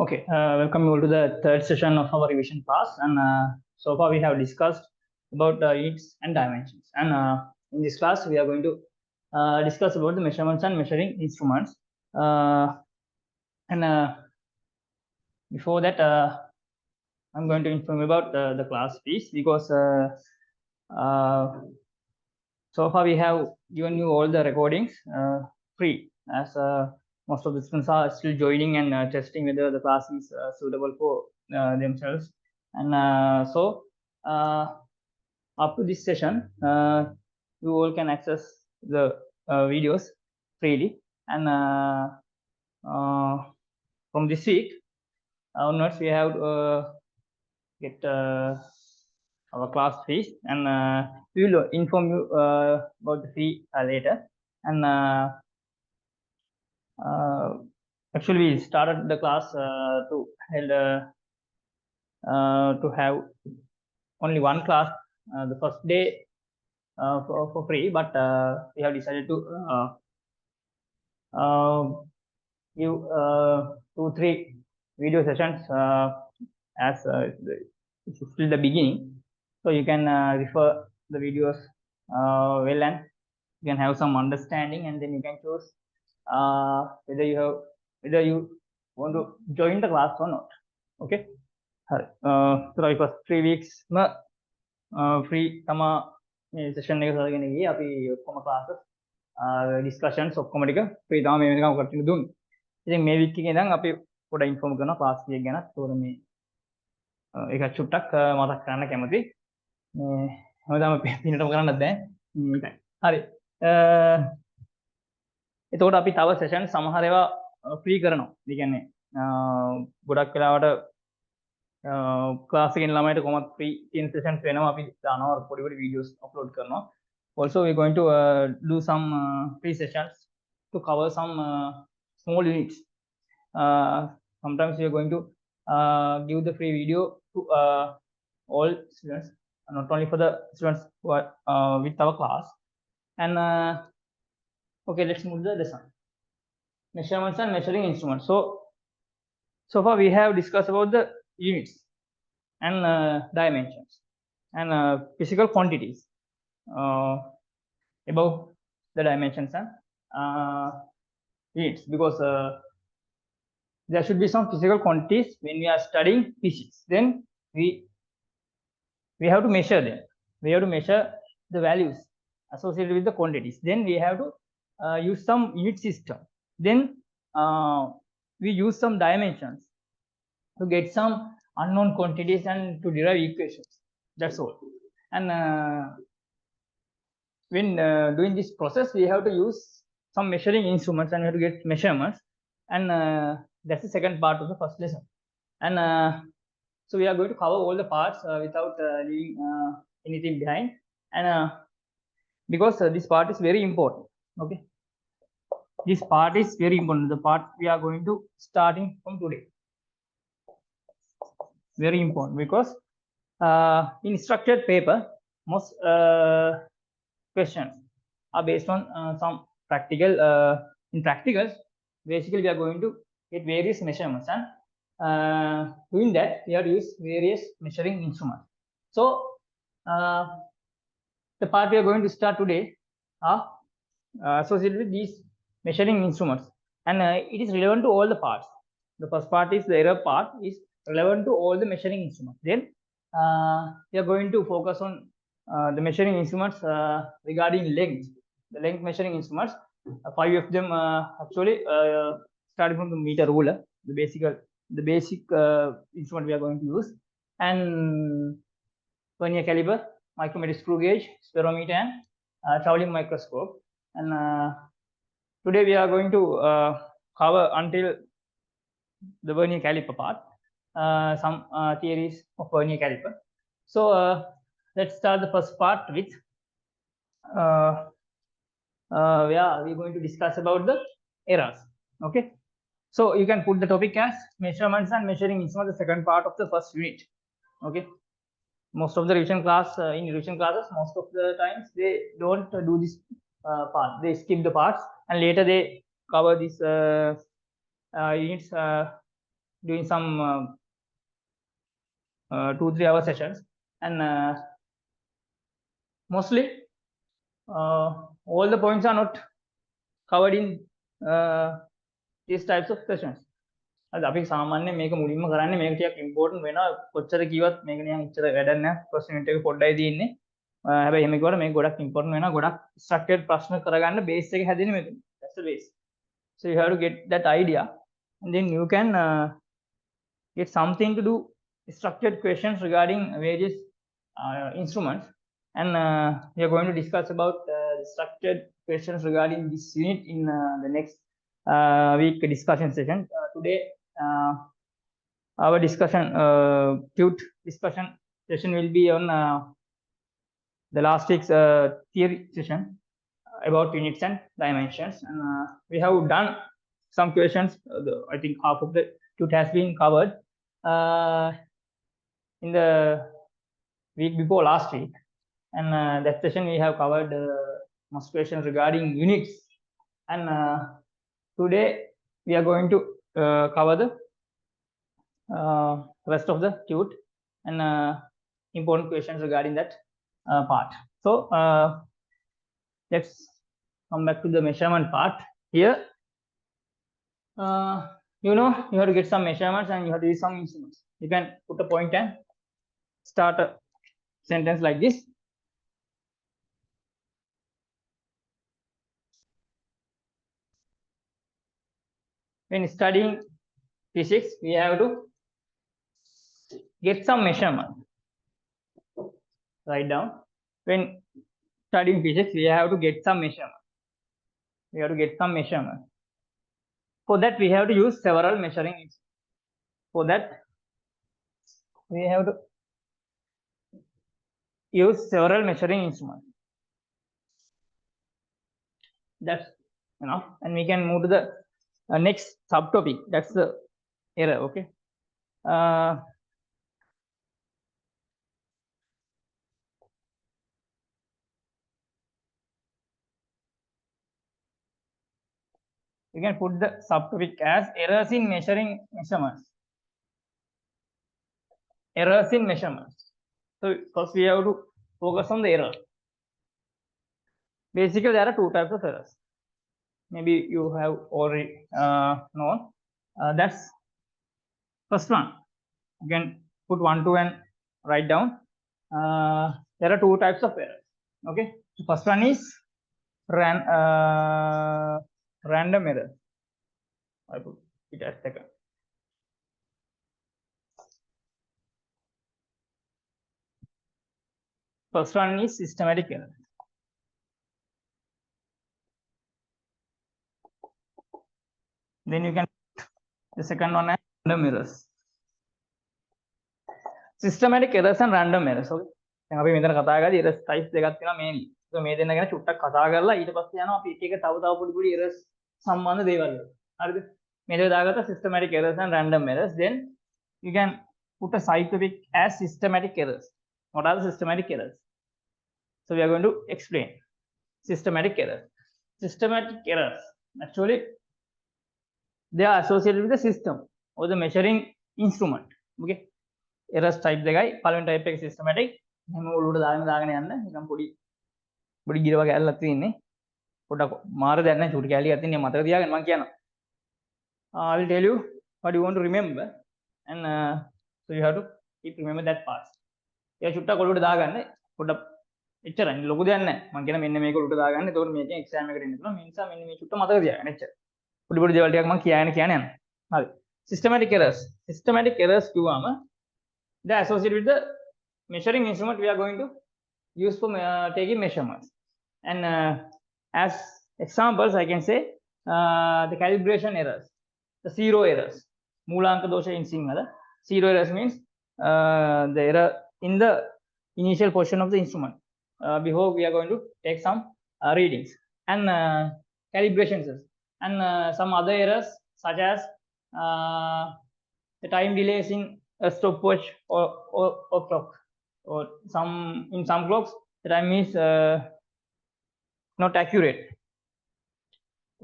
Okay, welcome you all to the third session of our revision class. And so far we have discussed about units and dimensions. And in this class we are going to discuss about the measurements and measuring instruments. And before that, I'm going to inform you about the class fees, because so far we have given you all the recordings free, as most of the students are still joining and testing whether the class is suitable for themselves. And so up to this session, you all can access the videos freely. And from this week onwards, we have get our class fees, and we will inform you about the fee later. And actually we started the class to have only one class the first day for free, but we have decided to give 2-3 video sessions as it's still the beginning, so you can refer the videos well, and you can have some understanding, and then you can choose whether you want to join the class or not. Okay. So first 3 weeks free tama මේ session එක සරගෙන ගියේ. අපි ඔක්කොම classes discussions ඔක්කොම ටික free තමයි මේ වෙනකම් කට්ටියට දුන්නේ. ඉතින් මේ week එකේ ඉඳන් අපි පොඩ්ඩක් inform කරනවා class fee එක ගැන. ඒතකොට මේ ඒක චුට්ටක් මතක් කරන්න කැමතියි. මේ හැමදාම පිනටම කරන්නත් බෑ. මේකයි. හරි. එතකොට අපි තව session සමහර ඒවා free කරනවා. ඒ කියන්නේ ගොඩක් වෙලාවට class එකෙන් ළමයිට කොහොමද free in sessions වෙනවා. අපි දානවා පොඩි පොඩි videos upload කරනවා. Also we're going to do some free sessions to cover some small units. Sometimes we are going to give the free video to all students, not only for the students who are with our class. And okay, let's move to the lesson. Measurements and measuring instruments. So far we have discussed about the units and dimensions and physical quantities above the dimensions and units, because there should be some physical quantities when we are studying physics. Then we have to measure them. We have to measure the values associated with the quantities. Then we have to use some unit system. Then we use some dimensions to get some unknown quantities and to derive equations. That's all. And when doing this process, we have to use some measuring instruments and we have to get measurements. And that's the second part of the first lesson. And so we are going to cover all the parts without leaving anything behind. And because this part is very important. Okay. This part is very important. The part we are going to starting from today. Very important, because in structured paper, most questions are based on some practical. In practicals, basically we are going to get various measurements, and doing that we have to use various measuring instruments. So the part we are going to start today are associated with these measuring instruments, and it is relevant to all the parts. The first part is the error part, is relevant to all the measuring instruments. Then we are going to focus on the measuring instruments regarding length. The length measuring instruments, 5 of them actually starting from the meter ruler, the basic instrument we are going to use, and vernier caliper, micrometer screw gauge, spirometer, and traveling microscope. And today we are going to cover until the vernier caliper part, some theories of vernier caliper. So let's start the first part with where we're going to discuss about the errors. Okay, so you can put the topic as measurements and measuring instruments, the second part of the first unit. Okay, most of the revision class in revision classes, most of the times they don't do this part. They skip the parts and later they cover these units doing some 2-3 hour sessions, and mostly all the points are not covered in these types of sessions. අද අපි සාමාන්‍යයෙන් මේක මුලින්ම කරන්නේ මේක ටිකක් important වෙනවා කොච්චර කිව්වත් මේක නිකන් ඉච්චර වැඩක් නැහැ ෆස්ට් යුනිට් එක පොඩ්ඩයි තියෙන්නේ හැබැයි එහෙම කිව්වට මේක ගොඩක් ඉම්පෝටන්ට් වෙනවා ගොඩක් ස්ට්‍රක්චර්ඩ් ප්‍රශ්න කරගන්න බේස් එක හැදෙන්නේ මෙතන that's the base so you have to get that idea and then you can get something to do structured questions regarding various instruments and we are going to discuss about structured questions regarding this unit in the next week discussion session today our discussion tute discussion session will be on the last week's theory session about units and dimensions and we have done some questions I think half of the tute has been covered in the week before last week and that session we have covered most questions regarding units and today we are going to cover the rest of the tute and important questions regarding that part. So let's come back to the measurement part. Here, you know, you have to get some measurements and you have to use some instruments. You can put a point and start a sentence like this. When studying physics, we have to get some measurement. Write down. When studying physics, we have to get some measurement. We have to get some measurement. For that, we have to use several measuring instruments. For that, we have to use several measuring instruments. That's enough, and we can move to the next subtopic. That's the error. Okay. You can put the subtopic as errors in measuring measurements. Errors in measurements. So first we have to focus on the error. Basically, there are two types of errors. Maybe you have already known. That's first one. You can put 1, 2 and write down. There are two types of errors. Okay. The first one is random error. I put it as second. First one is systematic error. Then you can put the second one as random errors. Systematic errors and random errors. Okay. දැන් අපි මෙතන කතා කරලා errors types දෙකක් තියෙනවා mainly. So මේ දෙන්න ගැන චුට්ටක් කතා කරලා ඊට පස්සේ යනවා අපි එක එක තව පොඩි errors සම්බන්ධ දේවල් වලට. හරිද? මේ දේ දාගත්ත systematic errors and random errors. Then you can put a side topic as systematic errors. What are the systematic errors? So we are going to explain systematic errors. Systematic errors actually they are associated with the system or the measuring instrument. Okay. Errors type දෙකයි පළවෙනි type එක systematic එහෙම ඔලුවට දාගෙන යන්න නිකන් පොඩි ගිරව කැල්ලක් තියෙන්නේ පොඩක් මාර දැන් නැහැ චූටි කැලියක් තියෙන්නේ මතක තියාගන්න මම කියනවා I will tell you what you want to remember and so you have to keep remember that part. ඒක චුට්ටක් ඔලුවට දාගන්න පොඩක් එච්චරයි ලොකු දෙයක් නැහැ මම කියන මෙන්න මේක ඔලුවට දාගන්න එතකොට මේකෙන් එක්සෑම් එකට එන්න පුළුවන් මේ නිසා මෙන්න මේ චුට්ට මතක තියාගන්න එච්චර පොඩි දේවල් ටිකක් මම කියන්න යනවා හරි systematic errors කිව්වම they are associated with the measuring instrument we are going to use for taking measurements and as examples I can say the calibration errors, the zero errors, moolanka dosha in Sinhala. Zero errors means the error in the initial portion of the instrument before we are going to take some readings and calibrations and some other errors such as the time delays in a stopwatch or clock or in some clocks the time is not accurate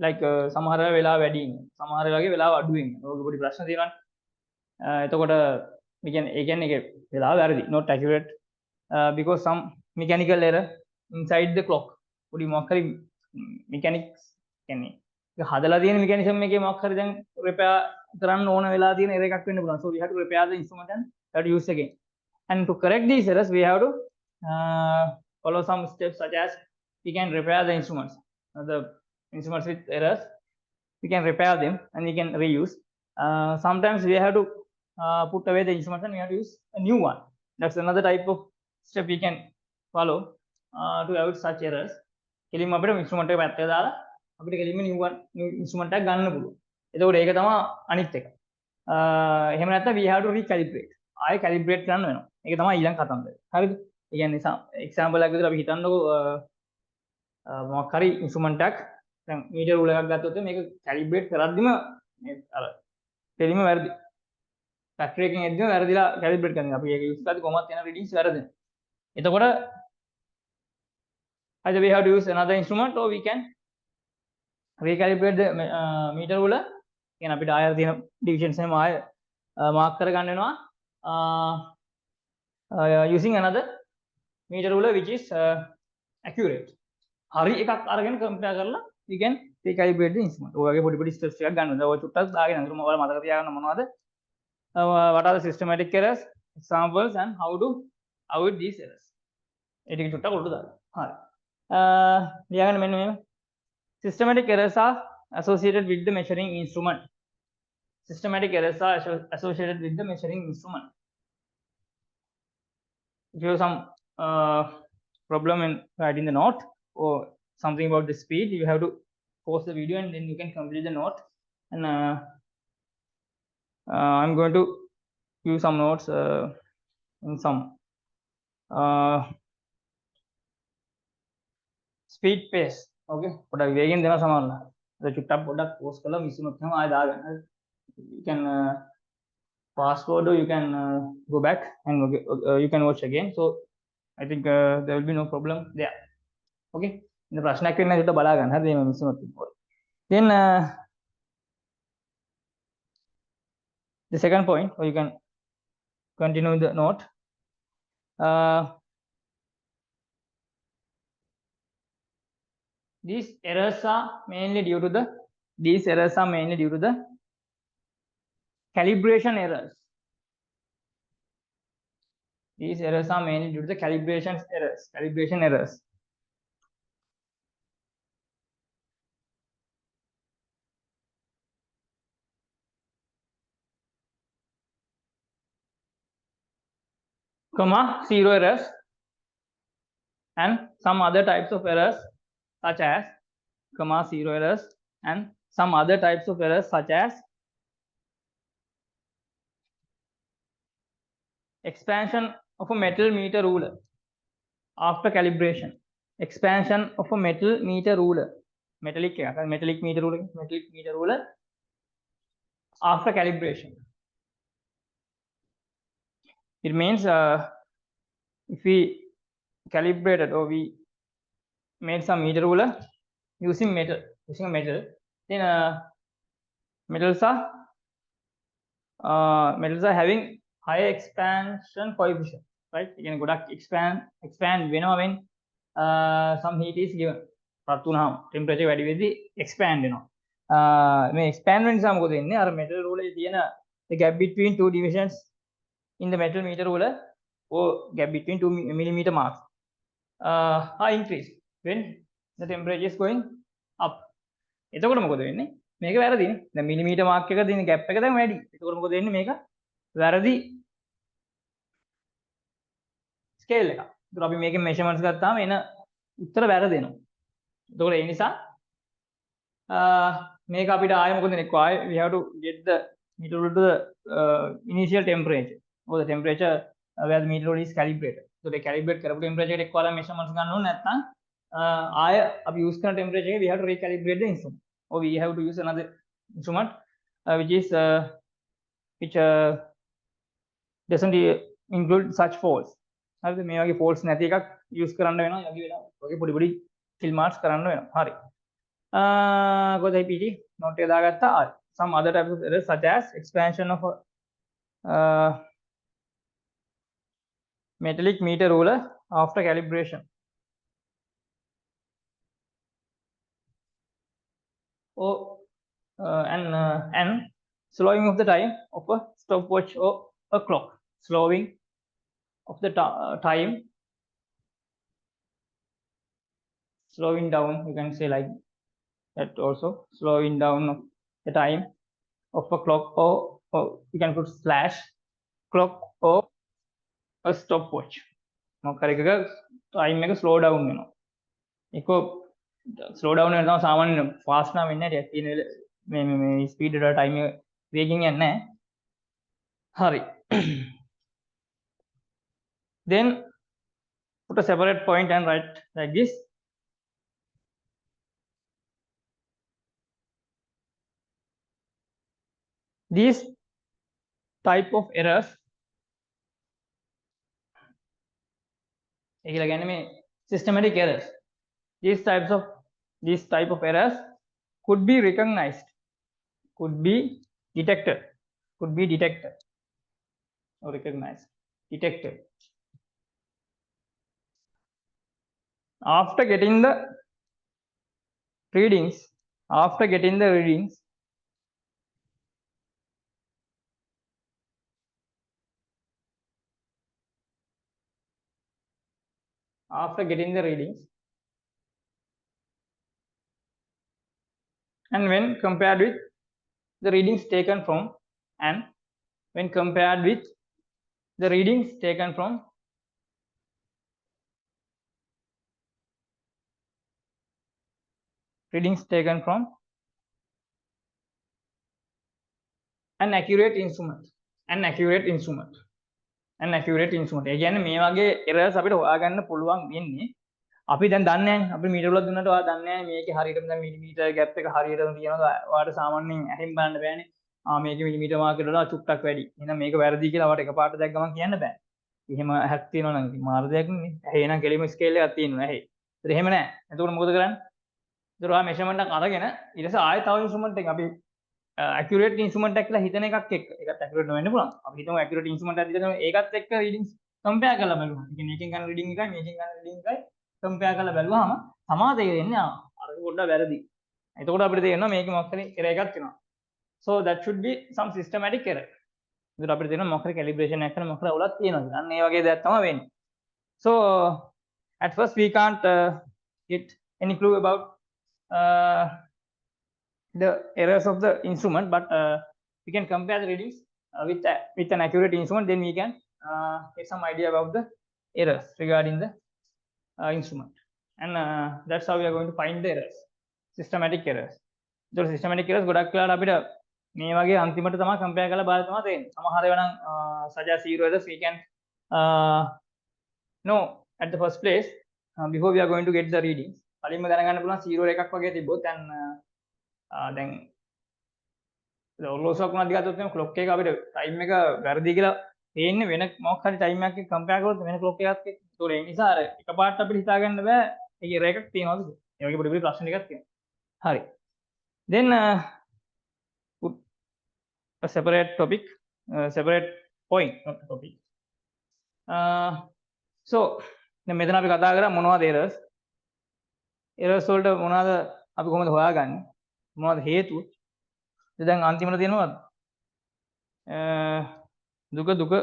like සමහර වෙලාව වැඩි සමහර වෙලාවගේ වෙලාව අඩු වෙනවා ඔයගොල්ලෝ පොඩි ප්‍රශ්න තියෙනවනේ එතකොට we can ඒ කියන්නේ ඒක වෙලාව වැරදි not accurate because some mechanical error inside the clock පොඩි මොකක් හරි mechanics කියන්නේ ඒක හදලා තියෙන mechanism එකේ මොකක් හරි දැන් repair කරන්න ඕන වෙලා තියෙන error එකක් වෙන්න පුළුවන් so we have to repair the instrument and have to use again and to correct these errors we have to follow some steps such as we can repair the instruments with errors we can repair them and we can reuse sometimes we have to put away the instruments and we have to use a new one that's another type of step we can follow to avoid such errors කෙලින්ම අපිට instrument එක පැත්තට දාලා අපිට කෙලින්ම new instrument එකක් ගන්න පුළුවන් එතකොට ඒක තමයි අනිත් එක එහෙම නැත්නම් we have to recalibrate ආයෙ calibrate කරන්න වෙනවා ඒක තමයි ඊළඟ කතන්දරය හරිද ඒ කියන්නේ example එකක් විදිහට අපි හිතන්නකෝ මොකක් හරි instrument එකක් දැන් meter rule එකක් ගත්තොත් මේක calibrate කරද්දිම මේ අර කෙලින්ම වැරදි factory එකෙන් එද්දිම වැරදිලා calibrate කරනවා අපි ඒක use කරද්දි කොහොමද එන readings වැරදෙනවා එතකොට either we have to use another instrument or we can recalibrate the meter ruler කියන අපිට ආයෙ තියෙන divisions එහෙම ආයෙ mark කර ගන්න වෙනවා using another meter ruler which is accurate හරි එකක් අරගෙන compare කරලා we can recalibrate the instrument ඔය වගේ පොඩි steps එකක් ගන්න ඕනේ ඔය චුට්ටක් දාගෙන අඳුරම ඔයාලා මතක තියාගන්න මොනවද what are the systematic errors examples and how to avoid these errors ඒ ටික චුට්ටක් උඩට දාන්න හරි ලියාගන්න මෙන්න මේක systematic errors are associated with the measuring instrument systematic errors are associated with the measuring instrument if you have some problem in writing the note or something about the speed you have to pause the video and then you can complete the note and I'm going to use some notes in some speed pace okay පොඩක් වේගෙන් දෙනවා සමහරවල් ඒක චුට්ටක් පොඩක් pause කරලා මිස්සුනොත් තමයි ආයෙ දාගන්න you can fast forward or you can go back and you can watch again so I think there will be no problem there okay இந்த ප්‍රශ්නයක් වෙන විදිහට බලා ගන්න හරිද මේ මිස්සුනොත් then the second point or you can continue the note these errors are mainly due to the calibration errors these errors are mainly due to the calibration errors comma zero errors and some other types of errors such as comma zero errors and some other types of errors such as expansion of a metal meter ruler after calibration expansion of a metallic meter ruler after calibration it means if we calibrated or we made some meter ruler using a metal then metals are having higher expansion coefficient right you can ගොඩක් expand වෙනවා when some heat is given රත් වුණාම temperature වැඩි වෙද්දී expand වෙනවා මේ expand වෙන නිසා මොකද වෙන්නේ අර metal ruler එකේ තියෙන the gap between two divisions in the metal meter ruler or gap between 2 millimeter marks are increased when the temperature is going up එතකොට මොකද වෙන්නේ මේක වැරදිනේ දැන් මිලිමීටර් මාක් එක දින ગેප් එක දැන් වැඩි එතකොට මොකද වෙන්නේ මේක වැරදි ස්කේල් එකක් ඒතර අපි මේකේ මෙෂර්මන්ට්ස් ගත්තාම එන උත්තර වැරදෙනවා එතකොට ඒ නිසා මේක අපිට ආයෙ මොකද වෙන්නේ ආයෙ we have to get the meter ruler to the initial temperature or the temperature where the meter ruler is calibrated so they calibrate කරපු temperature එකට එක්කලා measurements ගන්න ඕනේ නැත්නම් ආයෙ අපි use කරන temperature එක we have to recalibrate the instrument or we have to use another instrument which doesn't include such faults හරිද මේ වගේ faults නැති එකක් use කරන්න වෙනවා යකි වෙනවා වගේ පොඩි fill marks කරන්න වෙනවා හරි කොහොමද PT note එක දාගත්තා some other types of errors such as expansion of a metallic meter ruler after calibration. And slowing of the time of a stopwatch or a clock. Slowing of the time, slowing down, you can say like that also. Slowing down of the time of a clock, or you can put slash clock or a stopwatch. මොකක් එකක time එක slow down වෙනවා. ඒක slow down වෙනවා සාමාන්‍ය fast නම් වෙන්නේ නැහැ. තියෙන මේ speed එකට time එක වේගයෙන් යන්නේ නැහැ. හරි. Then put a separate point and write like this. These type of errors, systematic errors, these type of errors could be recognized, could be detected or recognized, detected after getting the readings. After getting the readings, and when compared with the readings taken from, and when compared with the readings taken from an accurate instrument. An accurate instrument. ඒ කියන්නේ මේ වගේ errors අපිට හොයාගන්න පුළුවන් වෙන්නේ අපි දැන් දන්නේ නැහැ. අපි මීටර වල දුන්නට ඔයා දන්නේ නැහැ මේකේ හරියටම දැන් මිලිමීටර් ගැප් එක හරියටම තියෙනවා. ඔයාලට සාමාන්‍යයෙන් ඇහෙන් බලන්න බෑනේ. මේකේ මිලිමීටර් මාර්කර් වල චුට්ටක් වැඩි. එහෙනම් මේක වැරදි කියලා ඔයාලට එකපාරට දැක් ගමන් කියන්න බෑ. එහෙම හැක් තියෙනවා නම් ඉතින් මාර දෙයක් නෙමෙයි. ඇහි නම් කෙලිම ස්කේල් එකක් තියෙනවා ඇහි. ඒත් එහෙම නැහැ. එතකොට මොකද කරන්නේ? ඒතර ඔයා මෙෂර්මන්ට් එකක් අරගෙන ඊට පස්සේ ආයෙත් තව ඉන්ස්ට්‍රුමන්ට් එකක් අපි accurate instrument එකක් කියලා හිතන එකක් එක්ක ඒකත් accurate වෙන්න පුළුවන්. අපි හිතමු accurate instrument එකක් දීලා ඒකත් එක්ක readings compare කරලා බලමු. ඒ කියන්නේ එකෙන් ගන්න reading එකයි මේකෙන් ගන්න reading එකයි compare කරලා බැලුවාම තමා තේරෙන්නේ අර පොඩ්ඩක් වැරදි. එතකොට අපිට තේරෙනවා මේකේ මොකක් හරි error එකක් තියෙනවා. So that should be some systematic error. ඒකට අපිට තේරෙනවා මොකක් හරි calibration එකක් කරන මොකක් හරි අවුලක් තියෙනවා කියලා. අන්න ඒ වගේ දෙයක් තමයි වෙන්නේ. So at first we can't get any clue about the errors of the instrument, but we can compare the readings with an accurate instrument. Then we can get some idea about the errors regarding the instrument, and that's how we are going to find the errors, systematic errors. So systematic errors ගොඩක් වෙලාවට අපිට මේ වගේ අන්තිමට තමයි compare කරලා බලලා තමයි තේරෙන්නේ. සමහර ඒවා නම් suggest zero errors we can know at the first place before we are going to get the readings. කලින්ම දැනගන්න පුළුවන් zero එකක් වගේ තිබ්බොත් දැන් ඔරලෝසුවක් වුණා දිගටත් මේ ක්ලොක් එක අපිට ටයිම් එක වැරදි කියලා පේන්නේ වෙන මොකක් හරි ටයිම් එකක් එක්ක කම්පෙයාර් කරොත් වෙන ක්ලොක් එකක් එක්ක. ඒතකොට ඒ නිසා අර එකපාරට අපිට හිතාගන්න බෑ ඒකේ error එකක් තියෙනවද කියලා. ඒ වගේ පොඩි පොඩි ප්‍රශ්න ටිකක් තියෙනවා. හරි. Then put a separate topic, separate point, not a topic. So දැන් මෙතන අපි කතා කරා මොනවද errors? errors වලට මොනවද අපි කොහොමද හොයාගන්නේ? මොනවද හේතු? දැන් අන්තිමට තියෙනවද? දුක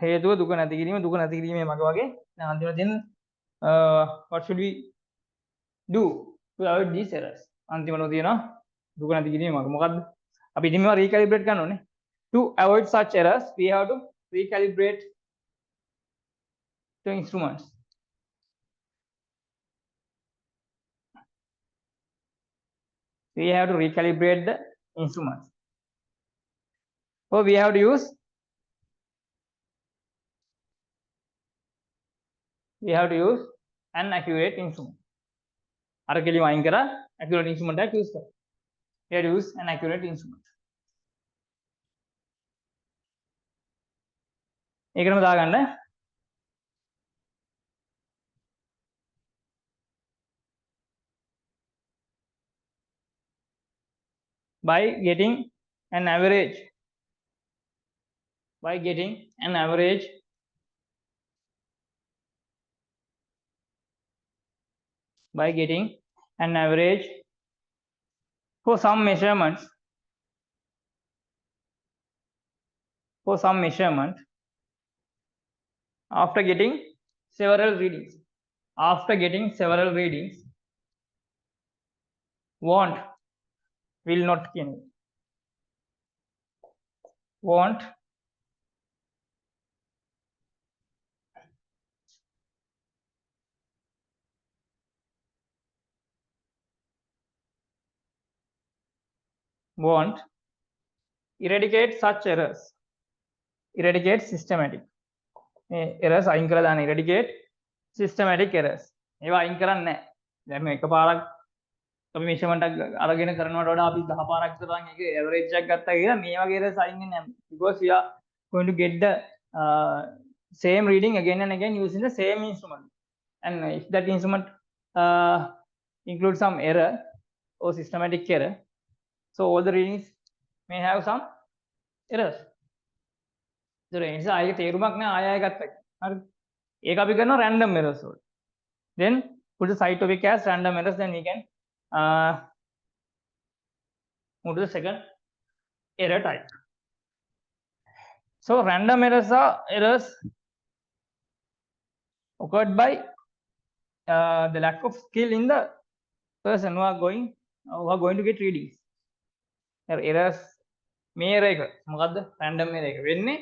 හේතුව දුක නැති කිරීම කිරීමේ මඟ වගේ. දැන් අන්තිමට තියෙන what should we do to avoid these errors? අන්තිමට තියෙනවා දුක නැති කිරීමේ මඟ. මොකද්ද? අපි ඉතින් මේවා recalibrate කරන්න ඕනේ. To avoid such errors we have to recalibrate the instruments. We have to recalibrate the instruments. So we have to use an accurate instrument. අර කෙලිම අයින් කරා accurate instrument එකක් use කරා. We have to use an accurate instrument. ඒකටම දාගන්න by getting an average by getting an average for some measurement after getting several readings won't will not won't won't eradicate such errors. Eradicate systematic errors අයින් කරලා දාන්න. eradicate systematic errors. ඒවා අයින් කරන්නේ නැහැ. දැන් මේ එකපාරක් අපි measurement එකක් අරගෙන කරනවට වඩා අපි 10 පාරක් කරන් ඒක average එකක් ගත්තා කියලා මේ වගේ errors අයින් වෙන්නේ නැහැ. because we are going to get the same reading again and again using the same instrument. And if that instrument includes some error or systematic error, so all the readings may have some errors. So ඒ නිසා ආයෙ තේරුමක් නැහැ ආයෙ ගත්තා. හරි. ඒක අපි කරනවා random errors වලට. Then put the side topic as random errors, then we can move to the second error type. So random errors are errors occurred by the lack of skill in the person who are going to get readings. Errors මේ error එක මොකද්ද? random error එක වෙන්නේ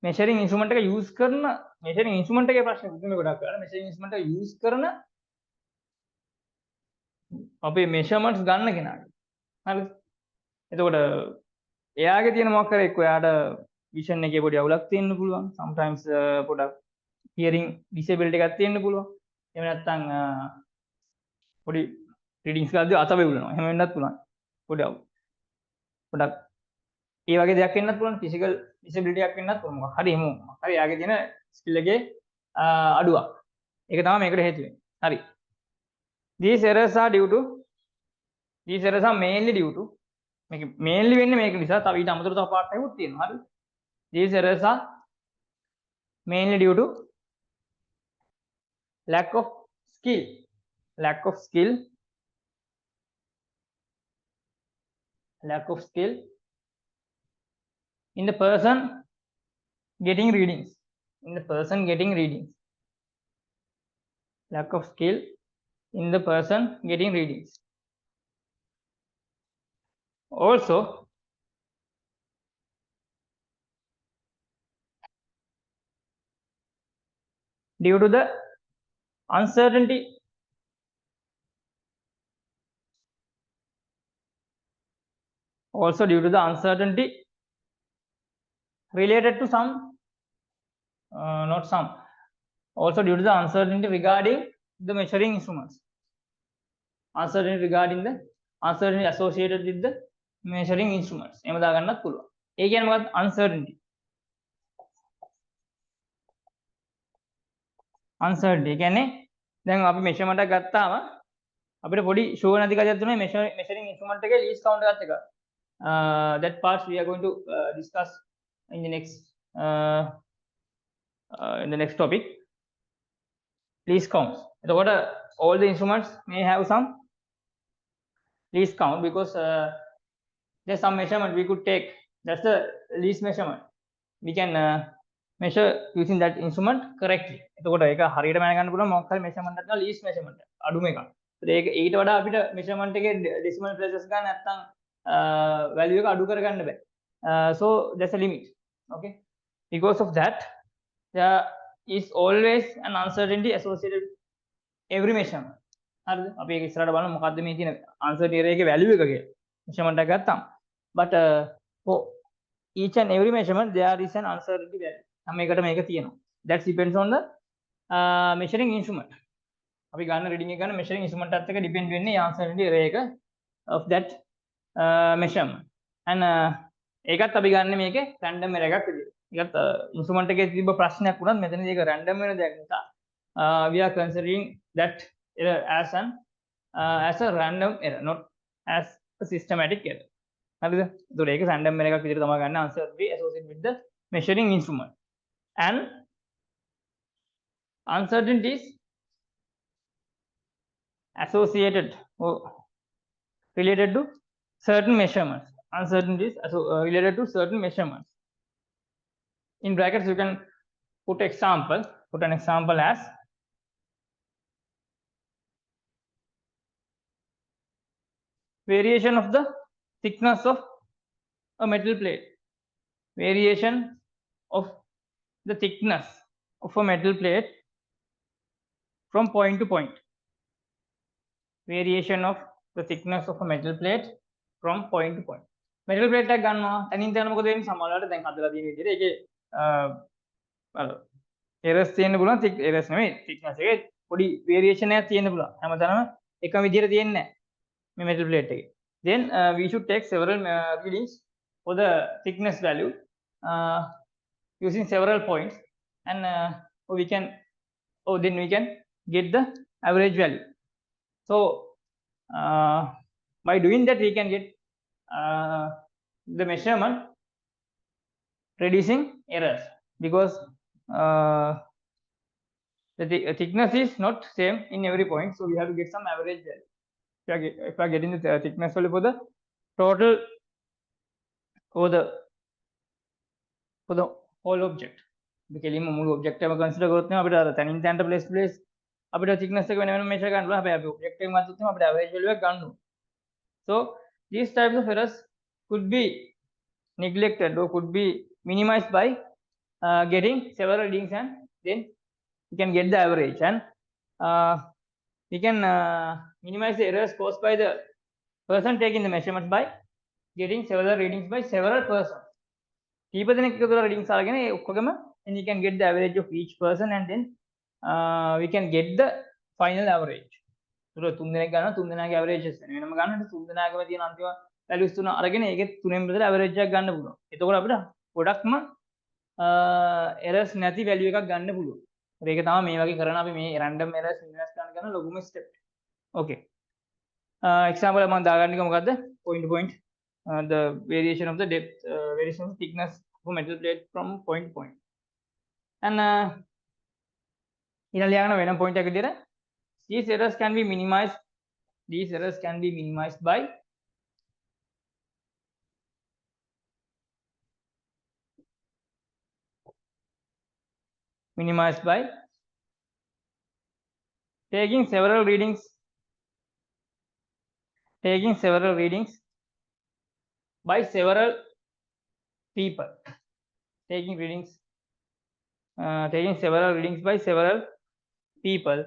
measuring instrument එක use කරන measuring instrument එකේ ප්‍රශ්නේ පුදුම ගොඩක් කරලා measuring instrument එක use කරන අපේ measurements ගන්න කෙනාට. හරිද? එතකොට එයාගේ තියෙන මොකක් කරේ එක්ක එයාට vision එකේ පොඩි අවුලක් තියෙන්න පුළුවන්. sometimes පොඩක් hearing disability එකක් තියෙන්න පුළුවන්. එහෙම නැත්නම් පොඩි readings ගාද්දී අත වෙවුලනවා. එහෙම වෙන්නත් පුළුවන්. පොඩි පොඩක් ඒ වගේ දෙයක් වෙන්නත් පුළුවන්. physical disability එකක් වෙන්නත් පුළුවන්. මොකක් හරි එහෙම හරි එයාගේ තියෙන skill එකේ අඩුවක්. ඒක තමයි මේකට හේතු වෙන්නේ. හරි. These errors are mainly due to මේක mainly වෙන්නේ මේක නිසා තව ඊට අමතරව තව part එකකුත් තියෙනවා. හරි. These errors are mainly due to lack of skill in the person getting readings. Lack of skill in the person getting readings. Also due to the uncertainty related to some also due to the uncertainty regarding the measuring instruments. Uncertainty associated with the measuring instruments. එහෙම දාගන්නත් පුළුවන්. ඒ කියන්නේ මොකක්ද? uncertainty. කියන්නේ දැන් අපි measurement එකක් ගත්තාම අපිට පොඩි sure නැති කතියක් තියෙනවා measuring instrument එකේ least count එකත් එක. That part we are going to discuss in the next topic. Least counts. එතකොට all the instruments may have some least count because there's some measurement we could take. That's the least measurement. We can measure using that instrument correctly. එතකොට ඒක හරියට මැනගන්න පුළුවන් මොකක් හරි measurement එකක් තියෙනවා least measurement අඩුම එකක්. ඒක ඊට වඩා අපිට measurement එකේ decimal places ගන්න නැත්නම් value එක අඩු කරගන්න බෑ. So there's a limit. Okay. Because of that there is always an uncertainty associated with every measurement. හරිද? අපි ඒක ඉස්සරහට බලමු මොකද්ද මේ තියෙන uncertainty එකේ value එක කියලා. measurement එකක් ගත්තාම. But for each and every measurement there is an uncertainty value. මේකට මේක තියෙනවා. That depends on the measuring instrument. අපි ගන්න reading එක ගන්න measuring instrument එකත් එක්ක depend වෙන්නේ uncertainty එක of that measurement. And ඒකත් අපි ගන්න මේකේ random error එකක් විදියට. ඒකත් instrument එකේ තිබ්බ ප්‍රශ්නයක් වුණත් මෙතනදී ඒක random වෙන දෙයක් නිසා we are considering that error as a random error, not as a systematic error. හරිද? ඒතකොට ඒක random error එකක් විදියට තමයි ගන්න uncertainty associated with the measuring instrument, and uncertainties associated or related to certain measurements. Uncertainties related to certain measurements. In brackets, you can put example. Put an example as variation of the thickness of a metal plate. Variation of the thickness of a metal plate from point to point. Variation of the thickness of a metal plate from point to point. Metal plate එක ගන්නවා තනින් තන මොකද වෙන්නේ සමහරවිට දැන් හදලා තියෙන විදිහට ඒකේ errors තියෙන්න පුළුවන් errors නෙමෙයි thickness එකේ පොඩි variation එකක් තියෙන්න පුළුවන් හැමදාම එකම විදිහට තියෙන්නේ නැහැ මේ metal plate එකේ. Then we should take several readings for the thickness value using several points, and then we can get the average value. So by doing that we can get the measurement reducing errors, because the thickness is not same in every point, so we have to get some average value. If we are getting the thickness value for the total for the whole object, the කෙලින්ම මුළු object එකම consider කරොත් නම් අපිට අර තනින් තැනට place අපිට thickness එක වෙන වෙනම measure කරන්න පුළුවන්. හැබැයි අපි object එකෙන් මතත් තියෙනවා අපිට average value එකක් ගන්න ඕනේ. So these types of errors could be neglected or could be minimized by getting several readings, and then we can get the average, and we can minimize the errors caused by the person taking the measurements by getting several readings by several persons. කීප දෙනෙක් එකතු කරලා readings අරගෙන ඒ ඔක්කොගම, and you can get the average of each person, and then we can get the final average. ඒක තුන් දෙනෙක් ගන්නවා, තුන් දෙනාගේ averages වෙන වෙනම ගන්නකොට තුන් දෙනාගේම තියෙන අන්තිම values තුන අරගෙන ඒකේ තුනෙන් බෙදලා average එකක් ගන්න පුළුවන්. එතකොට අපිට ගොඩක්ම errors නැති value එකක් ගන්න පුළුවන්. ඒක තමයි මේ වගේ කරන අපි මේ random errors minimize කරන ලොකුම step. Okay. Example මම දාගන්න එක මොකද්ද? Point to point. The variation of the depth, variation of thickness of a metal plate from point to point. And ඊළඟ ලියන වෙනම point එකක විදිහට these errors can be minimized. These errors can be minimized by taking several readings by several people. Taking several readings by several people,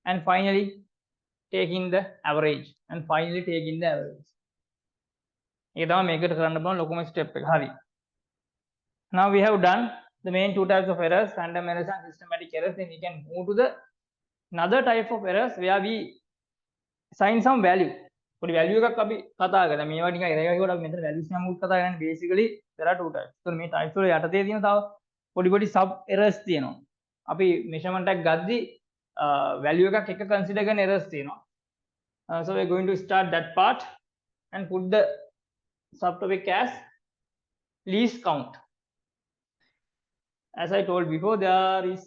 and finally taking the average. ඒක තමයි මේකට කරන්න පුළුවන් ලොකුම step එක. හරි. Now we have done the main two types of errors, random errors and systematic errors. Then we can move to the another type of errors where we assign some value. පොඩි value එකක් අපි කතා කරලා මේවා නිකන් error එකක් වල අපි මෙතන values නම් උත් කතා කරන්නේ. basically there are two types. So මේ types වල යටතේ තියෙන තව පොඩි sub errors තියෙනවා. අපි measurement එකක් ගද්දි value එකක් එක consider කරන errors තියෙනවා. So we are going to start that part and put the subtopic as least count. As I told before, there is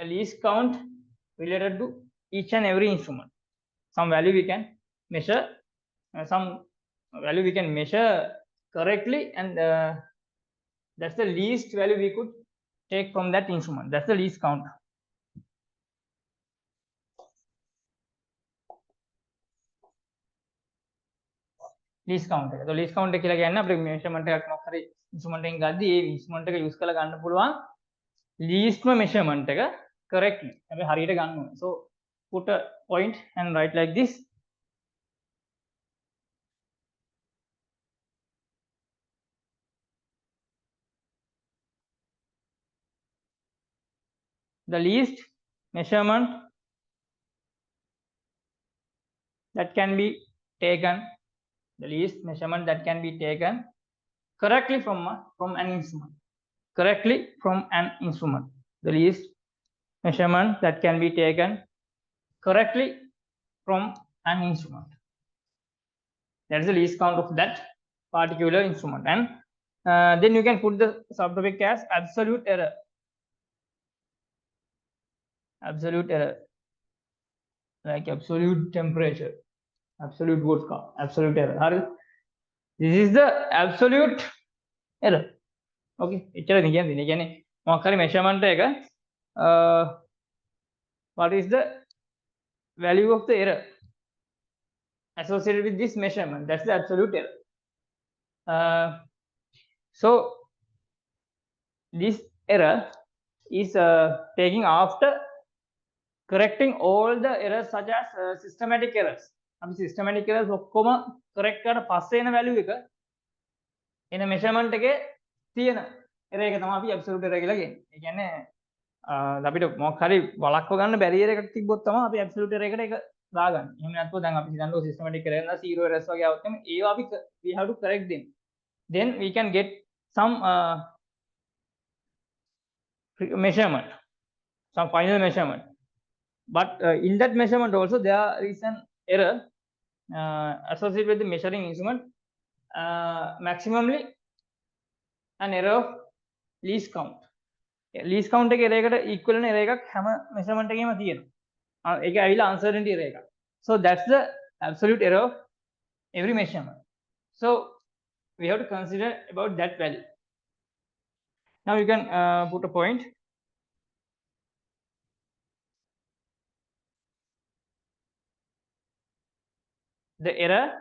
a least count related to each and every instrument. Some value we can measure, correctly, and that's the least value we could take from that instrument. That's the least count. Least count. So least count කියලා කියන්නේ අපේ measurement එකක් මොකක් හරි instrument එකෙන් ගද්දි ඒ instrument එක use කරලා ගන්න පුළුවන් least measurement එක correctly. අපි හරියට ගන්න ඕනේ. So put a point and write like this. The least measurement that can be taken, correctly from an instrument. The least measurement that can be taken correctly from an instrument. That is the least count of that particular instrument. And then you can put the subtopic as absolute error. Absolute error, like absolute temperature, absolute vodka, absolute error. This is the absolute error. Okay, එච්චර කියන්නේ. ඒ කියන්නේ මොකක් හරි measurement එක what is the value of the error associated with this measurement? That's the absolute error. So this error is taking after correcting all the errors such as systematic errors. අපි systematic errors ඔක්කොම correct කරලා පස්සේ එන value එක එන measurement එකේ තියෙන error එක තමයි අපි absolute error කියලා කියන්නේ. ඒ කියන්නේ අපිට මොකක් හරි වළක්ව ගන්න බැරියර් එකක් තිබ්බොත් තමයි අපි absolute error එකට ඒක දාගන්නේ. එහෙම නැත්නම් දැන් අපි හිතන්නේ systematic error නැත්නම් zero errors වගේ આવත් එම ඒවා අපි we have to correct them. Then we can get some measurement, some final measurement. But in that measurement also there is an error associated with the measuring instrument, maximally an error of least count. Least count එකේ error එකට equal වෙන error එකක් හැම measurement එකේම තියෙනවා. ඒක ඇවිල්ලා uncertainty error එකක්. So that's the absolute error of every measurement. So we have to consider about that value. Now you can put a point. The error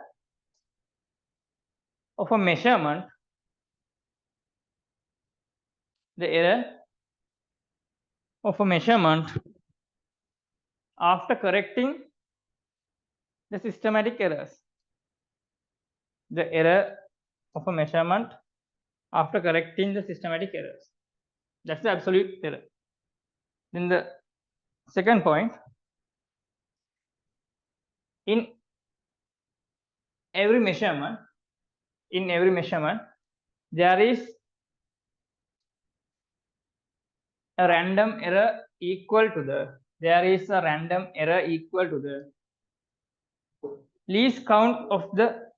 of a measurement, the error of a measurement after correcting the systematic errors. The error of a measurement after correcting the systematic errors. That's the absolute error. Then the second point, in every measurement, there is a random error equal to the least count of the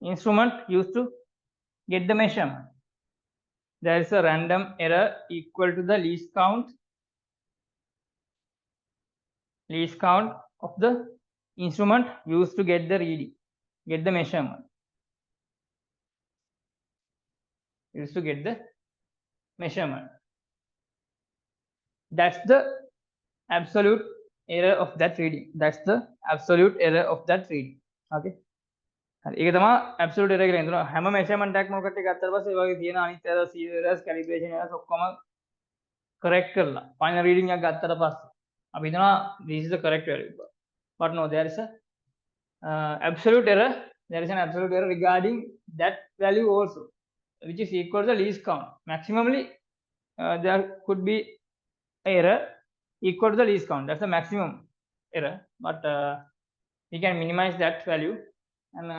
instrument used to get the measurement. There is a random error equal to the least count of the instrument used to get the reading, get the measurement. Used to get the measurement. That's the absolute error of that reading. That's the absolute error of that reading. Okay. ඒක තමයි absolute error කියලා හිතනවා. හැම measurement එකක්ම ඔකට ගත්තට පස්සේ ඒ වගේ තියෙන අනිත් errors, zero errors, calibration errors ඔක්කොම correct කරලා final reading එකක් ගත්තට පස්සේ අපි හිතනවා this is the correct value. But no, there is a absolute error. There is an absolute error regarding that value also, which is equal to the least count. Maximally, there could be error equal to the least count. That's the maximum error. But we can minimize that value. And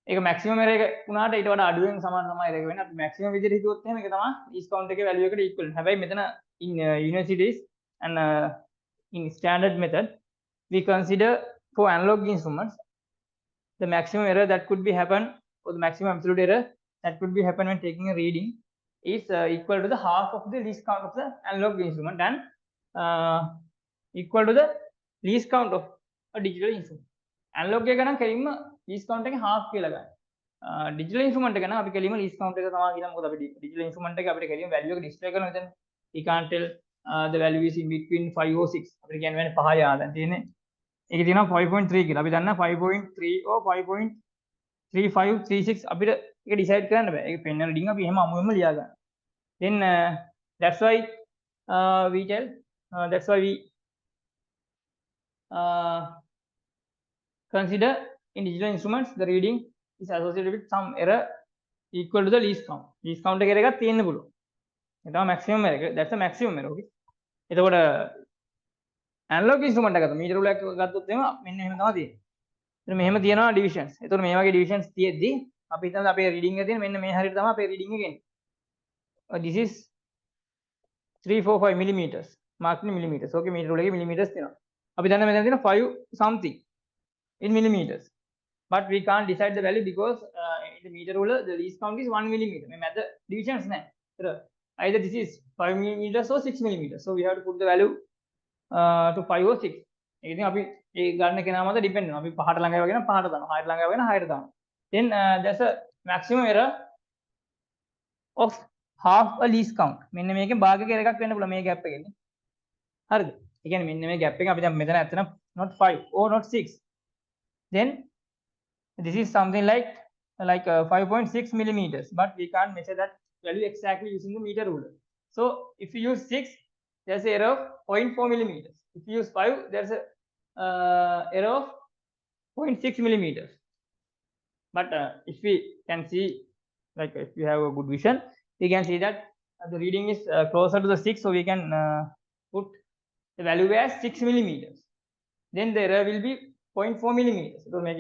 ඒක maximum error එක වුණාට ඊට වඩා අඩුවෙන් සමාන තමයි error එක වෙන්නේ. අපි maximum විදිහට හිතුවොත් එහෙම ඒක තමයි least count එකේ value එකට equal. හැබැයි මෙතන in universities and in standard method we consider for analog instruments the maximum error that could be happen, or the maximum absolute error that could be happen when taking a reading is equal to the half of the least count of the analog instrument and equal to the least count of a digital instrument. Analog එක නම් කෙලින්ම least count එකේ half කියලා ගන්න. digital instrument එක නම් අපි කෙලින්ම least count එක තමයි කියනවා. මොකද අපි digital instrument එක අපිට කෙලින්ම value එක display කරනවා මෙතන. We can't tell the value is in between 5 or 6. අපිට කියන්නේ 5 යා දැන් තියෙන්නේ. ඒක තියෙනවා 5.3 කියලා. අපි දන්නා 5.3 or 5.3536 අපිට ඒක decide කරන්න බෑ. ඒක pen reading අපි එහෙම අමුවෙන්ම ලියා ගන්න. Then that's why we consider in digital instruments the reading is associated with some error equal to the least count. Least count එකේ එකක් තියෙන්න පුළුවන්. ඒක තමයි maximum error. That's the maximum error. Okay. එතකොට analog instrument එක ගත්තා. meter rule එකක් ගත්තොත් එහෙම මෙන්න එහෙම තමයි තියෙන්නේ. එතන මෙහෙම තියෙනවා divisions. එතකොට මේ වගේ divisions තියෙද්දි අපි හිතමු අපේ reading එක තියෙන මෙන්න මේ හරියට තමයි අපේ reading එක එන්නේ. This is 345 millimeters. marked in millimeters. Okay, meter rule එකේ millimeters තියෙනවා. අපි දන්න මෙතන තියෙන 5 something in millimeters. but we can't decide the value because in the meter ruler the least count is 1 millimeter. මේ මැද divisions නැහැ. Either this is 5 millimeters or 6 millimeters. So we have to put the value to 5 or 6. ඒක ඉතින් අපි ඒ ගන්න කෙනා මත depend වෙනවා. අපි පහට ළඟයි වගේ නම් පහට දානවා. 6ට ළඟයි වගේ නම් 6ට දානවා. Then there's a maximum error of half a least count. මෙන්න මේකෙන් භාගයක error එකක් වෙන්න පුළුවන් මේ gap එකෙන්. හරිද? ඒ කියන්නේ මෙන්න මේ gap එක අපි දැන් මෙතන ඇත්තටම not 5 or not 6. Then this is something like 5.6 millimeters, but we can't measure that value exactly using the meter ruler. So if you use 6, there's an error of 0.4 millimeters. If you use 5, there's a error of 0.6 millimeters. But if we can see, like if you have a good vision, we can see that the reading is closer to the 6, so we can put the value as 6 millimeters. Then the error will be 0.4 millimeters. So මේක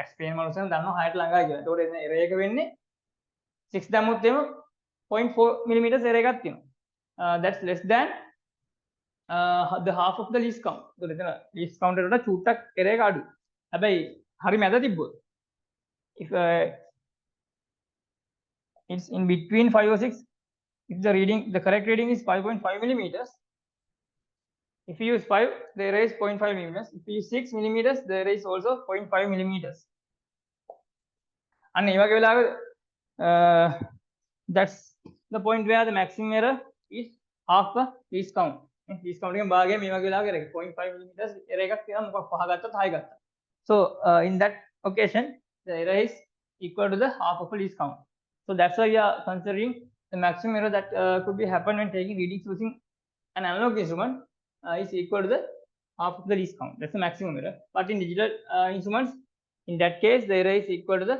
explain මනුස්සයන් දන්නවා 6ට ළඟයි කියලා. ඒතකොට එන error එක වෙන්නේ 6 දැම්මොත් එම 0.4 millimeters error එකක් තියෙනවා. That's less than the half of the least count. ඒතකොට එතන least count එකට වඩා චූට්ටක් error එක අඩුයි. හැබැයි හරි මැද තිබ්බොත් if it's in between 5 or 6, if the correct reading is 5.5 millimeters, if you use 5, the error is 0.5 millimeters. If you use 6 millimeters, the error is also 0.5 millimeters. And that's the point where the maximum error is half the least count. Least count එකෙන් භාගය මේ වගේ වෙලාවක error 0.5 millimeters error එකක් තියෙනවා මොකක් පහ ගත්තත් 6 ගත්තා. So in that occasion the error is equal to the half of a least count. So that's why we are considering the maximum error that could be happen when taking readings using an analog instrument is equal to the half of the least count. That's the maximum error. But in digital instruments, in that case, the error is equal to the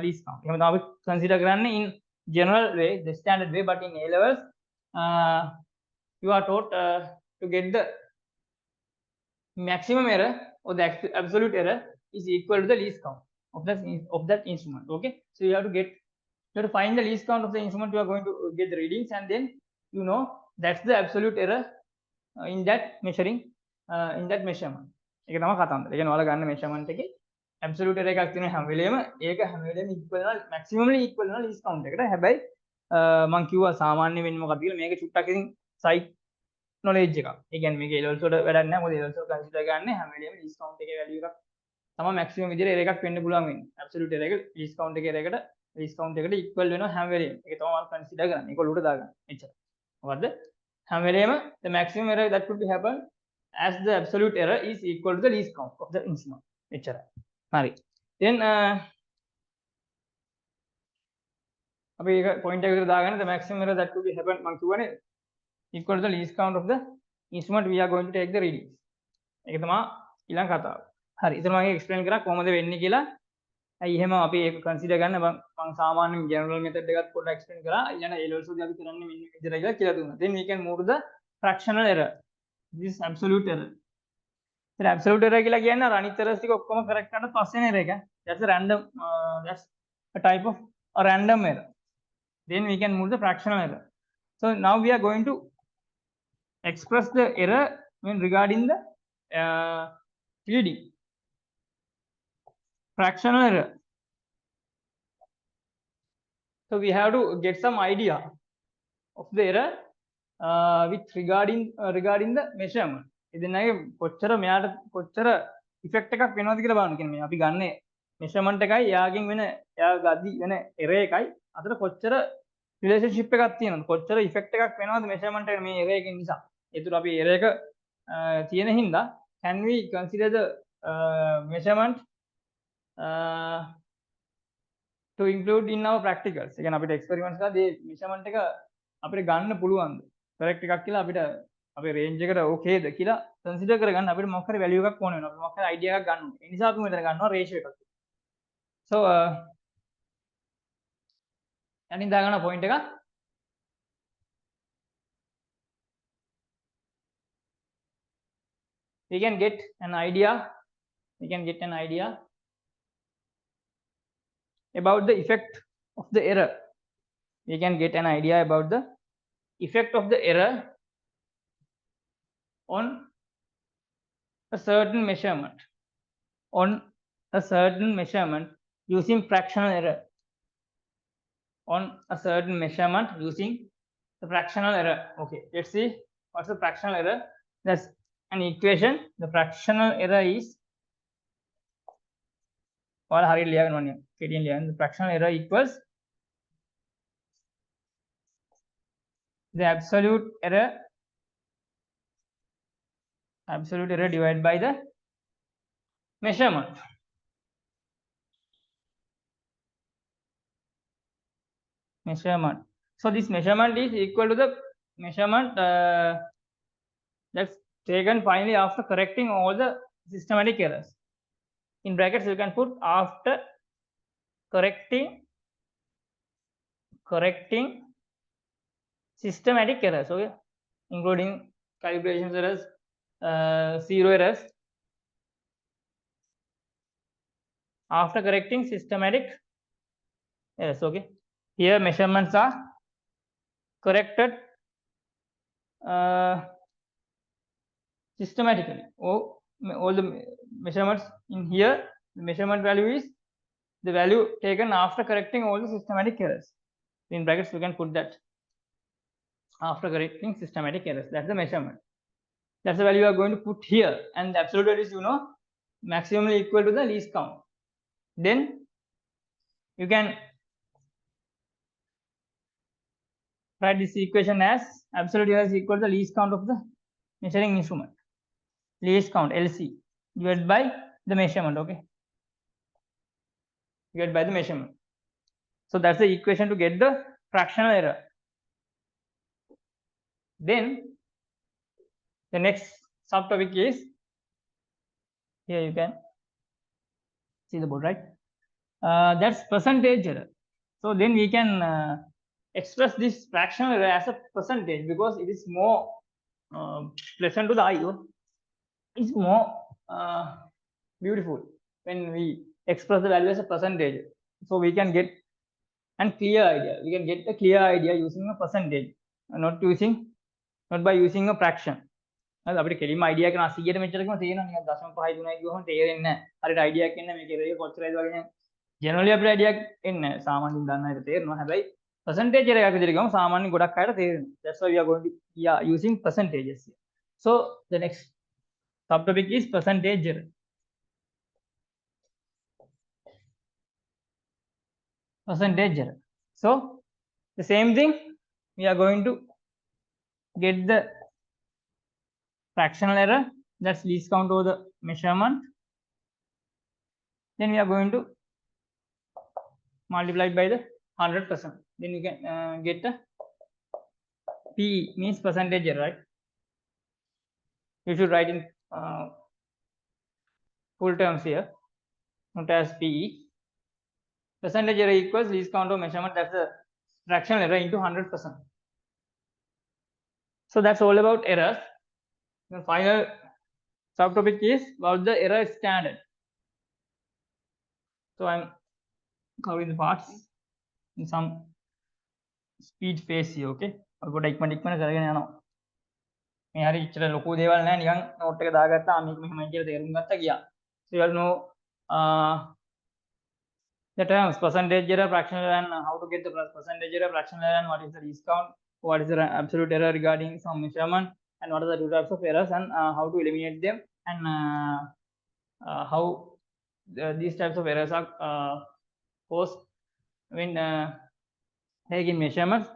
least count. එහෙනම් අපි consider කරන්නේ in general way, the standard way, but in A levels, you are taught to get the maximum error or the absolute error is equal to the least count of that instrument. Okay, so you have to find the least count of the instrument you are going to get the readings, and then you know that's the absolute error in that measuring in that measurement. ඒක තමයි කතන්දර. ඒ කියන්නේ ඔයාලා ගන්න measurement එකේ absolute error එකක් තියෙනවා හැම වෙලේම ඒක හැම වෙලේම equal වෙනවා maximally equal වෙනවා least count එකට. හැබැයි මම කිව්වා සාමාන්‍ය වෙන්නේ මොකක්ද කියලා මේක චුට්ටක් ඉතින් site knowledge එකක්. ඒ කියන්නේ මේක A levels වල වැඩක් නැහැ. මොකද A levels වල consider ගන්න හැම වෙලේම least count එකේ value එකක් තමයි maximum විදිහට error එකක් වෙන්න පුළුවන් වෙන්නේ. absolute error එක least count එකේ error එකට least count එකට equal වෙනවා හැම වෙලේම. ඒක තමයි මම consider කරන්නේ. ඒක ඔලුවට දාගන්න. එච්චර. මොකද්ද? හැම වෙලේම the maximum error that could be happen as the absolute error is equal to the least count of the instrument. එච්චරයි. හරි. Then අපි ඒක point එක විතර දාගන්න the maximum error that could be happen මම කියවනේ equal to the least count of the instrument we are going to take the readings. ඒක තමයි ඊළඟ කතාව. හරි. ඉතින් මම explain කරා කොහොමද වෙන්නේ කියලා. ඇයි එහෙම අපි ඒක consider ගන්න මම සාමාන්‍ය general method එකත් පොඩ්ඩක් explain කරා. ඊළඟ A levels වලදී අපි කරන්නේ මෙන්න විදිහට කියලා දුන්නා. Then we can move to the fractional error. This is absolute error. So absolute error කියලා කියන්නේ අනිත් errors ටික ඔක්කොම correct කරලා පස්සේ එන error එක. That's a random that's a type of a random error. Then we can move the fractional error. So now we are going to express the error when regarding the reading. Fractional error. So we have to get some idea of the error with regarding the measurement. ඉතින් කොච්චර මෙයාට කොච්චර effect එකක් වෙනවද කියලා බලන්න. කියන්නේ අපි ගන්න measurement එකයි එයාගෙන් වෙන එයා ගද්දි වෙන error එකයි අතර කොච්චර relationship එකක් තියෙනවද? කොච්චර effect එකක් වෙනවද measurement එකට මේ error එකෙන් නිසා. ඒතර අපි error එක තියෙන හින්දා can we consider the measurement to include in our practicals. ඒ කියන්නේ අපිට experiments කරද්දී measurement එක අපිට ගන්න පුළුවන්ද? correct එකක් කියලා අපිට අපේ range එකට okayද කියලා consider කරගන්න අපිට මොකක් හරි value එකක් ඕන වෙනවා. අපි මොකක් හරි idea එකක් ගන්න ඕනේ. ඒ නිසා අපි මෙතන ගන්නවා ratio එකක්. So යටින් දාගන්න point එකක්. We can get an idea about the effect of the error. We can get an idea about the effect of the error on a certain measurement, on a certain measurement using fractional error. On a certain measurement using the fractional error. Okay, let's see what's the fractional error. That's an equation. The fractional error is the fractional error equals the absolute error divided by the measurement. So this measurement is equal to the measurement that's taken finally after correcting all the systematic errors. In brackets you can put after correcting systematic errors, okay, including calibration errors, zero errors, after correcting systematic errors. Okay, here measurements are corrected systematically. All the measurements in here, the measurement value is the value taken after correcting all the systematic errors. In brackets we can put that after correcting systematic errors. That's the measurement. That's the value you are going to put here, and the absolute value is, you know, maximally equal to the least count. Then you can write this equation as absolute error is equal to the least count of the measuring instrument. Least count, LC, divided by the measurement. Okay, divided by the measurement. So that's the equation to get the fractional error. Then the next subtopic is, here you can see the board, right? That's percentage error. So then we can express this fractional error as a percentage because it is more pleasant to the eye. It's more beautiful when we express the value as a percentage. So we can get a clear idea. We can get a clear idea using a percentage, not by using a fraction. හරි අපිට කෙලින්ම idea කරන 100ට මෙච්චරකම තියෙනවා නිකන් 0.5 3යි කියවම තේරෙන්නේ නැහැ. හරියට අයිඩියා එකක් එන්නේ මේක රේය කොච්චරයිද වගේ නේද. ජෙනරලි අපිට අයිඩියා එකක් එන්නේ නැහැ. සාමාන්‍යයෙන් දන්න අයට තේරෙනවා. හැබැයි percentage එකක් විදිහට ගමු සාමාන්‍යයෙන් ගොඩක් අයට තේරෙනවා. That's why we are going to using percentages here. So the next subtopic is percentage error. Percentage error. So the same thing, we are going to get the fractional error, that's least count over the measurement. Then we are going to multiply by the 100%. Then you can get the PE, means percentage error, right? You should write in full terms here, not as PE. Percentage error equals least count of measurement, that's the fractional error into 100%. So that's all about errors. The final subtopic is about the error standard. So I'm covering the parts in some speed phase here. Okay, පොඩ ඉක්මනට කරගෙන යනවා. මේ හරි ඉච්චර ලොකු දේවල් නැහැ, නිකන් නෝට් එක දාගත්තා මේක මෙහෙමයි කියලා තේරුම් ගත්තා ගියා. So you all know the terms percentage error, fractional error, and how to get the percentage error, fractional error, and what is the least count, what is the absolute error regarding some measurement, and what are the two types of errors, and how to eliminate them, and how these types of errors are caused when taking measurements.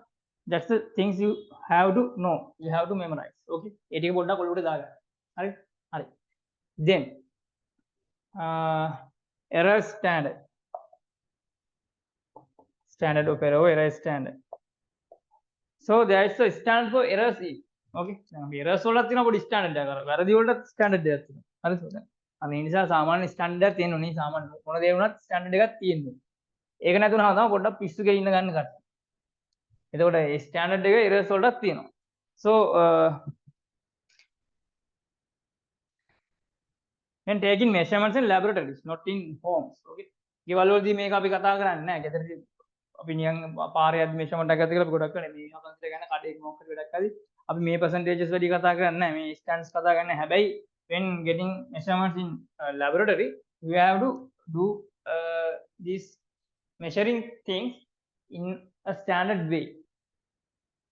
That's the things you have to know, you have to memorize. Okay, ඒ ටික පොඩ්ඩක් ඔලුවට දාගන්න. හරි හරි. Then error standard of error, error standard. So there is a standard for errors. Okay, errors වලත් තියෙනවා පොඩි standard එකක්. අර වැරදි වලට ස්ටෑන්ඩඩ් එකක් තියෙනවා. හරිද? අනේ ඒ නිසා සාමාන්‍ය ස්ටෑන්ඩඩ් එකක් තියෙනවා නේ. සාමාන්‍ය මොන දේ වුණත් ස්ටෑන්ඩඩ් එකක් තියෙනවා. ඒක නැතුණාම තමයි පොඩ්ඩක් පිස්සු ගේ ඉන්න ගන්න කට්ටිය. එතකොට ඒ ස්ටෑන්ඩඩ් එක errors වලටත් තියෙනවා. So when taking measurements in laboratories, not in homes. Okay, ගෙවල් වලදී මේක අපි කතා කරන්නේ නැහැ. ගෙදරදී අපි නිකන් පාරේ යද්දි measurement එකක් ගත්ත කියලා අපි ගොඩක් කරන්නේ මේ කන්සිඩර් ගන්න කඩේක මොකක් හරි වැඩක් හරි අපි මේ percentages වැඩි කතා කරන්නේ නැහැ, මේ stands කතා කරන්නේ. හැබැයි when getting measurements in laboratory, you have to do these measuring things in a standard way,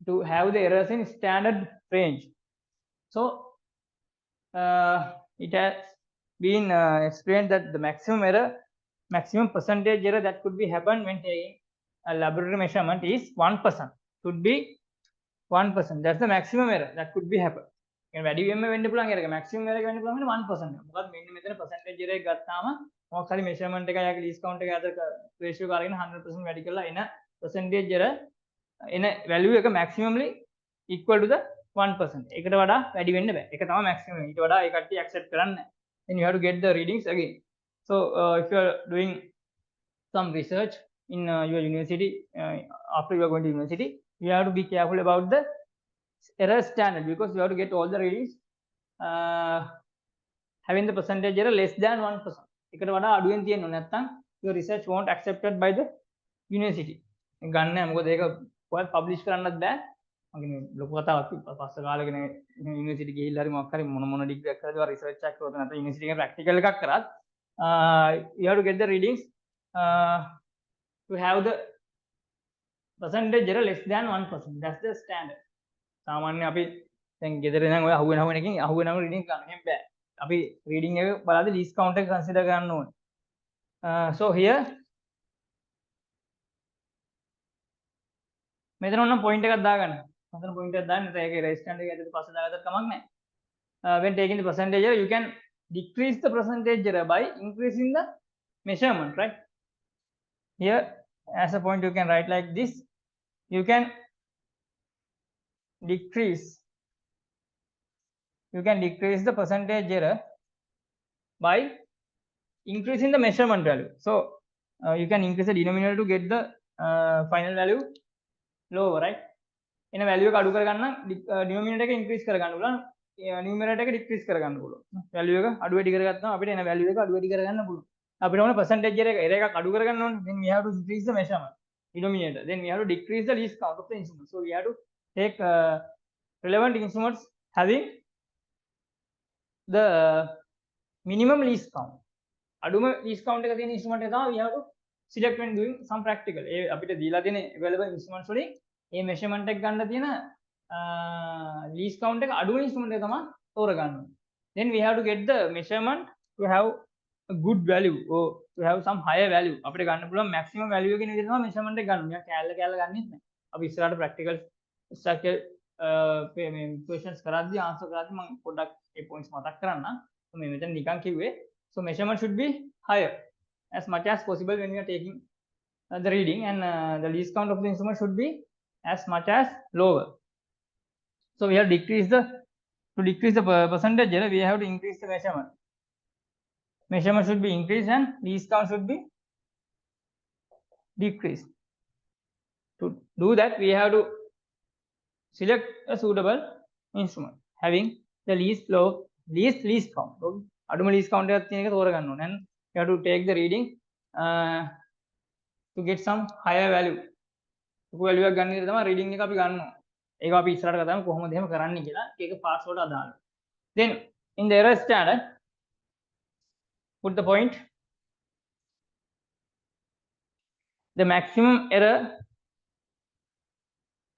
to have the errors in standard range. So it has been explained that the maximum percentage error that could be happen when taking a laboratory measurement is 1%. Should be 1%. That's the maximum error that could be happen. වැඩි වෙන්න වෙන්න පුළුවන් error එක maximum error එක වෙන්න පුළුවන් 1%. මොකද මෙන්න මෙතන percentage error එක ගත්තාම මොකක් හරි measurement එක යාගේ least count එක අතර ratio එක අරගෙන 100% වැඩි කරලා එන percentage error එන value එක maximally equal to the 1%. එකට වඩා වැඩි වෙන්න බෑ. ඒක තමයි maximum. ඊට වඩා ඒ කට්ටිය accept කරන්නේ නැහැ. Then you have to get the readings again. So if you are doing some research in your university, after you are going to university, you have to be careful about the error standard, because you have to get all the readings having the percentage error less than 1%. එකට වඩා අඩුවෙන් තියෙන්න ඕනේ. නැත්නම් your research won't accepted by the university. ගන්න නැහැ. මොකද ඒක ඔයාලා publish කරන්නත් බෑ. මගේ ලොකු කතාවක් පස්ස කාලෙක යුනිවර්සිටි ගිහිල්ලා හරි මොකක් හරි මොන ඩිග්‍රී එකක් කරලා රිසර්ච් එකක් කරලා නැත්නම් යුනිවර්සිටි එකේ ප්‍රැක්ටිකල් එකක් කරත් you have to get the readings to have the percentage error less than 1%. That's the standard. සාමාන්‍ය අපි දැන් ගෙදර ඉඳන් ඔය අහුවෙන එකකින් අහුවෙනම රීඩින් ගන්න එහෙම බෑ. අපි රීඩින් එක බලද්දි ලීස්ට් කවුන්ට් එක කන්සිඩර් කරන්න ඕනේ. So here මෙතන ඔන්න පොයින්ට් එකක් දාගන්න. මෙතන පොයින්ට් එකක් දාන්න. නැත්නම් ඒකේ රෙසිස්ටන්ට් එක ඇතුලේ පස්සේ දාගත්තත් කමක් නැහැ. When taking the percentage error, you can decrease the percentage error by increasing the measurement, right? Here, as a point, you can write like this. You can decrease the percentage error by increasing the measurement value. So you can increase the denominator to get the final value lower, right? In a value එක අඩු කරගන්න denominator එක increase කරගන්න පුළුවන්, numerator එක decrease කරගන්න පුළුවන්. value එක අඩු වැඩි කරගත්තාම අපිට එන value එක අඩු වැඩි කරගන්න පුළුවන්. අපිට ඕන percentage error එකක් අඩු කරගන්න ඕනේ. Then we have to increase the measurement denominator. Then we have to decrease the least count of the instruments. So we have to take relevant instruments having the minimum least count. අඩුම least count එක තියෙන instrument එක තමයි we have to select when doing some practical. ඒ අපිට දීලා තියෙන available instruments වලින් මේ measurement එක ගන්න තියෙන least count එක අඩු වෙන instrument එක තමයි තෝරගන්න ඕනේ. Then we have to get the measurement to have a good value or to have some higher value. අපිට ගන්න පුළුවන් maximum value එකකින් විදිහට තමයි measurement එක ගන්න. මෙයා කෑල්ල ගන්නෙත් නැහැ. අපි ඉස්සරහට practical structure මේ questions කරද්දී answer කරද්දී මම පොඩ්ඩක් ඒ points මතක් කරන්න. So මේ මෙතන නිකන් කිව්වේ. So measurement should be higher as much as possible when you are taking the reading, and the least count of the instrument should be as much as lower. So we have to decrease the percentage error, we have to increase the measurement. Measurement should be increased and least count should be decreased. To do that, we have to select a suitable instrument having the least count. අඩුම least count එකක් තියෙන එක තෝරගන්න ඕනේ. And you have to take the reading to get some higher value. ලොකු value එකක් ගන්න විදිහට තමයි reading එක අපි ගන්නවා. ඒක අපි ඉස්සරහට කතාවම කොහොමද එහෙම කරන්නේ කියලා ඒක පාස්වර්ඩ් අදාළ. Then in the error standard, put the point. The maximum error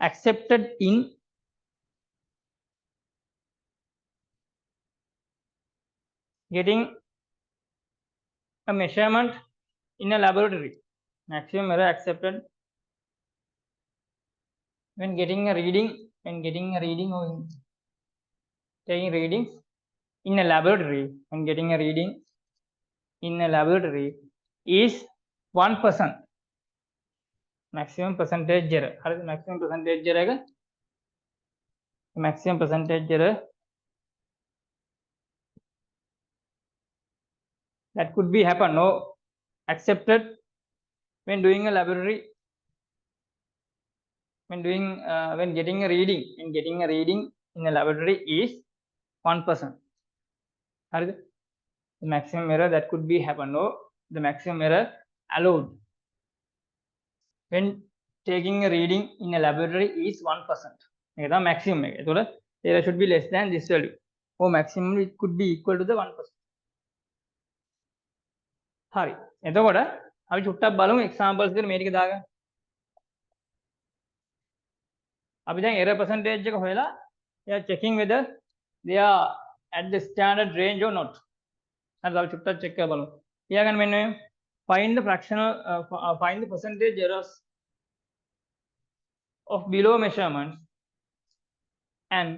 accepted in getting a measurement in a laboratory. Maximum error accepted when getting a reading or taking readings in a laboratory. When getting a reading in a laboratory is 1%. Maximum percentage error. Maximum percentage error that could be happen or accepted when doing a laboratory, when getting a reading in a laboratory is 1%. The maximum error that could be happen or the maximum error allowed when taking a reading in a laboratory is 1%. The maximum error should be less than this value, or maximum it could be equal to the 1%. හරි. එතකොට අපි චුට්ටක් බලමු examples එකට මේ ටික දාගන්න. අපි දැන් error percentage එක හොයලා we are checking whether they are at the standard range or not. හරි අපි චුට්ටක් check කරලා බලමු. ලියාගන්න මෙන්න මේ find the fractional find the percentage errors of below measurements and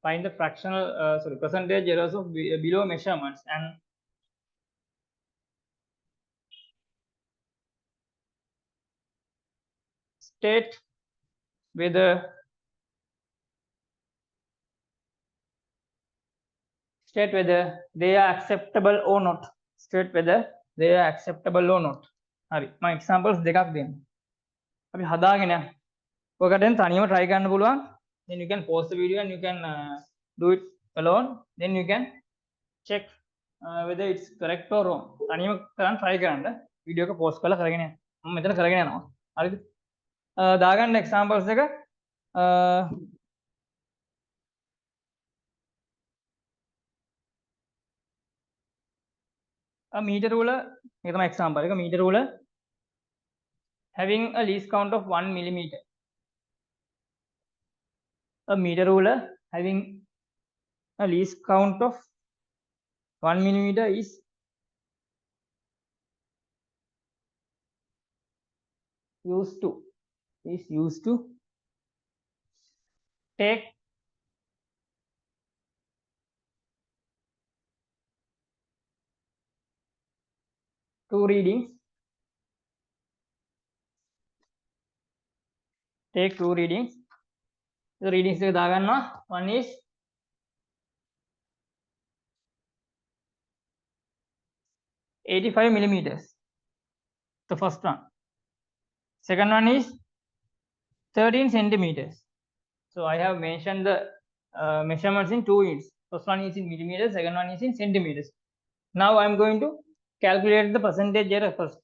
find the fractional percentage errors of below measurements and state whether they are acceptable or not. State whether they are acceptable or not. හරි මම examples දෙකක් දෙන්න. අපි හදාගෙන ඔයකට දැන් තනියම try කරන්න පුළුවන්. Then you can pause the video and you can do it alone. Then you can check whether it's correct or wrong. තනියම කරන් try කරන්න. video එක pause කරලා කරගෙන යන්න. මම මෙතන කරගෙන යනවා. හරිද? දාගන්න examples එක a meter ruler, මේක තමයි example එක. meter ruler having a least count of 1 millimeter. A meter ruler having a least count of 1 millimeter is used to take two readings. Take two readings. The readings එක දාගන්නවා. One is 85 millimeters. The first one. Second one is 13 centimeters. So I have mentioned the measurements in 2 units. First one is in millimeters, second one is in centimeters. Now I am going to calculate the percentage error first.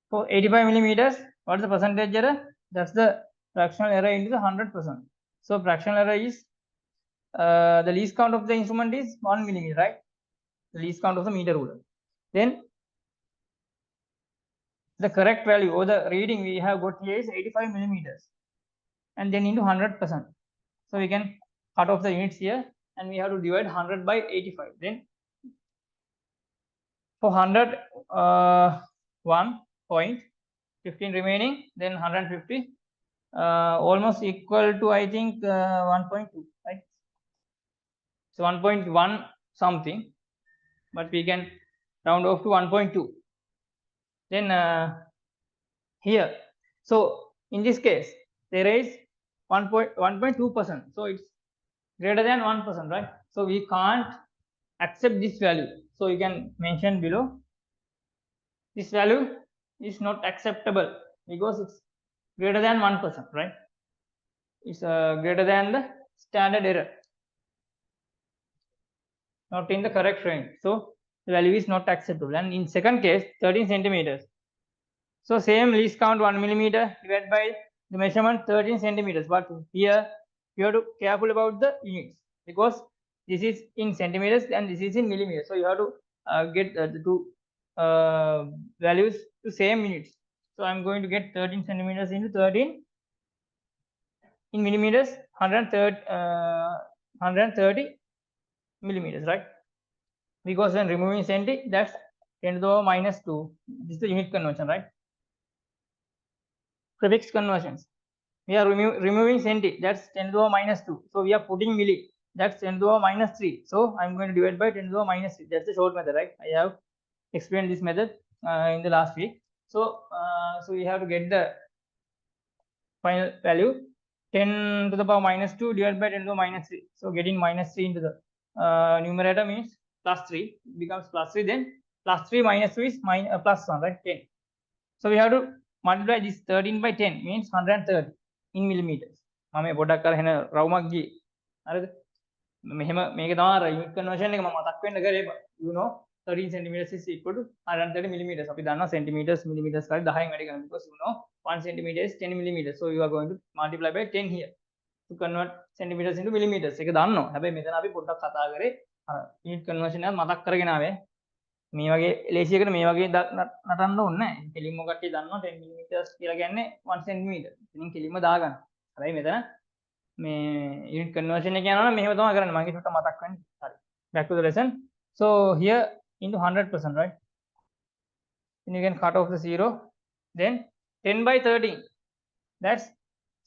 For 85 millimeters, what is the percentage error? That's the fractional error into the 100%. So fractional error is the least count of the instrument is 1 millimeter, right? The least count of the meter ruler. Then the correct value or the reading we have got here is 85 millimeters, and then into 100%. So we can cut off the units here, and we have to divide 100 by 85. Then for 100, 1.15 remaining, then 150, almost equal to I think 1.2, right? So 1.1 something, but we can round off to 1.2. Then here, so in this case there is 1.2%, so it's greater than 1%, right? So we can't accept this value. So you can mention below this value is not acceptable because it's greater than 1%, right? It's greater than the standard error, not in the correct range. So the value is not acceptable. And in second case, 13 centimeters. So same least count 1 millimeter divided by the measurement 13 centimeters. But here you have to careful about the units because this is in centimeters and this is in millimeters. So you have to get the two values to same units. So I'm going to get 13 centimeters into 13 in millimeters, 130 millimeters, right? Because when removing centi, that's 10 to the power minus 2. This is the unit conversion, right? Prefix conversions. We are removing centi, that's 10 to the power minus 2. So we are putting milli, that's 10 to the power minus 3. So I'm going to divide by 10 to the power minus 3. That's the short method, right? I have explained this method in the last week. So so we have to get the final value 10 to the power minus 2 divided by 10 to the minus 3. So getting minus 3 into the numerator means plus 3 becomes plus 3. Then plus 3 minus 2 is plus 1, right? 10. So we have to multiply this 13 by 10 means 130 in millimeters. මම පොඩක් අර එන රවුමක් ගියේ. හරිද? මෙහෙම මේක තමයි unit conversion එක මම මතක් වෙන්න කරේ. You know 13 centimeters is equal to 130 millimeters. අපි දන්නවා centimeters millimeters කාලේ 10න් වැඩි කරනවා because you know 1 centimeter is 10 millimeters. So you are going to multiply by 10 here to convert centimeters into millimeters. ඒක දන්නවා. හැබැයි මෙතන අපි පොඩ්ඩක් කතා කරේ unit conversion එක මතක් කරගෙන ආවේ. මේ වගේ ලේසියකට මේ වගේ නටන්න ඕනේ නැහැ. කෙලින්ම කට්ටිය දන්නවා 10 mm කියලා කියන්නේ 1 cm. ඉතින් කෙලින්ම දාගන්න. හරි මෙතන මේ unit conversion එක යනවා නම් මෙහෙම තමයි කරන්නේ. මම ඒක මතක් වෙන්නේ. හරි. Back to the lesson. So here into 100%, right? Then you can cut off the 0. Then 10 by 13. That's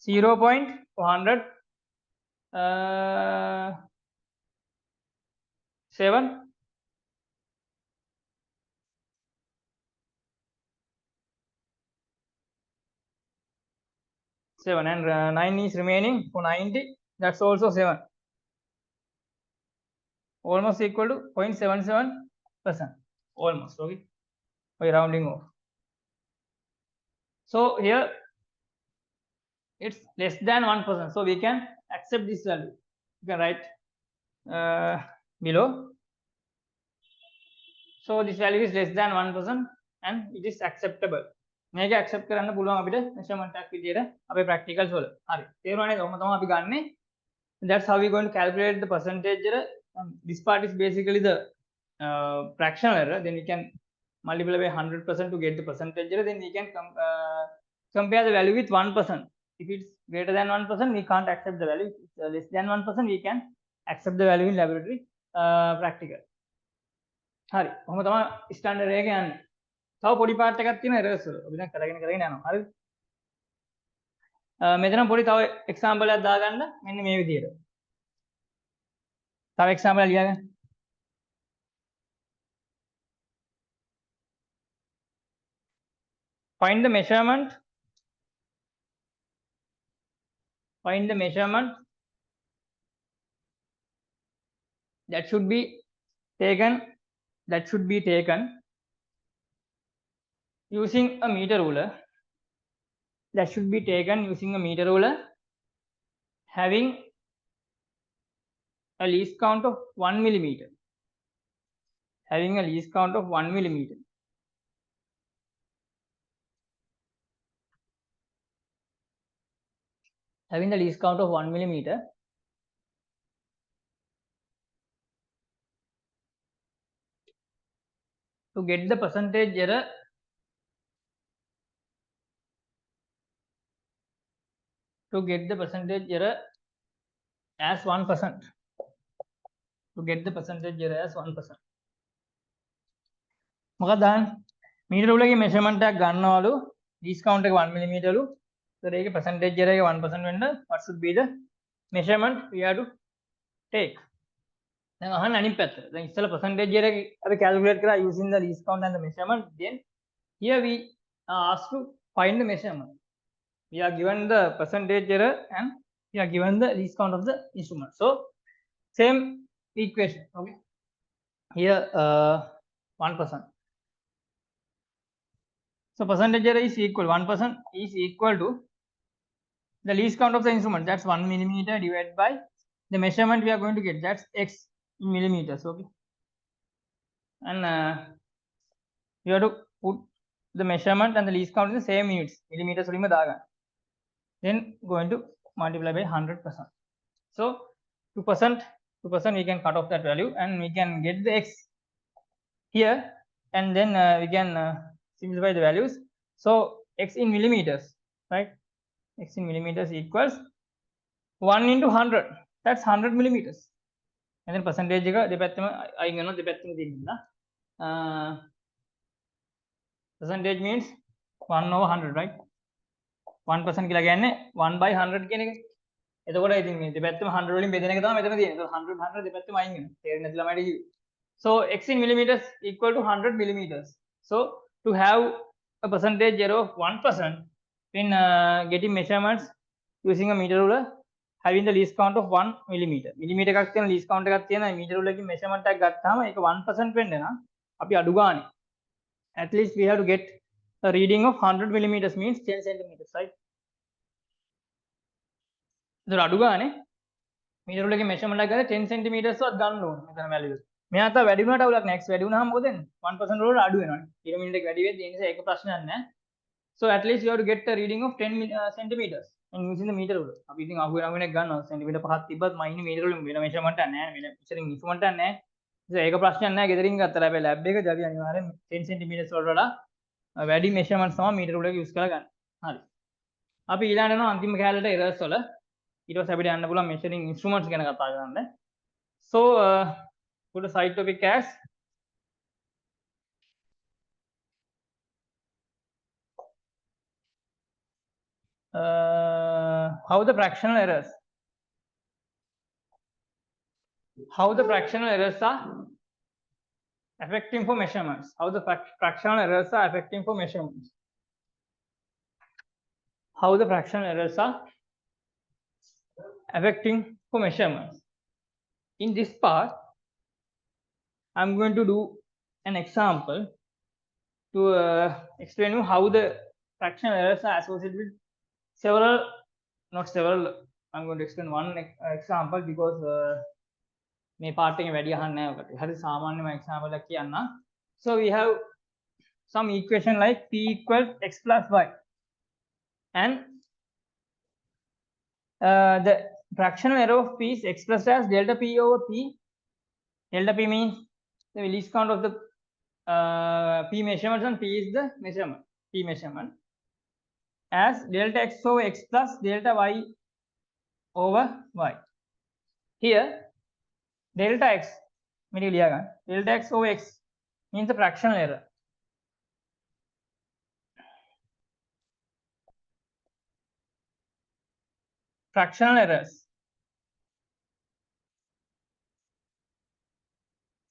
0.400 7 7 and 9 is remaining for 90. That's also 7. Almost equal to 0.77%. Almost, okay. By rounding off. So here it's less than 1%. So we can accept this value. You can write below. So this value is less than 1% and it is acceptable. මේක accept කරන්න පුළුවන් අපිට measurement එකක් විදියට අපේ practicals වල. හරි. තේරුණානේ? ඔහොම තමයි අපි ගන්නෙ. That's how we going to calculate the percentage error. This part is basically the fractional error. Then we can multiply by 100% to get the percentage error. Then we can compare the value with 1%. If it's greater than 1%, we can't accept the value. If it's less than 1%, we can accept the value in laboratory practical. හරි. කොහොම තමයි standard එක යන්නේ. තව පොඩි part එකක් තියෙන errors වල. අපි දැන් කරගෙන යනවා. හරිද? මෙතන පොඩි තව එක්සැම්පල් එකක් දාගන්න මෙන්න මේ විදියට. තව එක්සැම්පල් එකක් ලියගන්න. Find the measurement. Find the measurement that should be taken. That should be taken using a meter ruler. That should be taken using a meter ruler having a least count of 1 millimeter. Having a least count of 1 millimeter. Having the least count of 1 millimeter. To get the percentage error as 1%. To get the percentage error as 1%. මොකක්ද දාන්නේ? මීටර උලගේ measurement එකක් ගන්නවලු least count එක 1 mm ලු. So ඒකේ percentage error එක 1% වෙන්න what should be the measurement we have to take? දැන් අහන්න අනිත් පැත්තට. දැන් ඉස්සෙල්ලා percentage error එක අපි calculate කරා using the least count and the measurement. Then here we are asked to find the measurement. We are given the percentage error and we are given the least count of the instrument. So same equation. Okay. Here 1%. So percentage error is equal 1% is equal to the least count of the instrument. That's 1 millimeter divided by the measurement we are going to get. That's x in millimeters. Okay. And you have to put the measurement and the least count in the same units. Millimeters. Then going to multiply by 100%. So 2% we can cut off that value and we can get the x here and then we can simplify the values. So x in millimeters, right? X in millimeters equals 1 into 100. That's 100 millimeters. And then percentage එක දෙපැත්තම අයින් කරනවා දෙපැත්තම තියෙනවා. Percentage means 1 over 100, right? 1% කියලා කියන්නේ 1 by 100 කියන එක. එතකොට ඉතින් මේ දෙපැත්තම 100 වලින් බෙදෙන එක තමයි මෙතන තියෙන්නේ. ඒතකොට 100 දෙපැත්තම අයින් වෙනවා. තේරෙන්නේ නැති ළමයිට කිව්වේ. So x in millimeters equal to 100 millimeters. So to have a percentage error of 1% in getting measurements using a meter ruler having the least count of 1 millimeter. Millimeter එකක් තියෙන least count එකක් තියෙන meter ruler එකකින් measurement එකක් ගත්තාම ඒක 1% වෙන්න නම් අපි අඩු ගානේ at least we have to get a reading of 100 millimeters means 10 centimeters, right? So අඩු ගානේ meter ruler එකේ measurement එකක් ගත්තා 10 centimeters වත් ගන්න ඕනේ මෙතන value එක. මෙයා තා වැඩි වුණාට අවුලක් නැහැ. x වැඩි වුණාම මොකද වෙන්නේ? 1% වලට අඩු වෙනවානේ. පිරමීඩ් එක වැඩි වෙද්දී ඒ නිසා ඒක ප්‍රශ්නයක් නැහැ. So at least you have to get a reading of 10 centimeters and using the meter ruler. අපි ඉතින් අහුවෙන එකක් ගන්නවා. සෙන්ටිමීටර් 5ක් තිබ්බත් මම ඉන්නේ meter ruler වෙන measurement එකක් නැහැ. වෙන measuring instrument එකක් නැහැ. ඒක ප්‍රශ්නයක් නෑ ගෙදරින් ගත්තා හැබැයි ලැබ් එකදී අපි අනිවාර්යෙන් 10 cm වලට වඩා වැඩි මෙෂර්මන්ට්ස් තමයි මීටර වලක යූස් කරලා ගන්න. හරි. අපි ඊළඟට යනවා අන්තිම කැලේට එරර්ස් වල. ඊට පස්සේ අපිට යන්න පුළුවන් මෙෂරින් ඉන්ස්ට්‍රුමන්ට්ස් ගැන කතා කරන්න. So put a side topic as how the fractional errors are affecting for measurements. How the fractional errors are affecting for measurements. How the fractional errors are affecting for measurements. In this part, I'm going to do an example to explain you how the fractional errors are associated with I'm going to explain one example because මේ part එකේ වැඩි අහන්න නැහැ ඔකට. හරි සාමාන්‍යම example එකක් කියන්න. So we have some equation like p equals x plus y and the fractional error of p is expressed as delta p over p. Delta p means the least count of the p measurements and p is the measurement, p measurement, as delta x over x plus delta y over y. Here delta x delta x over x means the fractional error. Fractional errors.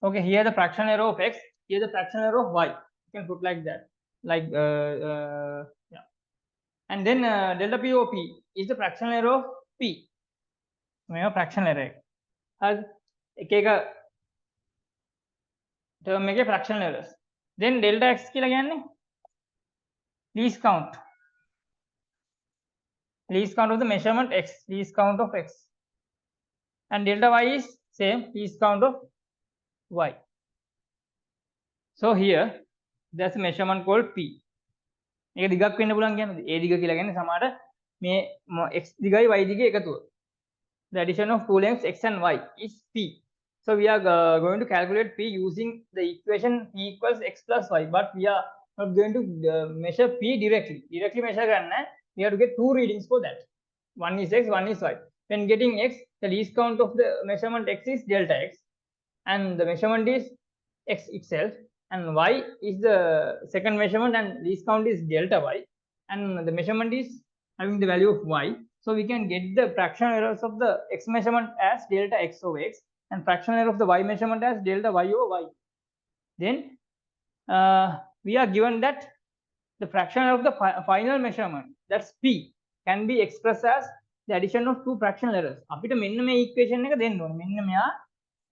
Okay, here the fractional error of x, here the fractional error of y. You can put like that, like yeah. And then delta p over p is the fractional error of p. මේවා fractional error. Has එක term එකේ fractional errors. Then delta x කියලා කියන්නේ least count of the measurement x, least count of x. And delta y is same, least count of y. So here there's a measurement called p. මේක දිගක් වෙන්න පුළුවන් කියන්නේ a දිග කියලා කියන්නේ සමහර මේ x දිගයි y දිගයි එකතුව. The addition of two lengths x and y is p. So we are going to calculate p using the equation p equals x plus y, but we are not going to measure p directly. Directly measure කරන්න we have to get two readings for that. One is x, one is y. When getting x, the least count of the measurement x is delta x, and the measurement is x itself, and y is the second measurement and least count is delta y, and the measurement is having the value of y. So we can get the fractional errors of the x measurement as delta x over x and fractional error of the y measurement as delta y over y. Then we are given that the fractional error of the final measurement, that's p, can be expressed as the addition of two fractional errors. අපිට මෙන්න මේ equation එක දෙන්න ඕනේ. මෙන්න මෙයා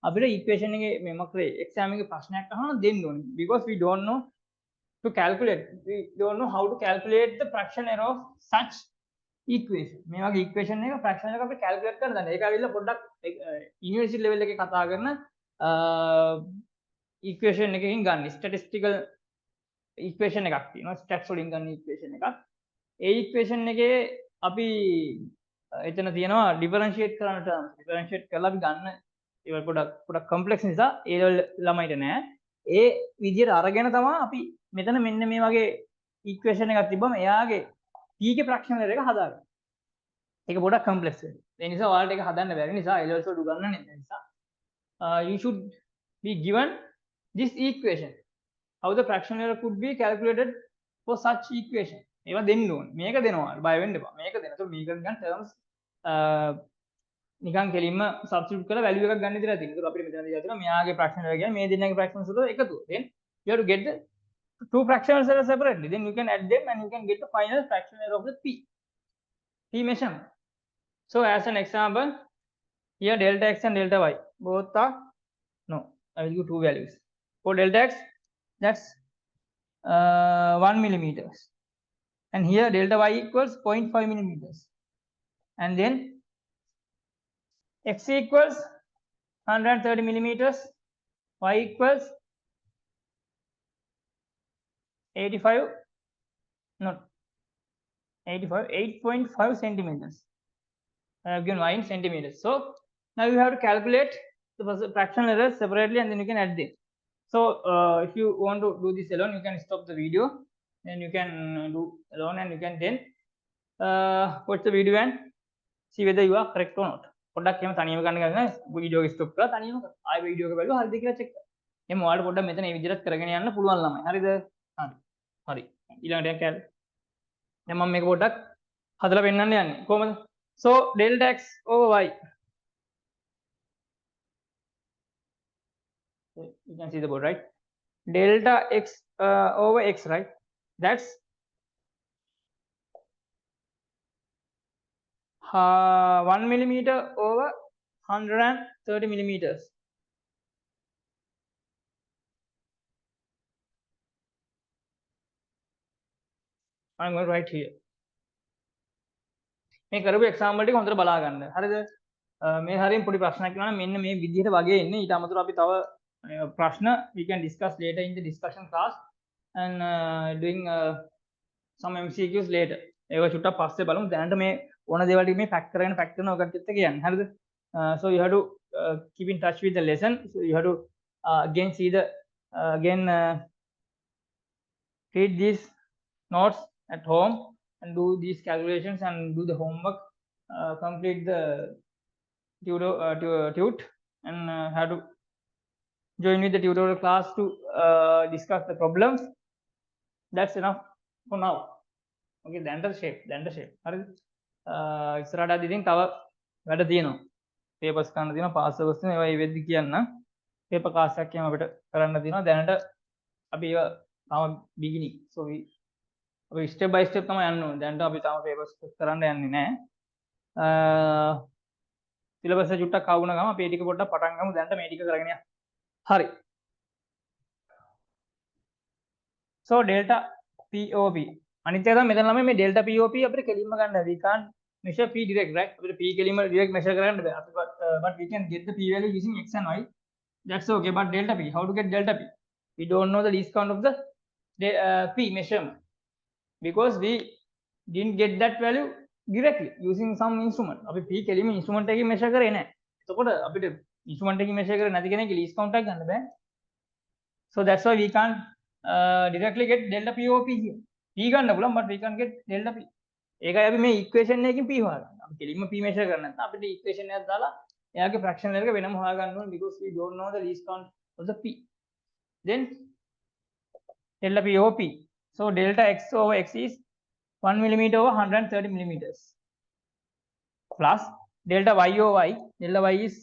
අපිට equation එකේ මේ මොකද exam එකේ ප්‍රශ්නයක් අහනවා දෙන්න ඕනේ. Because we don't know how to calculate the fraction error of such equation. මේ වගේ equation එක fraction එක අපිට calculate කරන්න දන්න. ඒක අවිල්ල පොඩ්ඩක් university level එකේ කතා කරන equation එකකින් ගන්න. Statistical equation එකක් තියෙනවා. stats වලින් ගන්න equation එකක්. ඒ equation එකේ අපි එතන තියෙනවා differentiate කරන්න terms. differentiate කරලා අපි ගන්න ඒවල් පොඩක් complex නිසා ඒ level ළමයිට නෑ. ඒ විදියට අරගෙන තමයි අපි මෙතන මෙන්න මේ වගේ equation එකක් තිබ්බම එයාගේ p ගේ fractional error එක හදාගන්න. ඒක පොඩක් complex වෙනවා. ඒ නිසා ඔයාලට ඒක හදන්න බැරි නිසා ඒ levels වල උගන්වන්නේ නැහැ නිසා you should be given this equation. How the fractional error could be calculated for such equation. ඒවා දෙන්න ඕනේ. මේක දෙනවා. බය වෙන්න එපා. මේක දෙන්න. ඒතකොට මේක නිකන් terms නිකන් කෙලින්ම substitute කරලා value එකක් ගන්න විතරයි තියෙන්නේ. ඒතකොට අපිට මෙතන දිහා තියෙනවා මෙයාගේ fractional error කියන්නේ මේ දෙන්නගේ fractional error එකතුව. Then you have to get the two fractional errors separately. Then you can add them and you can get the final fractional error of the p measurement. So as an example, here delta x and delta y both are no. I will give two values. For delta x, that's 1 millimeters, and here delta y equals 0.5 millimeters, and then x equals 130 millimeters, y equals 8.5 centimeters. I have given y in centimeters. So now you have to calculate the fractional errors separately and then you can add them. So if you want to do this alone, you can stop the video and you can do alone, and you can then watch the video and see whether you are correct or not. පොඩ්ඩක් එහෙම තනියම ගන්න ගන්න video එක stop කරලා තනියම ආයෙ video එක බලලා හරිද කියලා චෙක් කරන්න. එහෙනම් ඔයාලට පොඩ්ඩක් මෙතන මේ විදිහට කරගෙන යන්න පුළුවන් ළමයි. හරිද? හරි. ඊළඟට යන්න කැල්. දැන් මම මේක පොඩ්ඩක් හදලා පෙන්නන්න යන්නේ. කොහමද? So delta x over y. You can see the board, right? Delta x over x, right? That's 1 millimeter over 130 millimeters. I'm going to write here. මේ කරපු එක්සාම්පල් ටික හොඳට බලා ගන්න. හරිද? මේ හරියෙන් පොඩි ප්‍රශ්නයක් කියනවා නම් මෙන්න මේ විදිහට වගේ එන්නේ. ඊට අමතරව අපි තව ප්‍රශ්න we can discuss later in the discussion class and doing some MCQs later. ඒක චුට්ටක් පස්සේ බලමු. දැනට මේ ඕන දේවල් ටික මේ පැක් කරන ඔකටත් එක්ක කියන්නේ. හරිද? So you have to keep in touch with the lesson. So you have to again see the read these notes at home and do these calculations and do the homework, complete the tut and have to join with the tutorial class to discuss the problems. That's enough for now. Okay, the enter shape. හරිද? ඉස්සරහට ඉතින් තව වැඩ තියෙනවා. papers ගන්න තියෙනවා, pass course තියෙනවා. ඒවා ඉවෙද්දි කියන්න. paper class එකක් එහෙම අපිට කරන්න තියෙනවා. දැනට අපි ඒවා තම beginning. So අපි step by step තමයි යන්න ඕනේ. දැනට අපි තම papers කරන්න යන්නේ නැහැ. syllabus එක චුට්ටක් කවුන ගම අපි ඒ ටික පොඩ්ඩක් පටන් ගමු. දැනට මේ ටික කරගෙන යන්න. හරි. So delta POP. අනිත් එක තමයි මෙතන ළමයි මේ delta POP අපිට කෙලින්ම ගන්න. We can't measure P direct, right? අපිට P කෙලින්ම direct measure කරන්න බෑ. අපි but we can get the P value using X and Y. That's okay. But delta P, how to get delta P? We don't know the least count of the P measurement because we didn't get that value directly using some instrument. අපි P කෙලින්ම instrument එකකින් measure කරේ නැහැ. එතකොට අපිට instrument එකකින් measure කරේ නැති කෙනෙක්ගේ least count එකක් ගන්න බෑ. So that's why we can't directly get delta POP here. P ගන්න පුළුවන් but we can't get delta P. ඒකයි අපි මේ equation එකකින් P හොයාගන්න. අපි කෙලින්ම P measure කරන්නේ නැත්නම් අපිට equation එකක් දාලා එයාගේ fractional එක වෙනම හොයාගන්න ඕනේ because we don't know the least count of the P. Then delta POP. So delta x over x is 1 millimeter over 130 millimeters plus delta y over y. Delta y is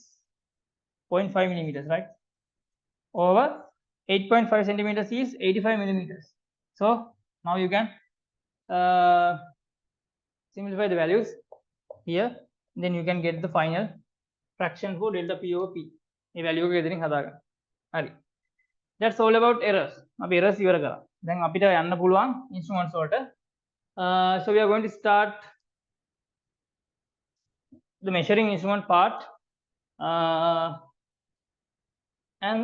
0.5 millimeters, right? Over 8.5 centimeters is 85 millimeters. So now you can simplify the values here. Then you can get the final fraction for delta POP. මේ value එක එතනින් හදාගන්න. හරි. That's all about errors. අපි errors ඉවර කරා. දැන් අපිට යන්න පුළුවන් instruments වලට. So we are going to start the measuring instrument part. And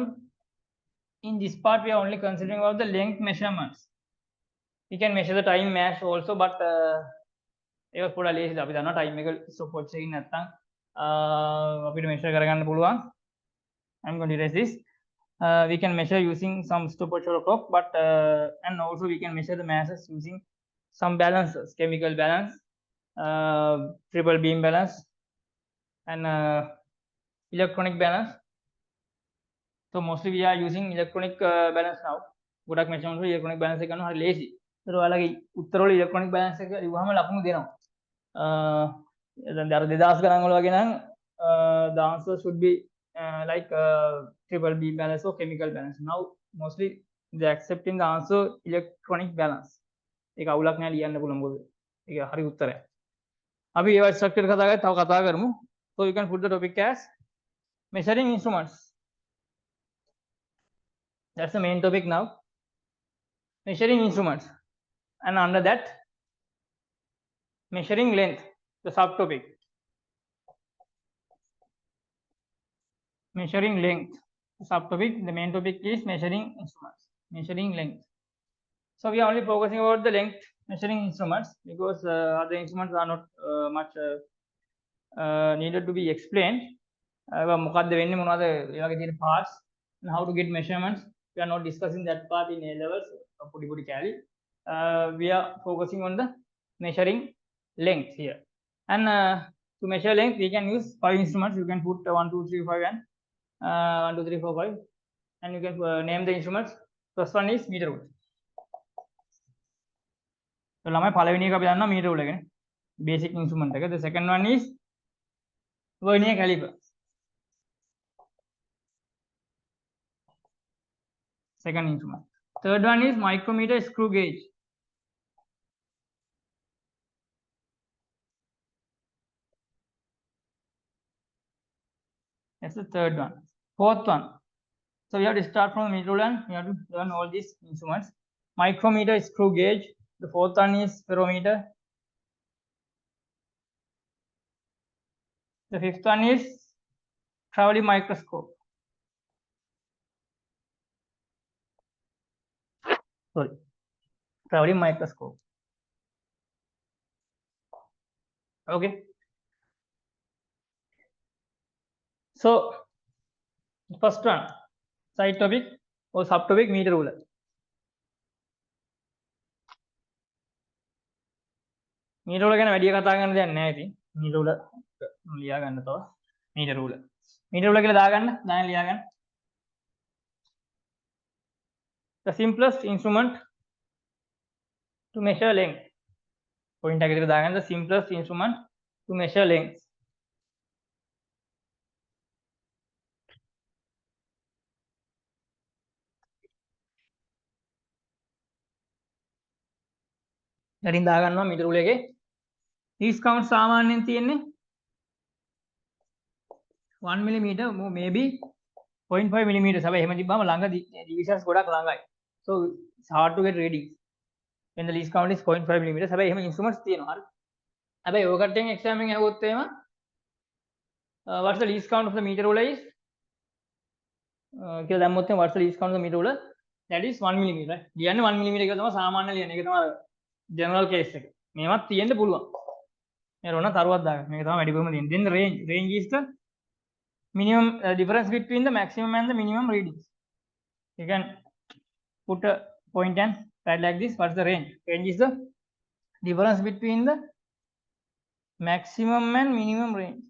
in this part we are only considering about the length measurements. We can measure the time mass also, but ඒක පොඩ්ඩක් ලේසියි. අපි දන්නවා time එක stopwatch එකකින් නැත්තම් අපිට measure කරගන්න පුළුවන්. I'm going to erase this. We can measure using some stopwatch or clock, but and also we can measure the masses using some balances, chemical balance, triple beam balance, and electronic balance. So mostly we are using electronic balance now. ගොඩක් measurements වල electronic balance එක ගන්නවා හරි ලේසි. ඒතර ඔයාලගේ උත්තර වල electronic balance එක ලියුවාම ලකුණු දෙනවා. දැන් අර 2000 ගණන් වල වගේ නම් the answer should be like triple beam balance or chemical balance. Now mostly they accepting the answer electronic balance. ඒක අවුලක් නෑ ලියන්න පුළුවන් මොකද ඒක හරි උත්තරයක්. අපි ඒවා ස්ට්‍රක්චර් කතා කරලා තව කතා කරමු. So you can put the topic as measuring instruments. That's the main topic now. Measuring instruments. And under that, measuring length, the subtopic. Measuring length, the subtopic. The main topic is measuring instruments. Measuring length. So we are only focusing about the length measuring instruments because other instruments are not much needed to be explained. මොකක්ද වෙන්නේ මොනවද ඒ වගේ තියෙන parts and how to get measurements. We are not discussing that part in A levels. පොඩි කැලි. We are focusing on the measuring length here. And to measure length, we can use 5 instruments. You can put 1, 2, 3, 5 and 1, 2, 3, 4, 5. And you can name the instruments. First one is meter rule. So ළමයි පළවෙනි එක අපි දන්නවා meter rule එක නේ. Basic instrument එක. The second one is vernier caliper. Second instrument. Third one is micrometer screw gauge. That's the third one. Fourth one. So we have to start from the meter rule and we have to learn all these instruments. Micrometer screw gauge. The fourth one is ferrometer. The fifth one is traveling microscope. Sorry, traveling microscope. Okay. So first one, side topic or subtopic meter ruler. meter ruler ගැන වැඩි කතා කරන්න දෙයක් නැහැ ඉතින්. meter ruler ලියා ගන්න තව meter ruler. meter ruler කියලා දාගන්න. දැන් ලියා ගන්න. The simplest instrument to measure length. Point එක විතර දාගන්න. The simplest instrument to measure length. දැන් දාගන්නවා meter ruler එකේ least count සාමාන්‍යයෙන් තියෙන්නේ 1 millimeter maybe 0.5 millimeters. හැබැයි එහෙම තිබ්බම ළඟ divisions ගොඩක් ළඟයි. So it's hard to get readings when the least count is 0.5 millimeters. හැබැයි එහෙම instruments තියෙනවා. හරි. හැබැයි ඔය කට්ටියන් exam එකෙන් අහුවොත් එහෙම what's the least count of the meter ruler is කියලා දැම්මොත් එහෙම what's the least count of the meter ruler, that is 1 millimeter. ලියන්නේ 1 millimeter කියලා තමයි සාමාන්‍ය ලියන්නේ. ඒක තමයි general case එක. මේවත් තියෙන්න පුළුවන්. මේ රොණ තරුවක් දාගන්න. මේක තමයි වැඩිපුරම තියෙන්නේ. Then the range is the minimum difference between the maximum and the minimum readings. You can put a point and write like this. What's the range? Range is the difference between the maximum and minimum range.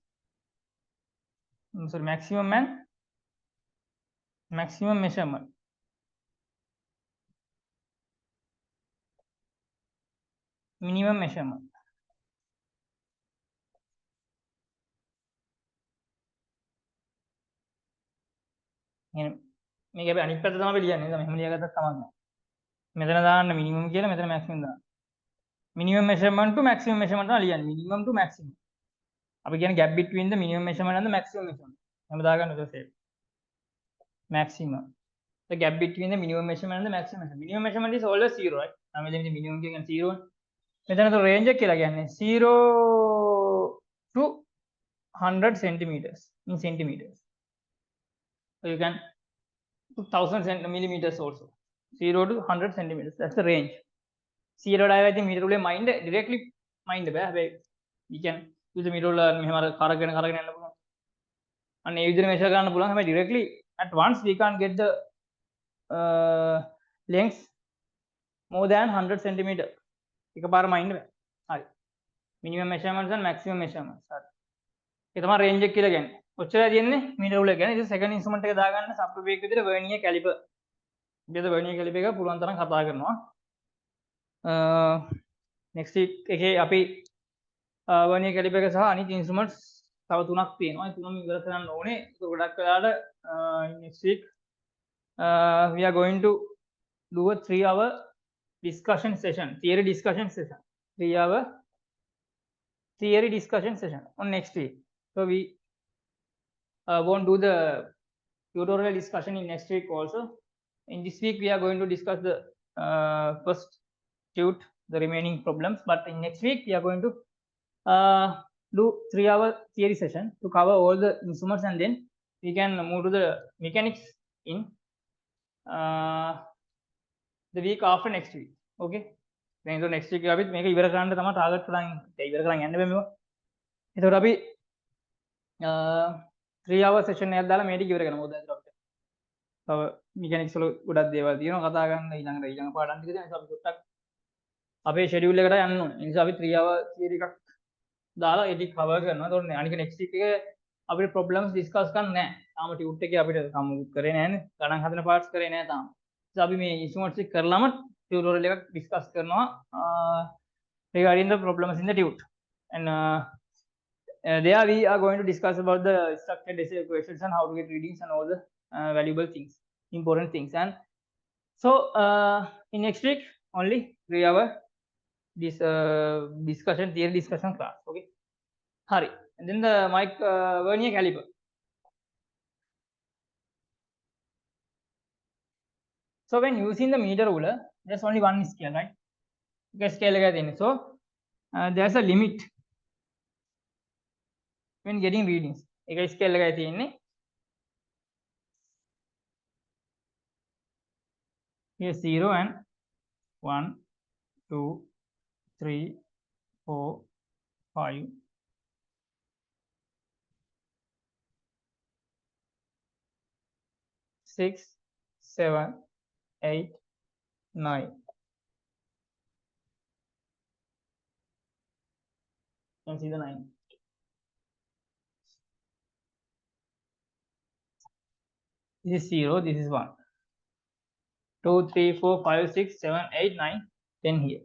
Sorry, maximum and maximum measurement. Minimum measurement. මේක අපි අනිත් පැත්ත තමයි ලියන්නේ නේද? මෙහෙම ලියාගත්තත් කමක් නැහැ. මෙතන දාන්න minimum කියලා, මෙතන maximum දාන්න. Minimum measurement to maximum measurement තමයි ලියන්නේ. Minimum to maximum. අපි කියන්නේ gap between the minimum measurement and the maximum measurement. එහෙම දාගන්න ඔක save. Maximum. The gap between the minimum measurement and the maximum measurement. Minimum measurement is always 0, right? අපි දැන් minimum කියන්නේ 0. මෙතන તો range එක කියලා කියන්නේ 0 to 100 centimeters in centimeters. So you can put 1000 millimeters also. 0 to 100 centimeters. That's the range. 0 I think meter ruler mind directly mind බෑ. හැබැයි we can use the meter ruler මෙහෙම අර කරගෙන යන්න පුළුවන්. අන්න ඒ විදිහට measure කරන්න පුළුවන්. හැබැයි directly at once we can't get the length more than 100 centimeter. එකපාරම mind බෑ. හරි. minimum measurements and maximum measurements. හරි. ඒ තමයි range එක කියලා කියන්නේ. කොච්චරද තියෙන්නේ meter ruler ගැන. ඉතින් second instrument එක දාගන්න subtopic එක විදිහට vernier caliper. ඉතින් vernier caliper එක පුළුවන් තරම් කතා කරනවා. next week එකේ අපි vernier caliper එක සහ අනිත් instruments තව තුනක් තියෙනවා. ඒ තුනම ඉවර කරන්න ඕනේ. ඒක ගොඩක් වෙලාවට next week we are going to do a 3-hour discussion session, theory discussion session. 3-hour theory discussion session on next week. So we won't do the tutorial discussion in next week also. In this week we are going to discuss the first tute, the remaining problems, but in next week we are going to do 3-hour theory session to cover all the instruments, and then we can move to the mechanics in the week after next week. Okay, then so next week අපි මේක ඉවර කරන්න තමයි target කරන් ඉවර කරන් යන්න බෑ මේක. එතකොට අපි 3 hour session එකක් දාලා මේක ඉවර කරනවා. මොකද අපිට තව mechanics වල ගොඩක් දේවල් තියෙනවා කතා කරන්න ඊළඟ පාඩම් ටික තියෙනවා. අපි පොඩ්ඩක් අපේ schedule එකට යන්න ඕනේ. ඒ නිසා අපි 3 hour theory එකක් දාලා ඒක cover කරනවා. ඒතකොට අනික next week එකේ අපිට problems discuss කරන්න නැහැ. තාම tute එකේ අපිට කමුත් කරේ නැහැනේ. ගණන් හදන parts කරේ නැහැ තාම. ඒ අපි මේ instruments එක කරලාම tutorial එකක් discuss කරනවා regarding the problems in the tute. And there we are going to discuss about the structured decimal equations and how to get readings and all the valuable things, important things. And so in next week only 3 hour this theory discussion class. Okay, hurry. And then the mic vernier caliper. So when using the meter ruler, there's only one scale, right? Okay, scale again. So there's a limit when getting readings. एक scale लगाई थी इन्हें. Here 0 and 1, 2, 3, 4, 5, 6, 7, 8, 9. You can see the 9. This is 0, this is 1. 2, 3, 4, 5, 6, 7, 8, 9, 10 here.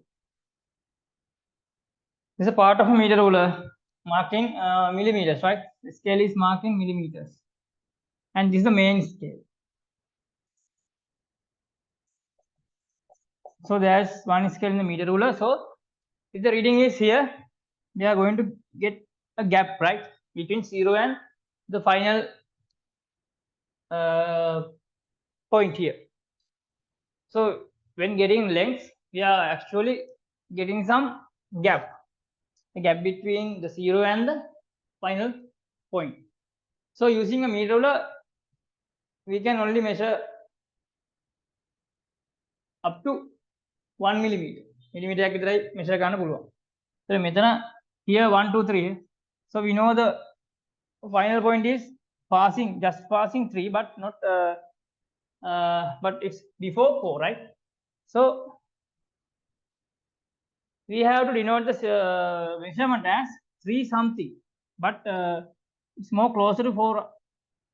This is a part of a meter ruler marking millimeters, right? The scale is marking millimeters. And this is the main scale. So there's one scale in the meter ruler. So if the reading is here, we are going to get a gap, right, between 0 and the final point here. So when getting length, we are actually getting some gap, a gap between the 0 and the final point. So using a meter ruler, we can only measure up to 1 millimeter. Millimeter එක විතරයි measure කරන්න පුළුවන්. So මෙතන here 1, 2, 3. So we know the final point is just passing 3, but not but it's before 4, right? So we have to denote the measurement as 3 something, but it's more closer to 4.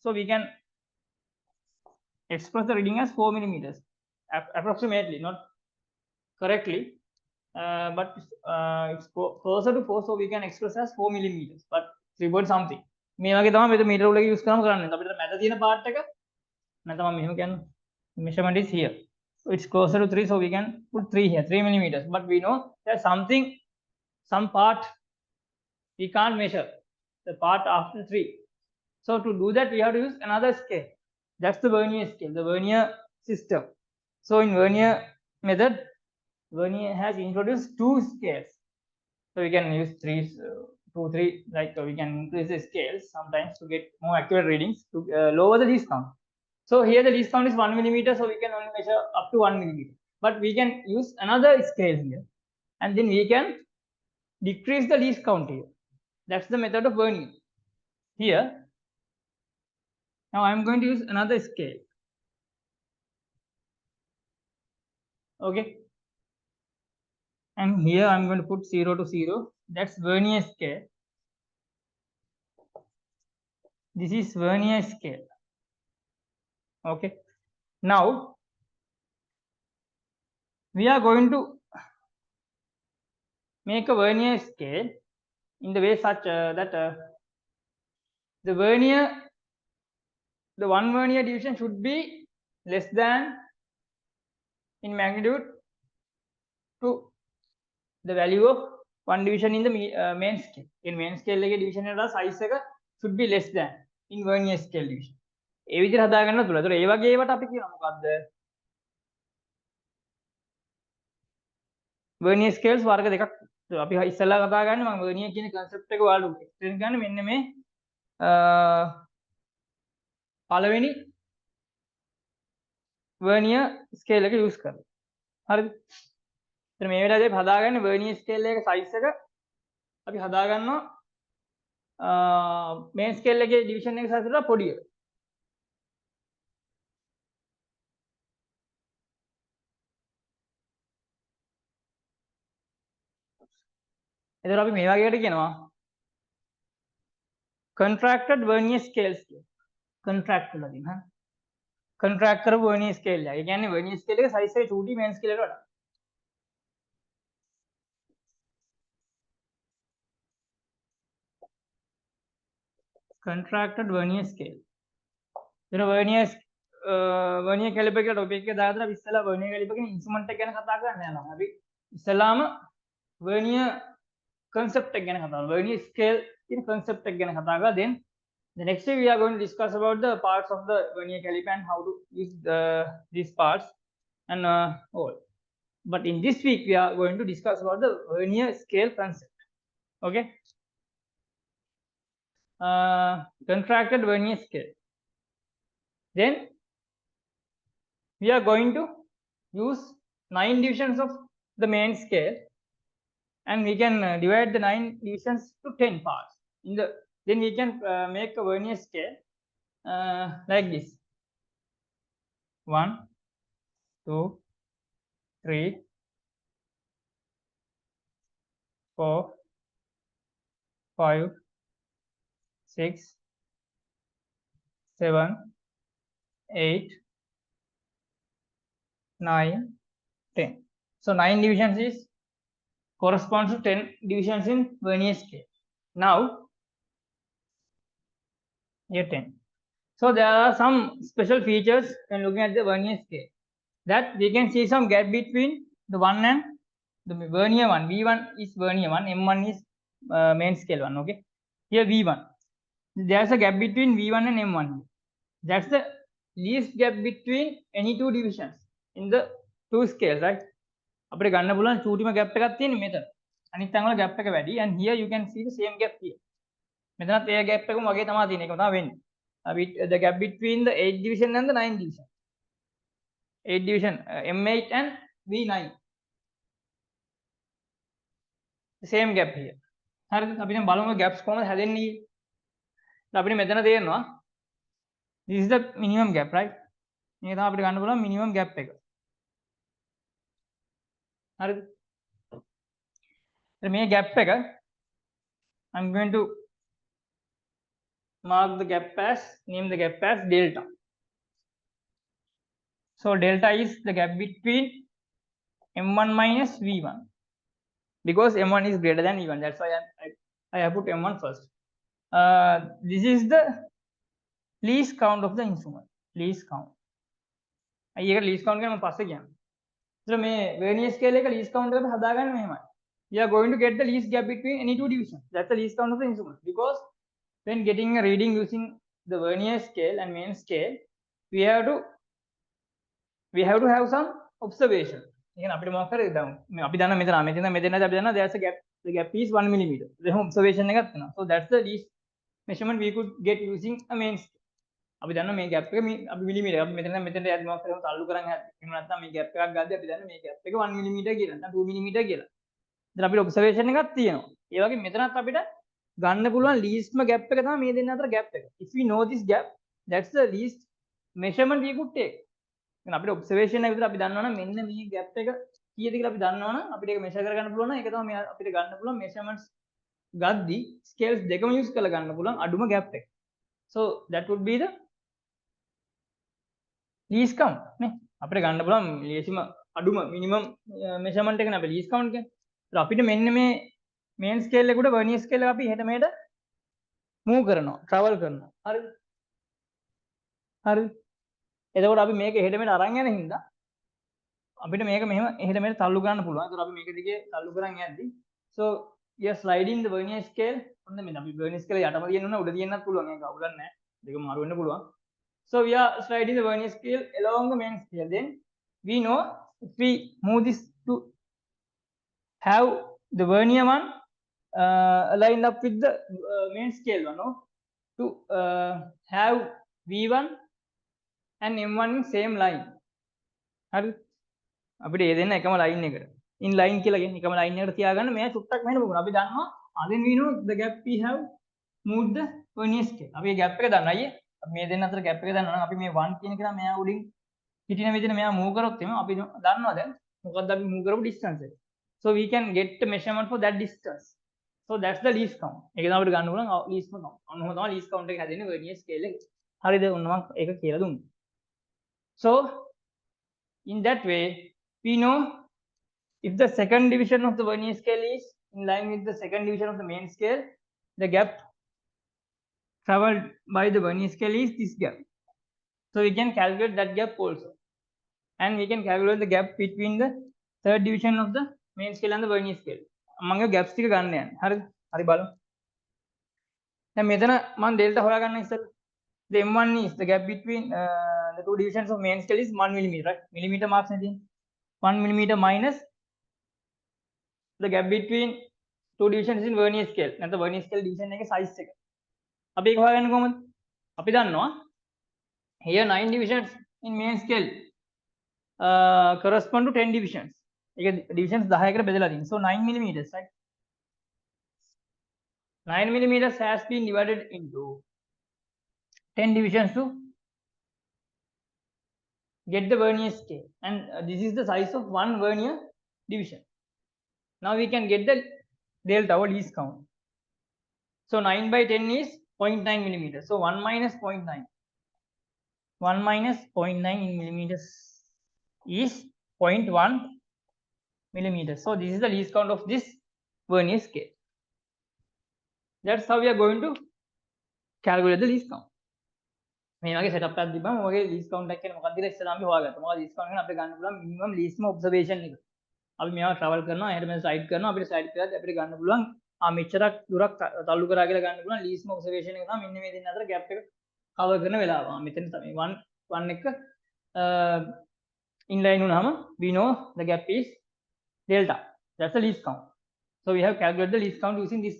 So we can express the reading as 4 millimeters approximately, not correctly, but it's closer to 4, so we can express as 4 millimeters, but 3 point something. මේ වගේ තමයි මෙතන meter ruler එක use කරාම කරන්නේ. අපිට මැද තියෙන part එක නැත්නම් මෙහෙම කියන්නේ measurement is here. So it's closer to 3, so we can put 3 here, 3 millimeters. But we know there's some part we can't measure, the part after 3. So to do that, we have to use another scale. That's the vernier scale, the vernier system. So in vernier method, vernier has introduced 2 scales. So we can use 2, 3, like we can increase the scales sometimes to get more accurate readings, to lower the least count. So here the least count is 1 millimeter, so we can only measure up to 1 millimeter. But we can use another scale here, and then we can decrease the least count here. That's the method of vernier. Here, now I am going to use another scale. Okay. And here I am going to put 0 to 0. That's vernier scale. This is vernier scale. Okay. Now we are going to make a vernier scale in the way such that the one vernier division should be less than in magnitude to the value of one division in the main scale. In main scale එකේ division වල size එක should be less than in vernier scale division. ඒ විදිහට හදා ගන්න පුළුවන්. ඒතකොට ඒ වගේ ඒවට අපි කියනවා මොකද්ද? vernier scales වර්ග දෙකක්. අපි ඉස්සෙල්ලා කතා කරන්නේ මම vernier කියන concept එක ඔයාලට explain කරන්න මෙන්න මේ පළවෙනි vernier scale එක use කරලා. හරිද? එතන මේ වෙලාවේ අපි හදාගන්නේ vernier scale එකේ size එක අපි හදා ගන්නවා main scale එකේ division එක සතුටා පොඩි එක. එතකොට අපි මේ වගේකට කියනවා contracted vernier scales කියලා. contract කරලා දින හා contract කරපු vernier scale එක. ඒ කියන්නේ vernier scale එක size එක චූටි main scale එකට වඩා. contracted vernier scale. එතන vernier caliper කියලා topic එක දාලා අපි ඉස්සෙල්ලා vernier caliper කියන instrument එක ගැන කතා කරන්න යනවා. අපි ඉස්සෙල්ලාම vernier concept එක ගැන කතා කරනවා. vernier scale කියන concept එක ගැන කතා කරලා then the next week we are going to discuss about the parts of the vernier caliper and how to use these parts and all. But in this week we are going to discuss about the vernier scale concept. Okay. Contracted vernier scale. Then we are going to use 9 divisions of the main scale, and we can divide the 9 divisions to 10 parts. Then we can make a vernier scale like this: 1, 2, 3, 4, 5, 6, 7, 8, 9, 10. So 9 divisions is corresponds to 10 divisions in vernier scale. Now here 10. So there are some special features when looking at the vernier scale, that we can see some gap between the 1 and the vernier 1. V1 is vernier 1, M1 is main scale 1. Okay, here V1, there's a gap between V1 and M1. That's the least gap between any two divisions in the two scales, right? අපිට ගන්න පුළුවන් චූටිම gap එකක් තියෙන මෙතන. අනිත් තැන් වල gap එක වැඩි, and here you can see the same gap here. මෙතනත් ඒ gap එකම වගේ තමයි තියෙන්නේ. ඒක තමයි වෙන්නේ. The gap between the 8 division and the 9 division. 8 division, M8 and V9. The same gap here. හරිද? අපි දැන් බලමු gaps කොහොමද හැදෙන්නේ කියලා. අපිට මෙතන තේරෙනවා this is the minimum gap, right? මේක තමයි අපිට ගන්න පුළුවන් minimum gap එක. හරිද? මේ gap එක I'm going to mark the gap as, name the gap as delta. So delta is the gap between M1 minus V1, because M1 is greater than V1. That's why I have put M1 first. This is the least count of the instrument. Least count. ඒක least count එක මම පස්සේ කියන්නම්. So මේ vernier scale එක least count එකට හදාගන්න මෙහෙමයි. We are going to get the least gap between any two divisions. That's the least count of the instrument. Because when getting a reading using the vernier scale and main scale, we have to have some observation. Again, අපිට මොකක් කරේ දැන් අපි දන්න මෙතනදී අපි දන්නවා there's a gap. The gap is 1 millimeter. එහෙනම් observation එකක් තියෙනවා. So that's the least measurement we could get using a main scale. අපි දන්නවා මේ gap එක අපි millimeter. අපි මෙතනට යද්දි මොකක් කරේ තල්ලු කරන් එහෙම නැත්නම් මේ gap එකක් ගද්දි අපි දන්නේ මේ gap එක 1 millimeter කියලා. නැත්නම් 2 millimeter කියලා. ඉතින් අපිට observation එකක් තියෙනවා. ඒ වගේ මෙතනත් අපිට ගන්න පුළුවන් leastම gap එක තමයි මේ දෙන්න අතර gap එක. If we know this gap, that's the least measurement we could take. එහෙනම් අපිට observation එක විතර අපි දන්නවනම් මෙන්න මේ gap එක කීයද කියලා අපි දන්නවනම් අපිට ඒක measure කරගන්න පුළුවන් නම් ඒක තමයි අපිට ගන්න පුළුවන් measurements ගද්දි scales දෙකම use කරලා ගන්න පුළුවන් අඩුම gap එක. So that would be the least count නේ. අපිට ගන්න පුළුවන් ලේසිම අඩුම minimum measurement එක නේ අපි least count කියන්නේ. ඒත් අපිට මෙන්න මේ main scale එකට vernier scale එක අපි එහෙට මෙහෙට move කරනවා, travel කරනවා. හරිද? හරිද? එතකොට අපි මේක එහෙට මෙහෙට අරන් යන හින්දා අපිට මේක මෙහෙම එහෙට මෙහෙට තල්ලු කරන්න පුළුවන්. ඒතකොට අපි මේක දිගේ තල්ලු කරන් යද්දි so we are sliding the vernier scale. ඔන්න මෙන්න අපි vernier scale යටම තියෙන්න ඕන උඩ තියෙන්නත් පුළුවන්. ඒක අවුලක් නැහැ. දෙකම මාරු වෙන්න පුළුවන්. So we are sliding the vernier scale along the main scale. Then we know if we move this to have the vernier one lined up with the main scale one, no? To have V1 and M1 in same line. හරි? අපිට ඒ දෙන්න එකම line එකට. In line කියලා කියන්නේ එකම line එකට තියාගන්න මෙයා චුට්ටක් මෙහෙම මොකද? අපි දන්නවා then we know the gap we have move the vernier scale. අපි gap එක දන්නා අයියේ. අපි මේ දෙන්න අතර gap එක දන්නා නම් අපි මේ 1 කියන කෙනා මෙයා උඩින් හිටින විදිහට මෙයා move කරොත් එimhe අපි දන්නවා දැන් මොකක්ද අපි move කරපු distance එක. So we can get the measurement for that distance. So that's the least count. ඒක තමයි අපිට ගන්න පුළුවන් least count. ඔන්න ඔහොම තමයි least count එක හැදෙන්නේ vernier scale එකේ. හරිද? ඔන්න මම ඒක කියලා දුන්නා. So in that way we know if the second division of the vernier scale is in line with the second division of the main scale, the gap traveled by the vernier scale is this gap. So we can calculate that gap also. And we can calculate the gap between the third division of the main scale and the vernier scale. මම gaps ටික ගන්න යන්නේ. හරිද? හරි බලමු. දැන් මෙතන මම delta හොයාගන්න ඉස්සෙල්ලා. The M1 is the gap between the two divisions of main scale is 1 mm, right? Millimeter marks නේ තියෙන්නේ. 1 mm minus the gap between two divisions in vernier scale. නැත්නම් vernier scale division එකේ size එක. අපි ඒක හොයාගන්නේ කොහොමද? අපි දන්නවා here 9 divisions in main scale correspond to 10 divisions. ඒක divisions 10කට බෙදලා තියෙනවා. So 9 millimeters, right? 9 millimeters has been divided into 10 divisions to get the vernier scale, and this is the size of one vernier division. Now we can get the delta or least count. So 9 by 10 is 0.9 millimeters. So 1 minus 0.9. 1 minus 0.9 in millimeters is 0.1 millimeters. So this is the least count of this vernier scale. That's how we are going to calculate the least count. මේ වගේ setup එකක් දීපම ඔයගේ least count එක කියන්නේ මොකක්ද කියලා ඉස්සෙල්ලා අපි හොයාගත්තා. මොකද least count එක අපිට ගන්න පුළුවන් minimum least observation එක. අපි මේවා travel කරනවා, එහෙට මෙතන slide කරනවා, අපිට slide කරද්දී අපිට ගන්න පුළුවන් මෙච්චරක් දුරක් තල්ලු කරා කියලා ගන්න පුළුවන් least observation එක තමයි මෙන්න මේ දෙන්න අතර gap එක cover කරන වෙලාව. මෙතන තමයි 1 එක inline වුණාම we know the gap is delta. That's the least count. So we have calculated the least count using this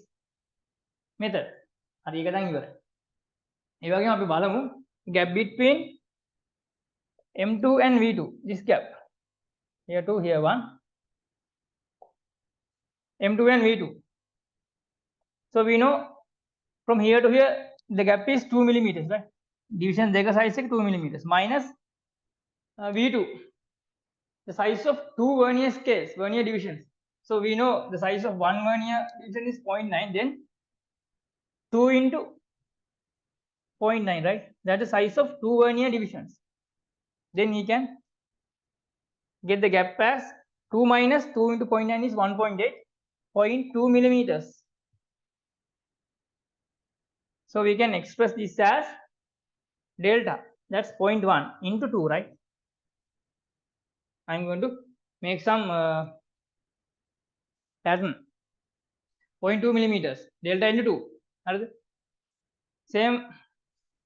method. හරි ඒක දැන් ඉවරයි. ඒ වගේම අපි බලමු gap between M2 and V2. This gap here 2, here 1. M2 and V2. So we know from here to here the gap is 2 millimeters, right? Division deka size එක 2 millimeters minus V2, the size of two vernier scales, vernier divisions. So we know the size of one vernier division is 0.9, then 2 into 0.9, right? That's the size of two vernier divisions. Then we can get the gap as 2 minus 2 into 0.9 is 1.8, 0.2 millimeters. So we can express this as delta. That's 0.1 into 2, right? I'm going to make some pattern. 0.2 millimeters. Delta into 2. Same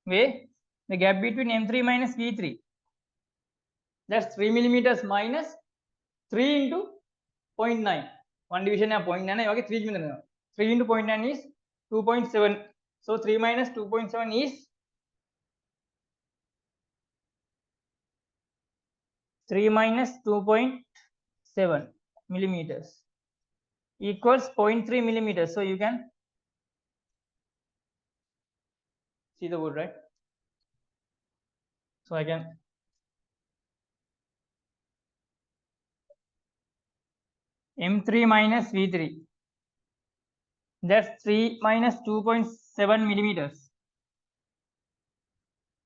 way, the gap between M3 minus V3. That's 3 millimeters minus 3 into 0.9. One division is 0.9. Okay, 3 millimeters. 3 into 0.9 is 2.7. So 3 minus 2.7 is 3 minus 2.7 millimeters equals 0.3 millimeters. So you can see the word, right? So I can M3 minus V3. That's 3 minus 2.7 millimeters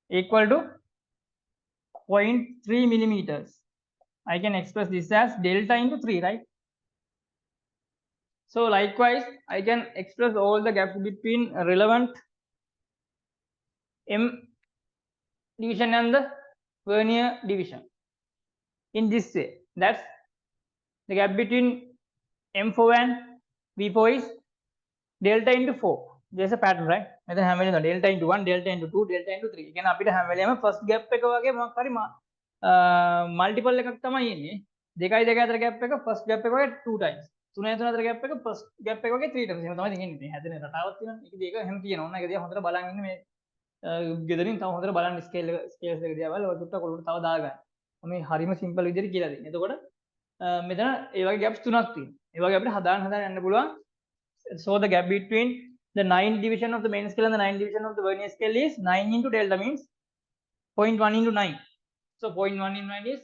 equal to 0.3 millimeters. I can express this as delta into 3, right? So likewise, I can express all the gaps between relevant M division and the vernier division in this way. That's the gap between M4 and V4 is delta into 4. There's a pattern, right? මෙතන හැම වෙලේම delta into 1, delta into 2, delta into 3. කියන්නේ අපිට හැම වෙලේම first gap එක වගේ මොකක් හරි multiple එකක් තමයි එන්නේ. 2යි 2 අතර gap එක first gap එක වගේ 2 times. 3යි 3 අතර gap එක first gap එක වගේ 3 times. එහෙම තමයි තියෙන්නේ. මේ හැදෙන රටාවක් තියෙනවා. ඒක එහෙම තියෙනවා. ඔන්න ඒක දිහා හොඳට බලන් ඉන්න මේ ගෙදරින් තව හොඳට බලන්න ස්කේල්ස් එක දිහා බලලා ඔය චුට්ටක් ඔලුවට තව දාගන්න. මේ හරිම සිම්පල් විදිහට කියලා දෙන්නේ. එතකොට මෙතන ඒ වගේ gaps තුනක් තියෙනවා. ඒ වගේ අපිට හදාන්න යන්න පුළුවන්. So the gap between the 9th division of the main scale and the 9th division of the vernier scale is 9 into delta, means 0.1 into 9. So 0.1 into 9 is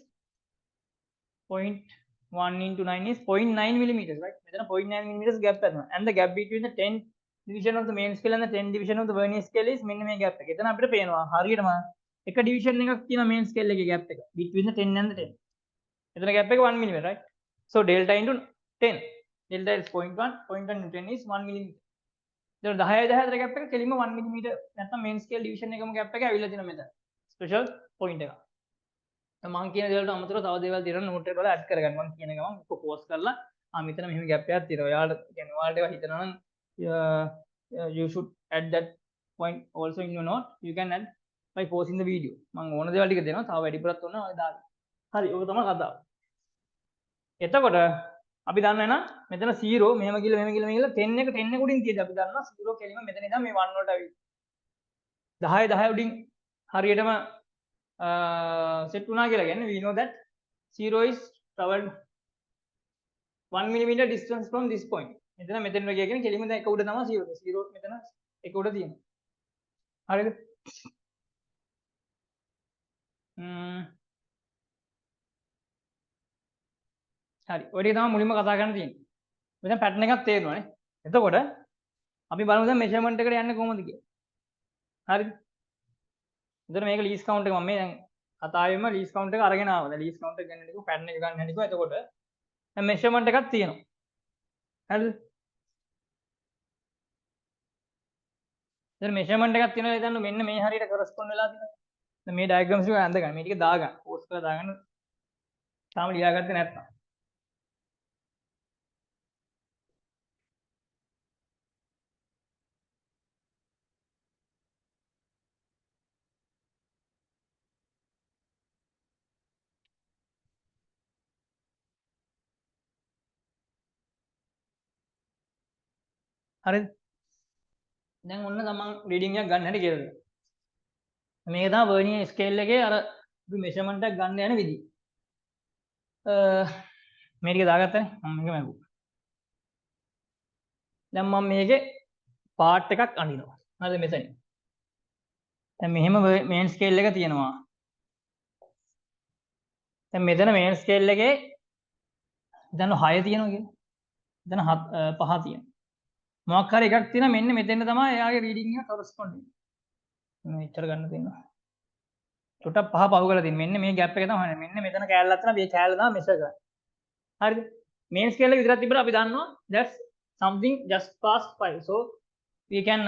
0.1 into 9 is 0.9 millimeters, right? 0.9 millimeters gap, and the gap between the 10th division of the main scale and the 10th division of the vernier scale is minimum gap. එතන අපිට පේනවා හරියටම එක division එකක් තියෙන main scale එකේ gap එක between the 10 and the 10. එතන gap එක 1 mm, right? So delta into 10. Delta is 0.1, 0.1 into 10 is 1 mm. එතන 10 14 gap එක කෙලින්ම 1 mm නැත්නම් main scale division එකම gap එක ඇවිල්ලා තියෙනවා මෙතන. Special point එක. මම කියන දේවල්ට අමතරව තව දේවල් තියෙනවා නෝට් එකට වල ඇඩ් කරගන්න. මම කියන ගමන් ඔක පෝස්ට් කරලා මෙතන මෙහෙම ගැප් එකක් තියෙනවා. ඔයාලට කියන්නේ ඔයාලට ඒවා හිතනවා නම් you should add that point also in your note. You can add by pausing the video. මම ඕන දේවල් ටික දෙනවා. තව වැඩිපුරත් ඕන ඔය දාන්න. හරි. ඔක තමයි කතාව. එතකොට අපි දන්නවා එහෙනම් මෙතන 0 මෙහෙම ගිහලා 10 එක 10 එක උඩින් තියෙද්දි අපි දන්නවා 0 කෙලිම මෙතන ඉඳන් මේ 1 වලට ඇවිත් 10 උඩින් හරියටම set වුණා කියලා කියන්නේ we know that 0 is traveled 1 millimeter distance from this point. මෙතන ගියා කියන්නේ කෙලින්ම දැන් එක උඩ තමයි 0. 0 මෙතන එක උඩ තියෙනවා. හරිද? හරි. ඔය ටික තමයි මුලින්ම කතා කරන්න තියෙන්නේ. මෙතන පැටර්න් එකක් තේරෙනවානේ. එතකොට අපි බලමු දැන් මෙෂර්මන්ට් එකට යන්නේ කොහොමද කියලා. හරිද? එතකොට මේක ලීස් කවුන්ට් එක මම මේ දැන් කතාවෙම ලීස් කවුන්ට් එක අරගෙන ආවා. දැන් ලීස් කවුන්ට් එක ගන්න හැටිකෝ පැටර්න් එක ගන්න හැටිකෝ. එතකොට දැන් මෙෂර්මන්ට් එකක් තියෙනවා. හරිද? දැන් මෙෂර්මන්ට් එකක් තියෙනවා ඉතින් මෙන්න මේ හරියට කොරස්පොන්ඩ් වෙලා තියෙනවා. දැන් මේ ඩයග්‍රෑම්ස් ටික අඳ ගන්න. මේ ටික දාගන්න. පෝස්ට් කරලා දාගන්න. තාම ලියාගත්තේ නැත්නම්. හරිද? දැන් ඔන්න තමන් රීඩින් එකක් ගන්න හැටි කියලා දෙනවා. මේක තමයි වර්නියර් ස්කේල් එකේ අර අපි මෙෂර්මන්ට් එකක් ගන්න යන විදිහ. මේ ටික දාගත්තනේ. මම මේක මැගුවා. දැන් මම මේකේ පාර්ට් එකක් අඳිනවා. හරිද මෙතන. දැන් මෙහෙම මේන් ස්කේල් එක තියෙනවා. දැන් මෙතන මේන් ස්කේල් එකේ දැන් 6 තියෙනවා කියන්නේ. දැන් 5 තියෙනවා. මොකක් හරි එකක් තියෙනවා මෙන්න මෙතෙන් තමයි එයාගේ රීඩින් එක කොරස්පොන්ඩ් වෙන්නේ. මෙච්චර ගන්න තියෙනවා. ටොටක් 5 පහු කරලා තියෙනවා. මෙන්න මේ ગેප් එක තමයි. මෙන්න මෙතන කෑල්ලක් තියෙනවා. මේ කෑල්ල තමයි මෙෂර් කරන්නේ. හරිද? මේන් ස්කේල් එක විතරක් තිබ්බට අපි දන්නවා that's something just past 5. So we can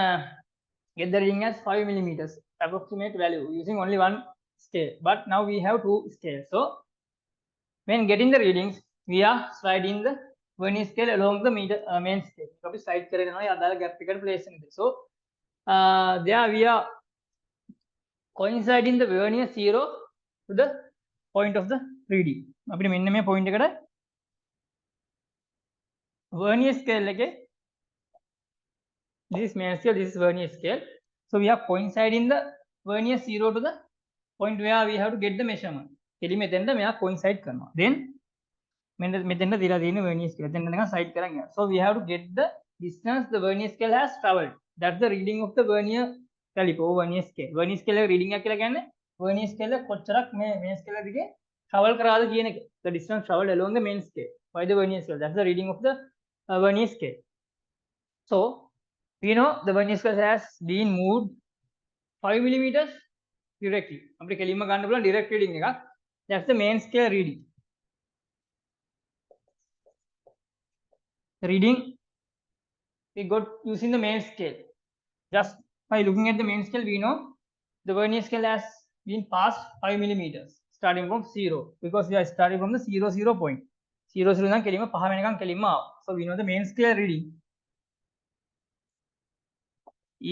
get the reading as 5 millimeters approximate value using only one scale. But now we have two scales. So when getting the readings, we are sliding the vernier scale along the main scale. අපි slide කරගෙන යනවා අදාළ gap එකට place වෙන විදිහට. So there we are coinciding the vernier 0 to the point of the reading. අපිට මෙන්න මේ point එකට vernier scale එකේ this is main scale, this is vernier scale. So we are coinciding the vernier 0 to the point where we have to get the measurement. එලි මෙතෙන්ද මෙයා coincide කරනවා. Then මෙතෙන්ද දීලා තියෙන vernier scale. එතෙන්ද නිකන් side කරන් යනවා. So we have to get the distance the vernier scale has traveled. That's the reading of the vernier caliper, vernier scale. Vernier scale එක reading එකක් කියලා කියන්නේ vernier scale එක කොච්චරක් මේ main scale එක දිගේ travel කරාද කියන එක. The distance traveled along the main scale by the vernier scale. That's the reading of the vernier scale. So we know the vernier scale has been moved 5 millimeters directly. අපිට කෙලින්ම ගන්න පුළුවන් direct reading එකක්. That's the main scale reading. The reading we got using the main scale. Just by looking at the main scale, we know the vernier scale has been passed 5 millimeters starting from 0 because we are starting from the 0 point. 0 නම් කෙලින්ම 5 වෙනකන් කෙලින්ම ආවා. So we know the main scale reading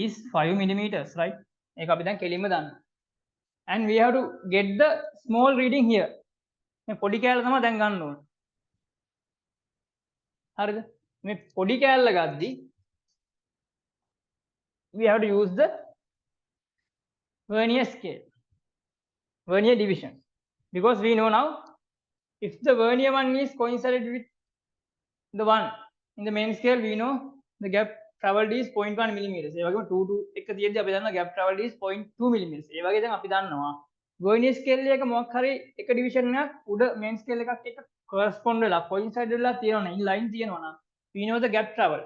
is 5 millimeters, right? ඒක අපි දැන් කෙලින්ම දන්නවා. And we have to get the small reading here. මේ පොඩි කෑල්ල තමයි දැන් ගන්න ඕනේ. හරිද? මේ පොඩි කෑල්ල ගද්දි we have to use the vernier scale, vernier division, because we know now if the vernier one is coincided with the one in the main scale, we know the gap traveled is 0.1 millimeters. ඒ වගේම 2 to එක තියෙද්දි අපි දන්නවා gap traveled is 0.2 millimeters. ඒ වගේ දැන් අපි දන්නවා vernier scale එක මොකක් හරි එක division එකක් උඩ main scale එකක් එක්ක correspond වෙලා coincide වෙලා තියෙනවා නම් line තියෙනවා නම් we know the gap travel.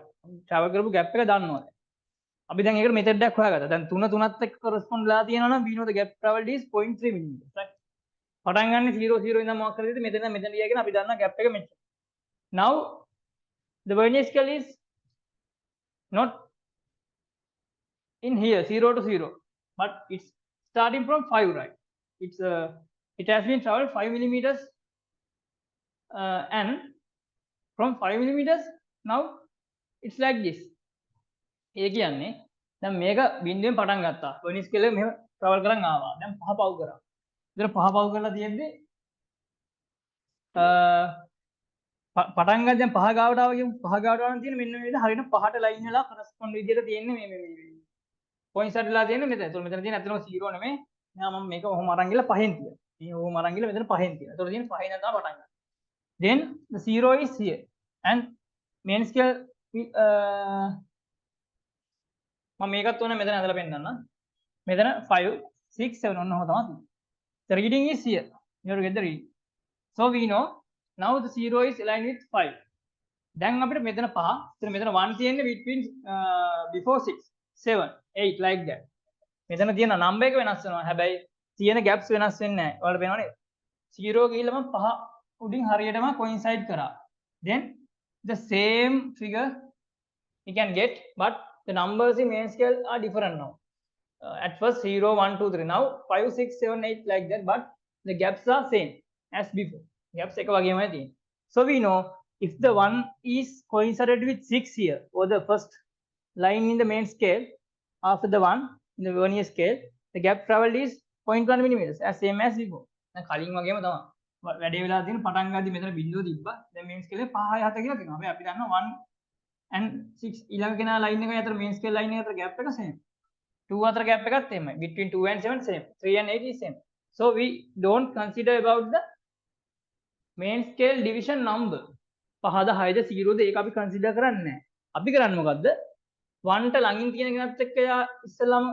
travel කරපු gap එක දන්නවා. අපි දැන් ඒකට method එකක් හොයාගත්තා. දැන් 3 3ත් එක්ක correspond වෙලා තියෙනවා නම් we know the gap traveled is 0.3 millimeters. right? පටන් ගන්න 0 0 ඉඳන් මොකක් කරේද මෙතන ගියාගෙන අපි දන්නා gap එක මෙච්චර. Now the vernier scale is not in here 0 to 0, but it's starting from 5, right? It has been traveled 5 millimeters, and from 5 millimeters now it's like this. ඒ කියන්නේ දැන් මේක බිඳුවෙන් පටන් ගත්තා. vernier scale එක මෙහෙම travel කරන් ආවා. දැන් පහ පව් කරා. ඉතින් පහ පව් කරලා තියෙද්දි පටන් ගන්න දැන් පහ ගාවට ආව කියමු. පහ ගාවට ආවම තියෙන මෙන්න මේ විදිහට හරියට පහට ලයින් වෙලා correspond විදිහට තියෙන්නේ මේ coincide වෙලා තියෙන්නේ මෙතන. ඒතකොට මෙතන තියෙන ඇත්තටම 0 නෙමෙයි. මෙහා මම මේක ඔහොම අරන් ගිහලා පහෙන් තියලා. මේ ඔහොම අරන් ගිහලා මෙතන පහෙන් තියලා. ඒතකොට තියෙන පහෙන් ඉඳන් තමයි පටන් ගන්න. Then the 0 is here and main scale මම මේකත් ඕනේ මෙතන ඇදලා පෙන්නන්න. මෙතන 5 6 7 ඔන්න ඔහොම තමයි. The reading is here. You have to get the reading. So we know now the 0 is aligned with 5. දැන් අපිට මෙතන 5. ඉතින් මෙතන 1 තියෙන්නේ between before 6 7 8 like that. මෙතන තියෙන number එක වෙනස් වෙනවා. හැබැයි තියෙන gaps වෙනස් වෙන්නේ නැහැ. ඔයාලට පේනව නේද? 0 ගිහිල්ලාම 5 උඩින් හරියටම coincide කරා. Then the same figure you can get, but the numbers in main scale are different now. At first 0 1 2 3, now 5 6 7 8 like that, but the gaps are same as before. Gaps එක වගේමයි තියෙන්නේ. So we know if the one is coincided with 6 here, or the first line in the main scale after the one in the vernier scale, the gap traveled is 0.1 millimeters, as same as before. දැන් කලින් වගේම තමයි. වැඩේ වෙලා තියෙන පටන් ගද්දි මෙතන බිඳුව තිබ්බා. දැන් main scale එක 5 7 කියලා තියෙනවා. හැබැයි අපි දන්නවා 1 and 6 ඊළඟ කෙනා line එකයි අතර main scale line එක අතර gap එක same. 2 අතර gap එකත් same. Between 2 and 7 same. 3 and 8 is same. So we don't consider about the main scale division number. 5ද 6ද 0ද ඒක අපි consider කරන්නේ නැහැ. අපි කරන්නේ මොකද්ද? 1ට ළඟින් තියෙන කෙනත් එක්ක යා ඉස්සෙල්ලාම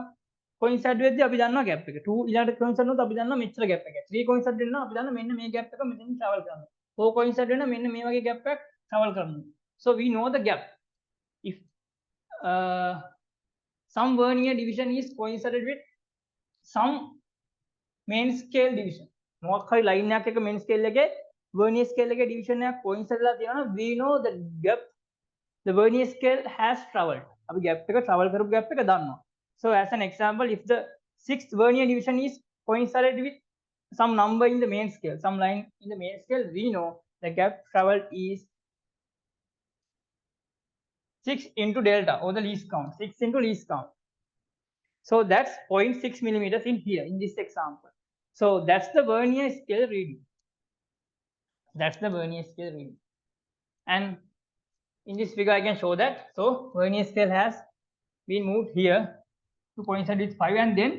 coincide වෙද්දී අපි දන්නවා gap එක. 2 ඊළඟට coincide වුණොත් අපි දන්නවා මෙච්චර gap එක. 3 coincide වෙනවා අපි දන්නවා මෙන්න මේ gap එක මෙතනින් travel කරනවා. 4 coincide වෙනවා මෙන්න මේ වගේ gap එකක් travel කරනවා. So we know the gap. If some vernier division is coincided with some main scale division, මොකක් හරි line එකක් එක main scale එකේ vernier scale එකේ division එකක් coincide වෙලා තියෙනවා නම් we know the gap the vernier scale has traveled. අපි gap එක travel කරපු gap එක දන්නවා. So as an example, if the 6th vernier division is coincided with some number in the main scale, some line in the main scale, we know the gap traveled is 6 into delta, or the least count. 6 into least count. So that's 0.6 millimeters in here in this example. So that's the vernier scale reading. That's the vernier scale reading. And in this figure I can show that. So vernier scale has been moved here to coincide with 5, and then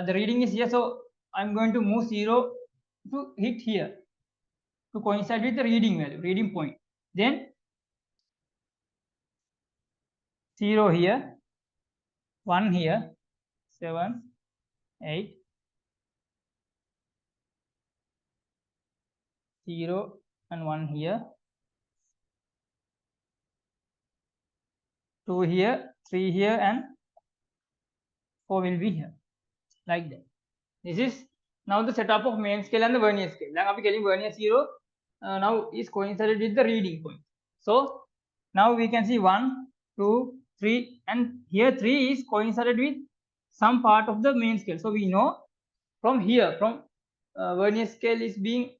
the reading is here. So I'm going to move 0 to hit here to coincide with the reading value, reading point. Then 0 here, 1 here, 7 8 0 and 1 here, 2 here, 3 here, and 4 will be here, like that. This is now the setup of main scale and the vernier scale. Now we are getting vernier 0 now is coincided with the reading point. So now we can see 1 2 3, and here 3 is coincided with some part of the main scale. So we know from here, from vernier scale is being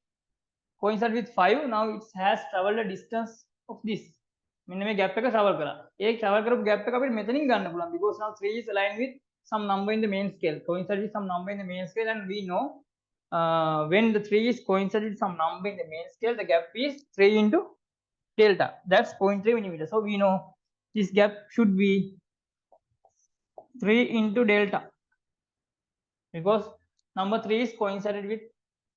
coincided with 5. Now it has traveled a distance of this. මෙන්න මේ gap එක travel කරා. ඒ travel කරපු gap එක අපිට මෙතනින් ගන්න පුළුවන්, because now 3 is aligned with some number in the main scale, coincided with some number in the main scale, and we know when the 3 is coincided with some number in the main scale, the gap is 3 into delta. That's 0.3 millimeters. So we know this gap should be 3 into delta, because number 3 is coincided with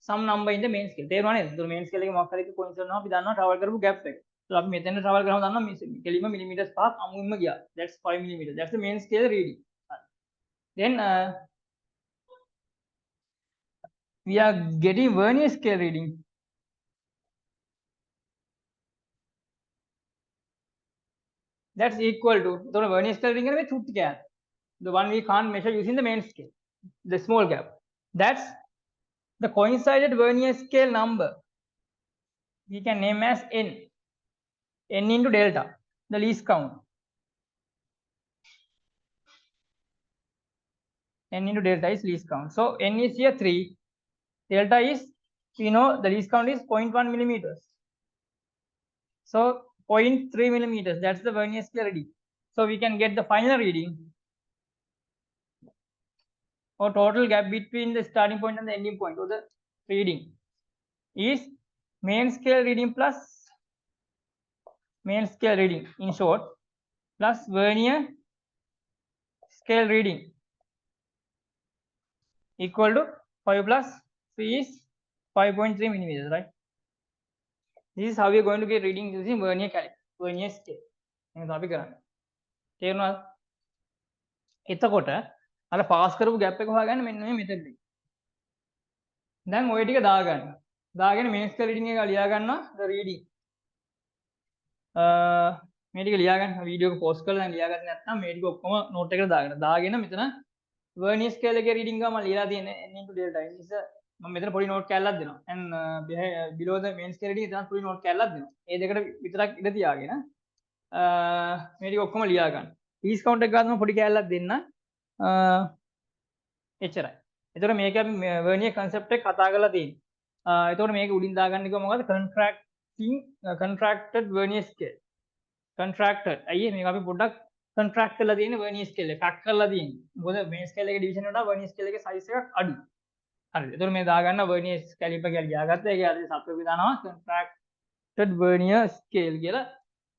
some number in the main scale. තේරුණා නේද? ඒතර main scale එකේ මොකක් හරි coincided වෙනවා අපි දන්නවා travel කරපු gap එක. So අපි මෙතන travel කරාම දන්නවා කෙලින්ම millimeters 5ක් අමුින්ම ගියා. That's 5 millimeters. That's the main scale reading. Then we are getting vernier scale reading. That's equal to, so vernier scale reading में छूट क्या है? The one we can't measure using the main scale, the small gap. That's the coincided vernier scale number. We can name as n. N into delta, the least count. N into delta is least count. So n is here 3. Delta is, we know the least count is 0.1 millimeters. So 0.3 millimeters, that's the vernier scale reading. So we can get the final reading or total gap between the starting point and the ending point of the reading is main scale reading plus main scale reading, in short, plus vernier scale reading equal to 5 plus 3 is 5.3 millimeters, right? This is how we are going to get reading using vernier caliper, vernier scale. එහෙනම් අපි කරන්නේ. තේරුණාද? එතකොට අර pass කරපු ગેප් එක හොයාගන්න මෙන්න මේ මෙතෙන්ද. දැන් ওই ටික දාගන්න. දාගෙන main scale reading එක ලියා ගන්නවා the reading. මේ ටික ලියා ගන්න වීඩියෝ එක පෝස්ට් කරලා දැන් ලියාගන්න නැත්නම් මේ ටික ඔක්කොම නෝට් එකට දාගන්න. දාගෙන මෙතන vernier scale එකේ reading එක මම ලියලා තියෙන්නේ n into delta. ඒ නිසා මම මෙතන පොඩි නෝට් කැල්ලක් දෙනවා. and below the main scale reading එතන පොඩි නෝට් කැල්ලක් දෙනවා. ඒ දෙකට විතරක් ඉඳ තියාගෙන මේ ටික ඔක්කොම ලියා ගන්න. least count එක ගන්න පොඩි කැල්ලක් දෙන්න. එච්චරයි. එතකොට මේක අපි vernier concept එක කතා කරලා තියෙනවා. එතකොට මේක උඩින් දාගන්න කිව්ව මොකද්ද? contracted vernier scale. contracted. අයියේ මේක අපි පොඩ්ඩක් contract කරලා තියෙන vernier scale එක pack කරලා තියෙන්නේ. මොකද main scale එකේ division වලට vernier scale එකේ size එකක් අඩුයි. හරිද? එතකොට මේ දාගන්න vernier caliper කියලා ලියාගත්තා. ඒකේ අර සත්ව විදානවා contracted vernier scale කියලා.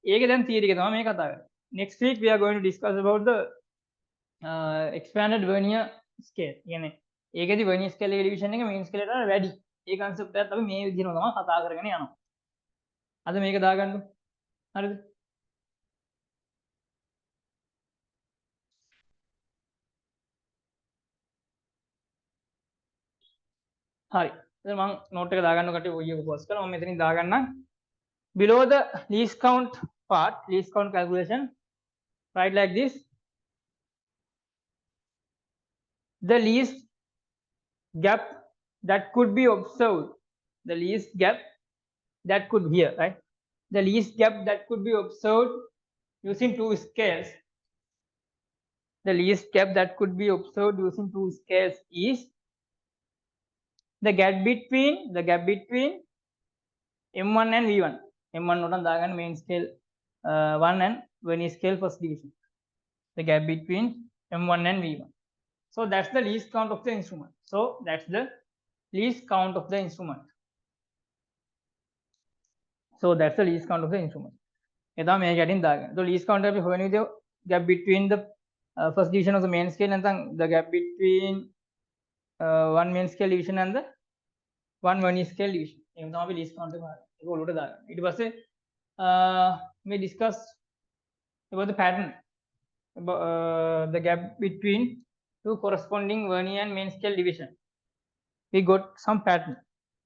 ඒකේ දැන් theory එක තමයි මේ කතා කරන්නේ. Next week we are going to discuss about the expanded vernier scale. කියන්නේ ඒකේදී vernier scale එකේ division එක main scale එකට වැඩි. ඒ concept එකත් අපි මේ විදිහටම තමයි කතා කරගෙන යනවා. අද මේක දාගන්න. හරිද? හරි. ඉතින් මම නෝට් එක දාගන්න කට්ටිය ඔය එක පොස් කරලා මම මෙතනින් දාගන්නම්. Below the least count part, least count calculation, write like this. The least gap that could be observed, the least gap that could be here, right? The least gap that could be observed using two scales. The least gap that could be observed using two scales is the gap between M1 and V1. M1 notan දාගන්න main scale 1 and vernier scale first division. The gap between M1 and V1. So that's the least count of the instrument. So that's the least count of the instrument. So that's the least count of the instrument. එතන මේක යටින් දාගන්න. So least count අපි හොයන විදිය gap between the first division of the main scale නැත්නම් the gap between one main scale division and the one vernier scale division. එහෙනම් තමයි අපි least count එක හොයන්නේ. ඒක ඔලුවට දාගන්න. ඊට පස්සේ we discuss about the pattern, about the gap between two corresponding vernier and main scale division. We got some pattern.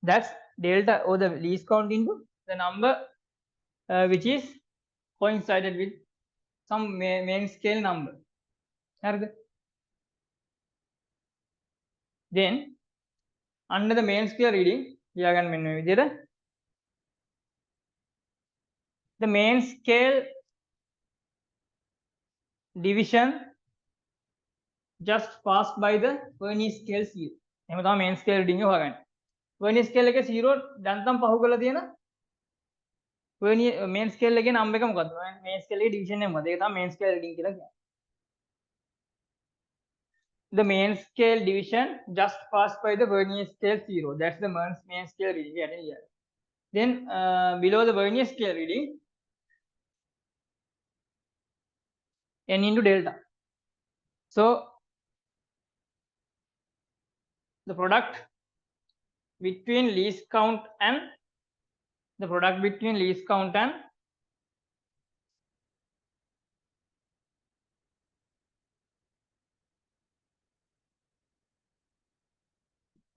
That's delta or the least count into the number which is coincided with some main scale number. Then under the main scale reading, the main scale division just passed by the vernier scale 0. එහෙම තමයි main scale reading එක හොයාගන්නේ. vernier scale එකේ 0 දැන්තම් පහු කරලා තියෙන vernier main scale එකේ number එක මොකද්ද? main scale එකේ division එක මොකද්ද? ඒක තමයි main scale reading කියලා කියන්නේ. The main scale division just passed by the vernier scale 0. That's the main scale reading. Yeah. Then below the vernier scale reading, n into delta. So the product between least count and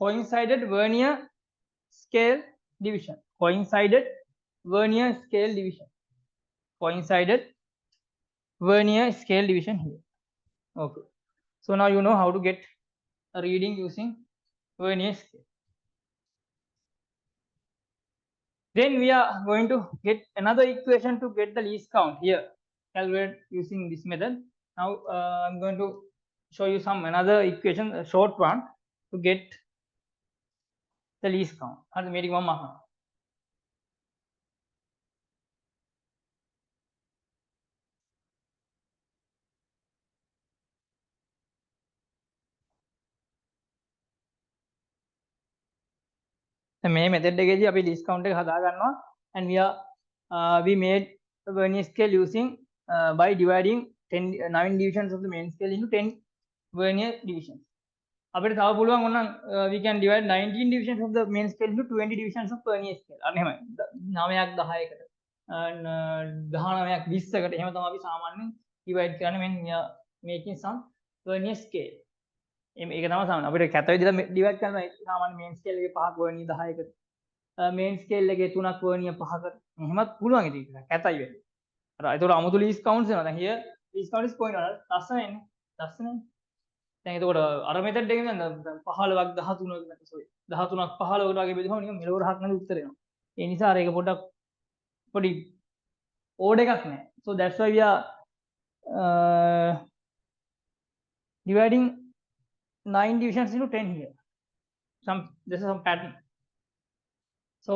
coincided vernier scale division. Coincided vernier scale division. Coincided vernier scale division here. Okay. So now you know how to get a reading using vernier scale. Then we are going to get another equation to get the least count here. Calculate using this method. Now I'm going to show you some another equation, a short one, to get the least count. Hadi මේක මම අහනවා. මේ method එකේදී අපි least count එක හදා ගන්නවා, and we made the vernier scale using by dividing 9 divisions of the main scale into 10 vernier divisions. අපිට තව පුළුවන් ඕනනම් we can divide 19 divisions of the main scale into 20 divisions of vernier scale. අන්න එහෙමයි. 9ක් 10කට 19ක් 20කට එහෙම තමයි අපි සාමාන්‍යයෙන් divide කරන්නේ when we are making some vernier scale. ඒක තමයි සාමාන්‍ය අපිට කැත විදිහට divide කරනවා සාමාන්‍ය main scale එකේ 5ක් vernier 10කට. main scale එකේ 3ක් vernier 5කට. එහෙමත් පුළුවන් ඉතින් කැතයි වෙන්නේ. අර ඒතකොට අමුතු least counts එනවා. දැන් here least count is 0.1. ලස්සන එන්නේ. ලස්සනනේ. දැන් එතකොට අර මෙතඩ් එකෙන් දැන් 15ක් 13ක් sorry 13ක් 15කට වගේ බෙදුවම නිකන් මෙලොව රහක් නැති උත්තර එනවා. ඒ නිසා අර ඒක පොඩ්ඩක් පොඩි ඕඩ් එකක් නැහැ. So that's why we are dividing 9 divisions into 10 here. This is some pattern. So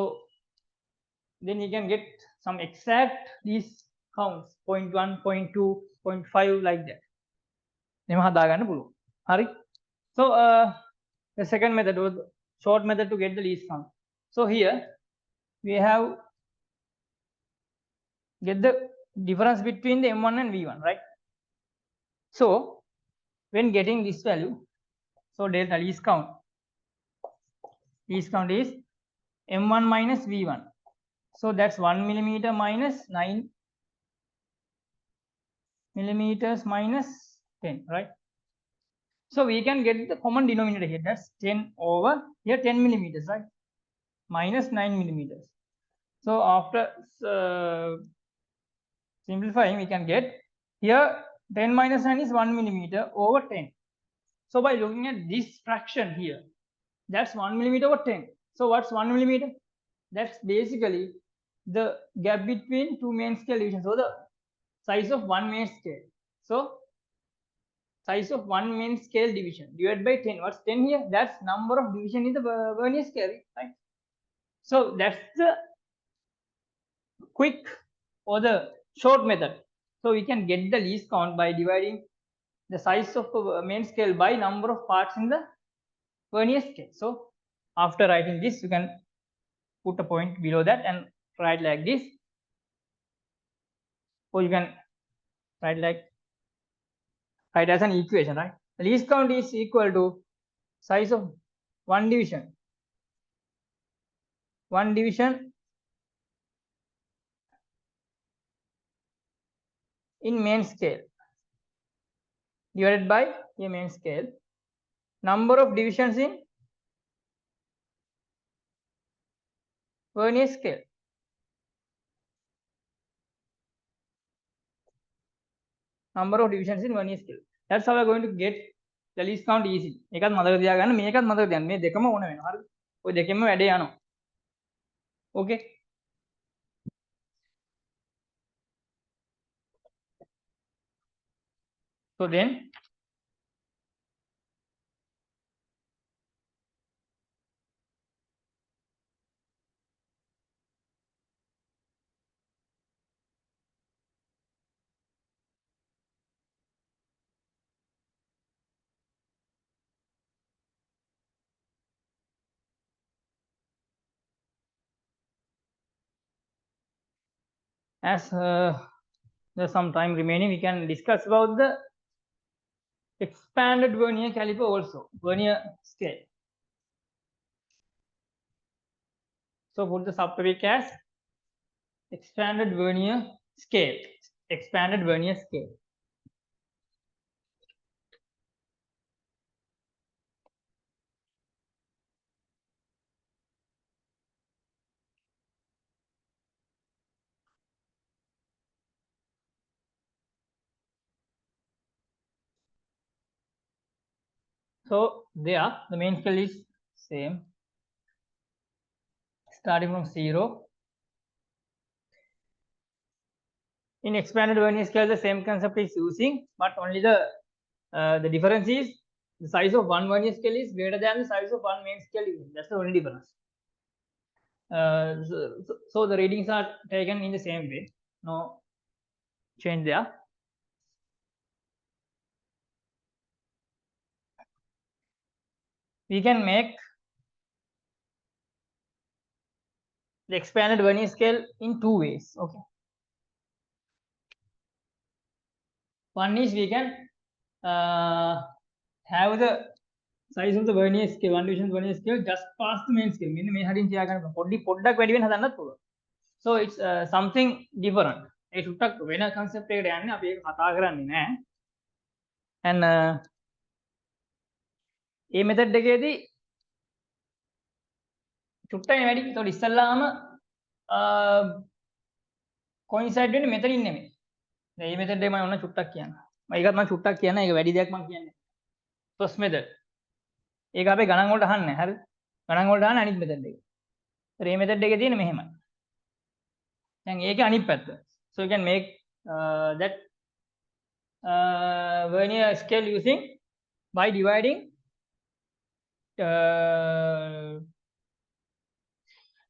then you can get some exact these counts 0.1, 0.2, 0.5 like that. එහෙම හදා ගන්න පුළුවන්. Hari. So the second method was short method to get the least count. So here we have get the difference between the M1 and V1, right? So when getting this value, so delta least count is M1 minus V1. So that's 1 millimeter minus 9 millimeters minus 10, right? So we can get the common denominator here. That's 10 over here 10 millimeters, right? Minus 9 millimeters. So after simplifying, we can get here 10 minus 9 is 1 millimeter over 10. So by looking at this fraction here, that's 1 millimeter over 10. So what's 1 millimeter? That's basically the gap between two main scale divisions. So the size of one main scale. So size of one main scale division divided by 10. What's 10 here? That's number of division in the vernier scale, right? So that's the quick or the short method. So we can get the least count by dividing the size of the main scale by number of parts in the vernier scale. So after writing this, you can put a point below that and write like this, or you can write as an equation, right? The least count is equal to size of one division in main scale divided by a main scale, number of divisions in vernier scale. Number of divisions in vernier scale. That's how we are going to get the least count easy. එකත් මතක තියාගන්න, මේකත් මතක තියාගන්න. මේ දෙකම ඕන වෙනවා. හරිද? ඔය දෙකෙන්ම වැඩේ යනවා. Okay. So then as there's some time remaining, we can discuss about the expanded vernier caliper also, vernier scale. So put the subtopic as expanded vernier scale. Expanded vernier scale. So there the main scale is same, starting from 0. In expanded vernier scale, the same concept is using, but only the difference is the size of one vernier scale is greater than the size of one main scale unit. That's the only difference. So the readings are taken in the same way. No change there. We can make the expanded vernier scale in two ways. Okay. One is we can have the size of the vernier scale, one division vernier scale just past the main scale. මෙන්න මේ හරින් තියාගන්න පොඩ්ඩක් වැඩි වෙන හදන්නත් පුළුවන්. So it's something different. ඒ සුට්ටක් වෙන concept එකකට යන්නේ අපි ඒක කතා කරන්නේ නැහැ. And මේ method එකේදී සුට්ටයි වැඩි. ඒතකොට ඉස්සල්ලාම coincide වෙන්නේ මෙතනින් නෙමෙයි. දැන් මේ method එක මම ඔන්න සුට්ටක් කියන්න. ඒකත් මම සුට්ටක් කියන්න. ඒක වැඩි දෙයක් මම කියන්නේ. First method. ඒක අපේ ගණන් වලට අහන්නේ නැහැ. හරිද? ගණන් වලට අහන්නේ අනිත් method එක. ඒතර මේ method එකේ තියෙන මෙහෙමයි. දැන් ඒකේ අනිත් පැත්ත. So you can make that vernier scale using by dividing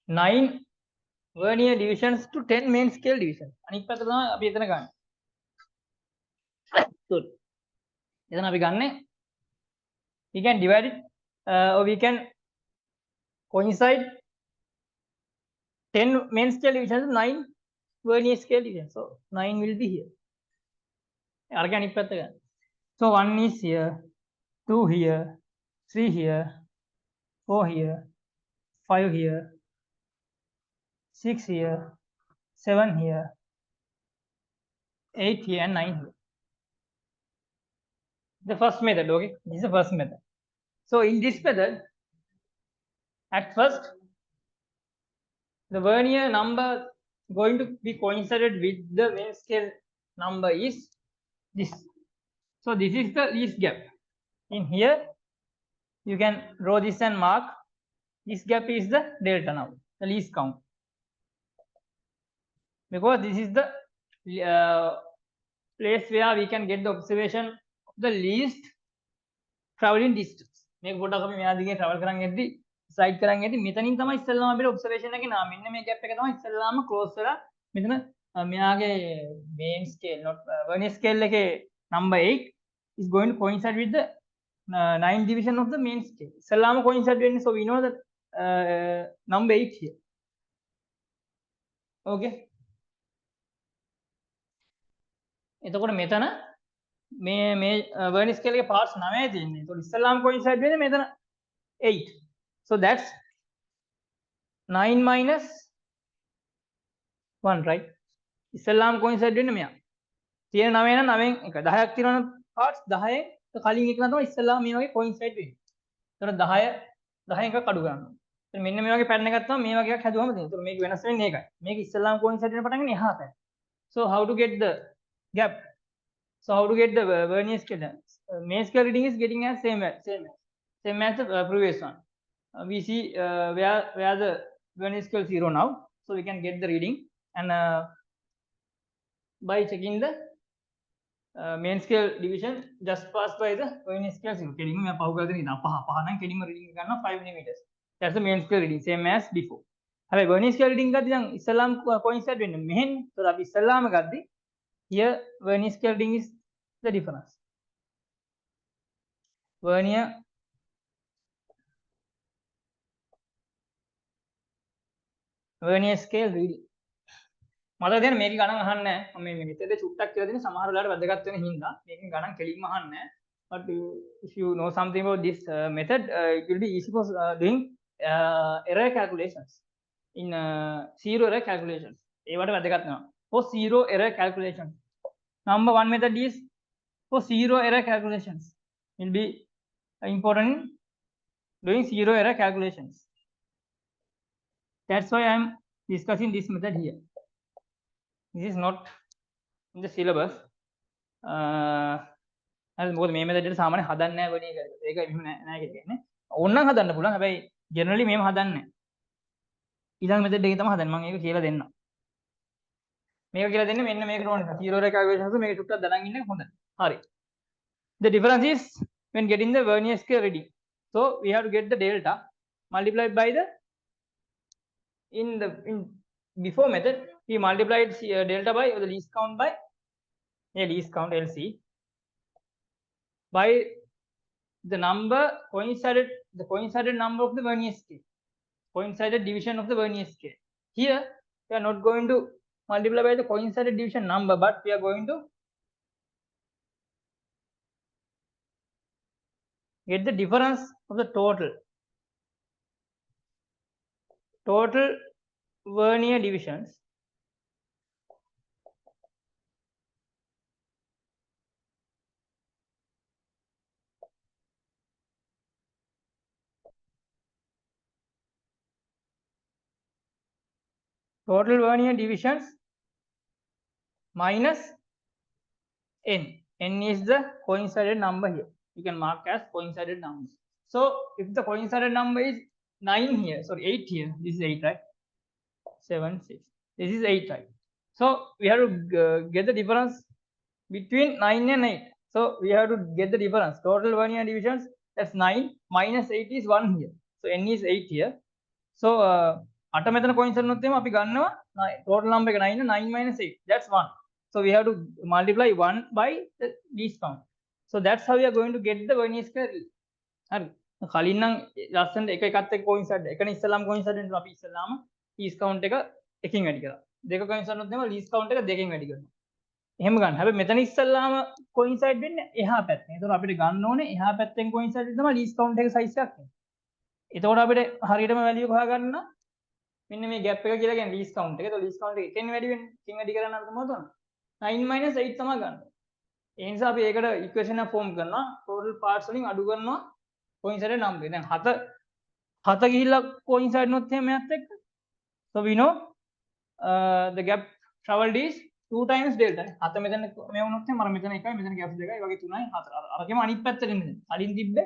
9 vernier divisions to 10 main scale divisions. අනිත් පැත්ත තමයි අපි එතන ගන්න. Good. එතන අපි ගන්නේ we can divide it or we can coincide 10 main scale divisions to 9 vernier scale divisions. So 9 will be here. අරක අනිත් පැත්ත ගන්න. So 1 is here, 2 here, 3 here, 4 here, 5 here, 6 here, 7 here, 8 here, and 9 here. The first method, okay? This is the first method. So in this method, at first, the vernier number going to be coincided with the main scale number is this. So this is the least gap. In here, you can draw this and mark. This gap is the delta now, the least count. Because this is the place where we can get the observation of the least traveling distance. මේක පොඩ්ඩක් අපි මෙයා දිගේ travel කරන් යද්දි slide කරන් යද්දි මෙතනින් තමයි ඉස්සෙල්ලාම අපිට observation එක නා මෙන්න මේ gap එක තමයි ඉස්සෙල්ලාම close වෙලා මෙතන මෙයාගේ main scale not vernier scale එකේ number 8 is going to coincide with the 9 division of the main scale. ඉස්සෙල්ලාම coincide වෙන්නේ, so we know that number 8 here. Okay. එතකොට මෙතන මේ vernier scale එකේ parts 9යි තියෙන්නේ. ඒතකොට ඉස්සල්ලාම coincide වෙන්නේ මෙතන 8. So that's 9 minus 1, right? ඉස්සල්ලාම coincide වෙන්නේ මෙයා. තියෙන 9 නම් 9න් එක 10ක් තියෙනවනේ parts 10න් කලින් එක නම් තමයි ඉස්සල්ලාම මේ වගේ coincide වෙන්නේ. ඒතකොට 10න් එකක් අඩු ගන්නවා. එතන මෙන්න මේ වගේ pattern එකක් තමයි මේ වගේ එකක් හැදුවම තියෙන්නේ. ඒතකොට මේක වෙනස් වෙන්නේ ඒකයි. මේක ඉස්සල්ලාම coincide වෙන පටන් ගන්නේ එහා පැත්ත. So how to get the gap? So how to get the vernier scale? Main scale reading is getting as same as the previous one. We see where the vernier scale 0 now, so we can get the reading and by checking the main scale division just passed by the vernier scale 0. කෙලින්ම මම පහු කරලා දෙන්න. පහ නම් කෙලින්ම reading ගන්නවා 5 mm. That's the main scale reading, same as before. හැබැයි vernier scale reading ගද්දි දැන් ඉස්සලාම් coincide වෙන්නේ මෙහෙන්. So අපි ඉස්සලාම ගද්දි here vernier scale reading is the difference. Vernier scale reading. මතක තියන්න මේක ගණන් අහන්නේ නැහැ. මම මේ මෙතෙන්ද චුට්ටක් කියලා දෙන්නේ සමහර වෙලාවට වැදගත් වෙන හින්දා මේකෙන් ගණන් කෙලින්ම අහන්නේ නැහැ. But if you know something about this method, it will be easy for doing error calculations in zero error calculations. ඒවට වැදගත් වෙනවා. For zero error calculations. Number one method is for zero error calculations. Will be important in doing zero error calculations. That's why I am discussing this method here. This is not in the syllabus. හරි මොකද මේ මෙතඩට සාමාන්‍ය හදන්නේ නැහැ වෙන එක. ඒක එහෙම නැහැ කියන්නේ. ඕනනම් හදන්න පුළුවන්. හැබැයි ජෙනරලි මේව හදන්නේ නැහැ. ඊළඟ මෙතඩ් එකේ තමයි හදන්නේ. මම ඒක කියලා දෙන්නම්. මේක කියලා දෙන්නේ මෙන්න මේකට ඕන නිසා. 0 රේඛා විශේෂස මේක චුට්ටක් දරන් ඉන්න හොඳයි. හරි. The difference is when getting the vernier scale reading. So we have to get the delta multiplied by the in before method we multiplied delta by the least count by least count LC by the number coincided number of the vernier scale, coincided division of the vernier scale. Here we are not going to multiply by the coincided division number, but we are going to get the difference of the total vernier divisions minus n. N is the coincided number here. You can mark as coincided numbers. So if the coincided number is 9 here, sorry 8 here, this is 8, right? 7, 6, this is 8, right? So we have to get the difference between 9 and 8. So we have to get the difference. Total vernier divisions, that's 9 minus 8 is 1 here. So n is 8 here. So 8 මෙතන coincided නොත් එහෙම අපි ගන්නවා total number එක 9 9 minus 8, that's 1. So we have to multiply 1 by the least count. So that's how we are going to get the vernier scale. හරි. කලින් නම් ලස්සනට එක එකත් එක්ක coincided එකනේ ඉස්සලාම coincided වෙනවා. අපි ඉස්සලාම least count එක එකකින් වැඩි කරා. දෙක coincided නොත් එහෙම least count එක දෙකකින් වැඩි කරනවා. එහෙම ගන්න. හැබැයි මෙතන ඉස්සලාම coincide වෙන්නේ එහා පැත්තෙන්. ඒතකොට අපිට ගන්න ඕනේ එහා පැත්තෙන් coincide තමයි least count එක size එකක් වෙන්නේ. එතකොට අපිට හරියටම value එක හොයාගන්න මෙන්න මේ gap එක කියලා කියන්නේ least count එක. ඒතකොට least count එක එකෙන් වැඩි වෙන්නේ. එකෙන් වැඩි කරන්න අපිට මොකද කරන්නේ? 9 minus 8 තමයි ගන්න. ඒ නිසා අපි ඒකට equation එක form කරනවා. total parts වලින් අඩු කරනවා coincided number. දැන් 7 ගිහිල්ලා coincide නොත් එහෙම මෙයත් එක්ක. So we know the gap traveled is 2 times delta. 7 මෙතන මේ වුණොත් එහෙනම් මර මෙතන 1යි මෙතන gap 2යි වගේ 3යි 4. අරගෙම අනිත් පැත්තට එන්නේ. කලින් තිබ්බේ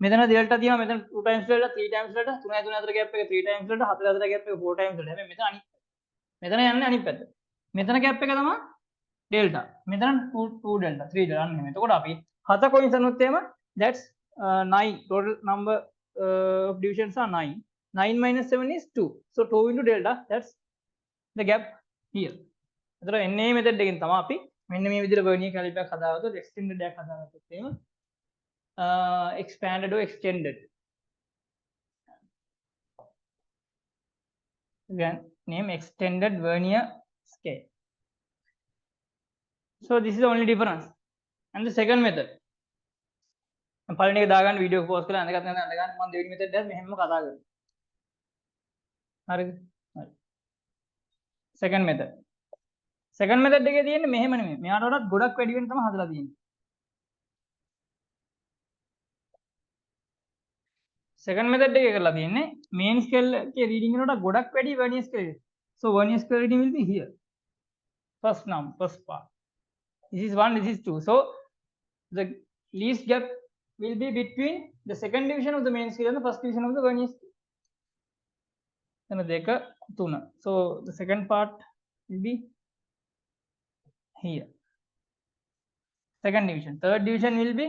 මෙතන delta තියෙනවා මෙතන 2 times delta 3 times delta 3යි 3 අතර gap එක 3 times delta 4 අතර gap එක 4 times delta. හැබැයි මෙතන අනිත් මෙතන යන්නේ අනිත් පැත්ත. මෙතන gap එක තමයි delta. මෙතන 2 delta 3 delta අන්න එහෙම. එතකොට අපි 7 coincided නොත් එහෙම that's 9. Total number of divisions are 9. 9 minus 7 is 2. So 2 into delta, that's the gap here. එතකොට එන්නේ මේ method එකෙන් තමයි අපි මෙන්න මේ විදිහට vernier caliper එකක් හදාගත්තොත් extended එකක් හදාගත්තොත් එහෙම expanded or extended. Again, name extended vernier scale. So this is the only difference. And the second method. පළවෙනි එක දාගන්න වීඩියෝ එක පෝස් කරලා අඳගන්න මම දෙවෙනි මෙතෙන්ට මෙහෙම කතා කරනවා. හරිද? හරි. second method. second method එකේ තියෙන්නේ මෙහෙම නෙමෙයි. මෙයාට වඩා ගොඩක් වැඩි වෙන තමයි හදලා තියෙන්නේ. second method එකේ කරලා තියෙන්නේ main scale එකේ reading එකට වඩා ගොඩක් වැඩි vernier scale එක. So vernier scale reading will be here. First part. This is 1, this is 2. So the least gap will be between the second division of the main scale and the first division of the vernier scale. So the second part will be here. Second division. Third division will be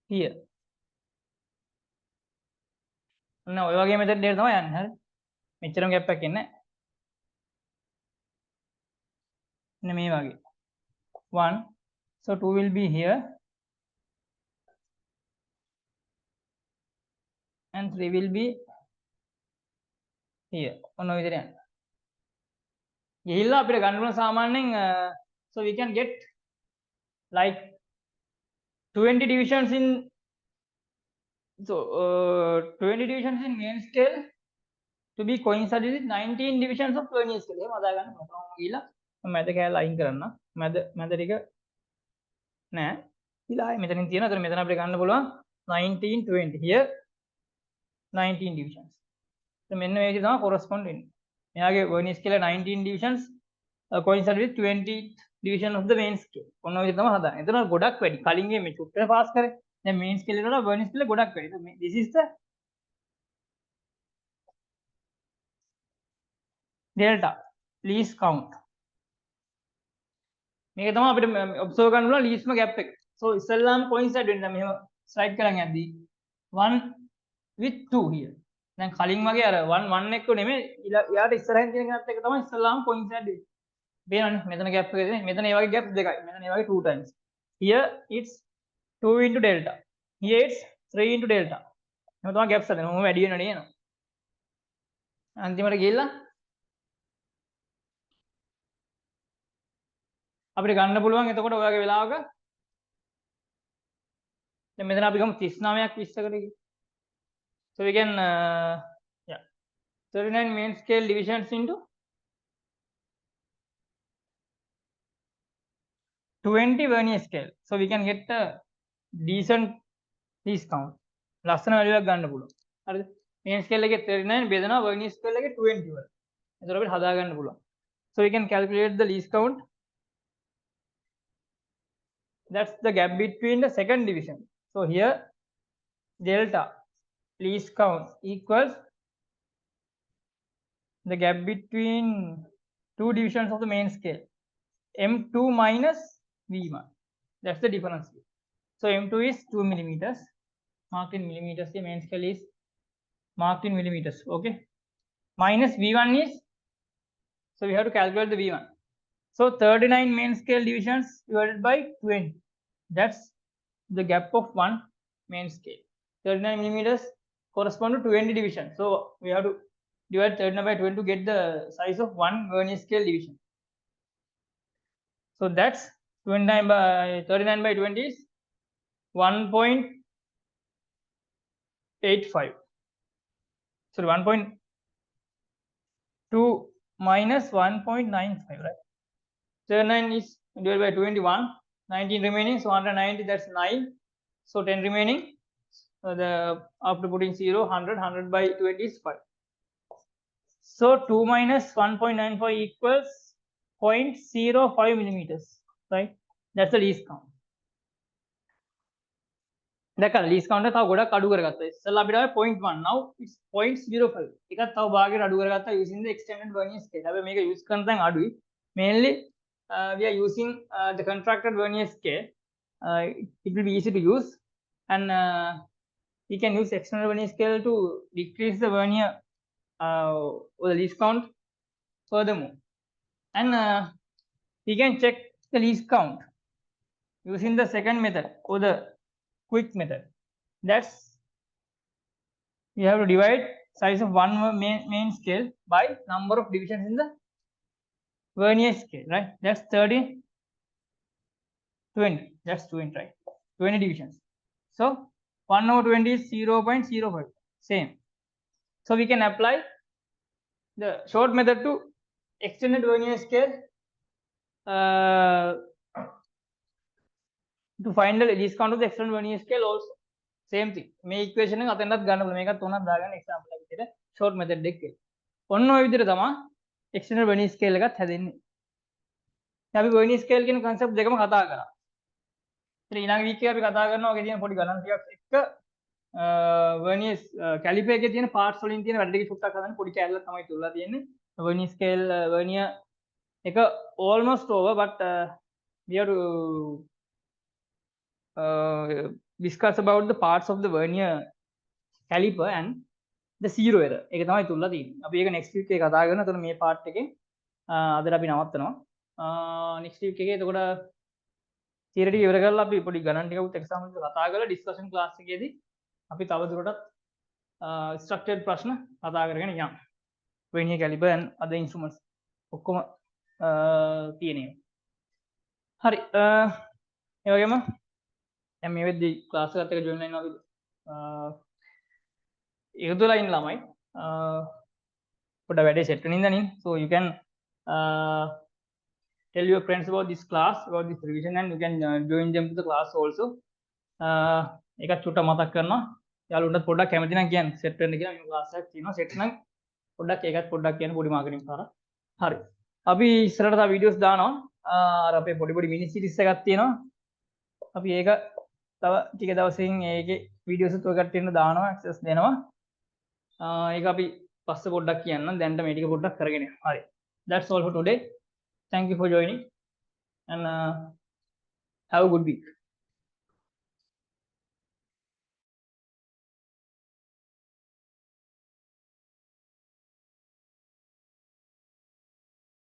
here. Now ඔය වගේ method එකකට තමයි යන්නේ. හරි. මෙච්චරම gap එකක් එන්නේ නැහැ. මේ වගේ. 1. So 2 will be here. And 3 will be here. ඔන්න ඔය විදිහට යනවා. ගිහිල්ලා අපිට ගන්න පුළුවන් සාමාන්‍යයෙන් so we can get like 20 divisions in 20 divisions in main scale to be coincided with 19 divisions of vernier scale. එහෙම හදා ගන්න පුළුවන්. ගිහිල්ලා මම මැද කෑල්ල අයින් කරන්න. මැද ටික නෑ. ඊළඟ මෙතනින් තියෙනවා. එතන මෙතන අපිට ගන්න පුළුවන් 19 20. Here 19 divisions. මෙන්න මේක තමයි correspond වෙන්නේ. මෙයාගේ vernier scale 19 divisions coincide with 20 division of the main scale. ඔන්න ඔය තමයි හදාගන්නේ. එතන ගොඩක් වැඩි. කලින් ගේ මේ චුට්ටට පාස් කරේ. දැන් main scale එකට වඩා vernier scale ගොඩක් වැඩි. So this is the delta least count. මේක තමයි අපිට ඔබ්සර්ව් කරන්න පුළුවන් least gap එක. So ඉස්සෙල්ලාම coincide වෙන්න මෙහෙම ස්ලයිඩ් කරන් යද්දී 1 with 2 here. දැන් කලින් වගේ අර 1 1 එක්ක නෙමෙයි යාට ඉස්සරහින් තියෙන gap එක තමයි ඉස්සෙල්ලාම coincide වෙන්නේ. පේනවනේ මෙතන gap එක තියෙන්නේ. මෙතන ඒ වගේ gap දෙකයි. මෙතන ඒ වගේ 2 times. Here it's 2 into delta. Here it's 3 into delta. එහෙනම් තමයි gaps හදන්නේ. මොහොම වැඩි වෙනව නේද? අන්තිමට ගිහිල්ලා අපිට ගන්න පුළුවන් එතකොට ඔයගේ වෙලාවක දැන් මෙතන අපි ගමු 39ක් 20කට. So we can yeah 39 main scale divisions into 20 vernier scale. So we can get a decent least count. ලස්සන වැලියක් ගන්න පුළුවන්. හරිද? main scale එකේ 39 බෙදනවා vernier scale එකේ 20 වල. එතකොට අපිට හදා ගන්න පුළුවන්. So we can calculate the least count. That's the gap between the second division. So here delta least count equals the gap between two divisions of the main scale, M2 minus V1. That's the difference. So M2 is 2 millimeters, marked in millimeters. The main scale is marked in millimeters. Okay. Minus V1 is, so we have to calculate the V1. So 39 main scale divisions divided by 20. That's the gap of one main scale. 39 millimeters correspond to 20 divisions. So we have to divide 39 by 20 to get the size of one vernier scale division. So that's 29 by 39 by 20 is 1.85. Sorry, 1.2 minus 1.95, right? 39 is divided by 21, 19 remaining, so 190, that's 9. So 10 remaining, after putting 0, 100, 100 by 20 is 5. So 2 minus 1.95 equals 0.05 millimeters, right? That's the least count. දැක්කද least count එක තව ගොඩක් අඩු කරගත්තා. ඉස්සෙල්ලා අපිට ආවේ 0.1. now it's 0.05. එකක් තව භාගයට අඩු කරගත්තා using the extended vernier scale. හැබැයි මේක use කරන තැන් අඩුයි. Mainly we are using the contracted vernier scale. It will be easy to use, and we can use extended vernier scale to decrease the vernier or the least count furthermore. And we can check the least count using the second method or the quick method. That's we have to divide size of one main scale by number of divisions in the vernier scale, right? That's 30, 20. That's 20, right? 20 divisions. So 1 over 20 is 0.05. Same. So we can apply the short method to extended vernier scale to find the least count of the extended vernier scale also. Same thing. මේ equation එක අතෙන්වත් ගන්න පුළුවන්. මේකත් උනත් දාගන්න example එක විදිහට short method එකේ. ඔන්න ඔය විදිහට තමයි extended vernier scale එකත් හැදෙන්නේ. අපි vernier scale කියන concept දෙකම කතා කරා. ඉතින් ඊළඟ week එකේ අපි කතා කරනවා ඔගේ තියෙන පොඩි ගණන් ටිකක් එක්ක vernier caliper එකේ තියෙන parts වලින් තියෙන වැඩ ටික චුට්ටක් හදන්න පොඩි කැලලක් තමයි තුල්ලා තියෙන්නේ. vernier scale vernier එක almost over, but we have to discuss about the parts of the vernier caliper and the zero error. ඒක තමයි තුල්ලා තියෙන්නේ. අපි ඒක next week එකේ කතා කරනවා. එතකොට මේ part එකේ අදට අපි නවත්තනවා. next week එකේ එතකොට theory ඉවර කරලා අපි පොඩි ගණන් ටිකකුත් example එක කතා කරලා discussion class එකේදී අපි තව දුරටත් structured ප්‍රශ්න කතා කරගෙන යමු. vernier caliper and other instruments ඔක්කොම තියෙනවා. හරි. ඒ වගේම දැන් මේ වෙද්දි ක්ලාස් එකත් එක්ක join වෙනවා අපි එකතුලා ඉන්න ළමයි පොඩ වැඩේ set වෙනින් ඉඳන් so you can tell your friends about this class, about this revision, and you can join them to the class also. ඒකත් චුට්ට මතක් කරනවා. යාළුවන්ට පොඩ්ඩක් කැමති නම් කියන්න set වෙන්න කියලා. මේ ක්ලාස් එකක් තියෙනවා set නම් පොඩ්ඩක් ඒකත් පොඩ්ඩක් කියන්න පොඩි මාකටිං කරා. හරි. අපි ඉස්සරහට තව වීඩියෝස් දානවා. අර අපේ පොඩි මිනි සීරීස් එකක් තියෙනවා. අපි ඒක තව ටික දවසකින් ඒකේ වීඩියෝස් උත් ඔය කට්ටියට දානවා, ඇක්සස් දෙනවා. ඒක අපි පස්සේ පොඩ්ඩක් කියන්නම්. දැන්ට මේ ටික පොඩ්ඩක් කරගෙන යන්න. හරි. That's all for today. Thank you for joining and have a good week.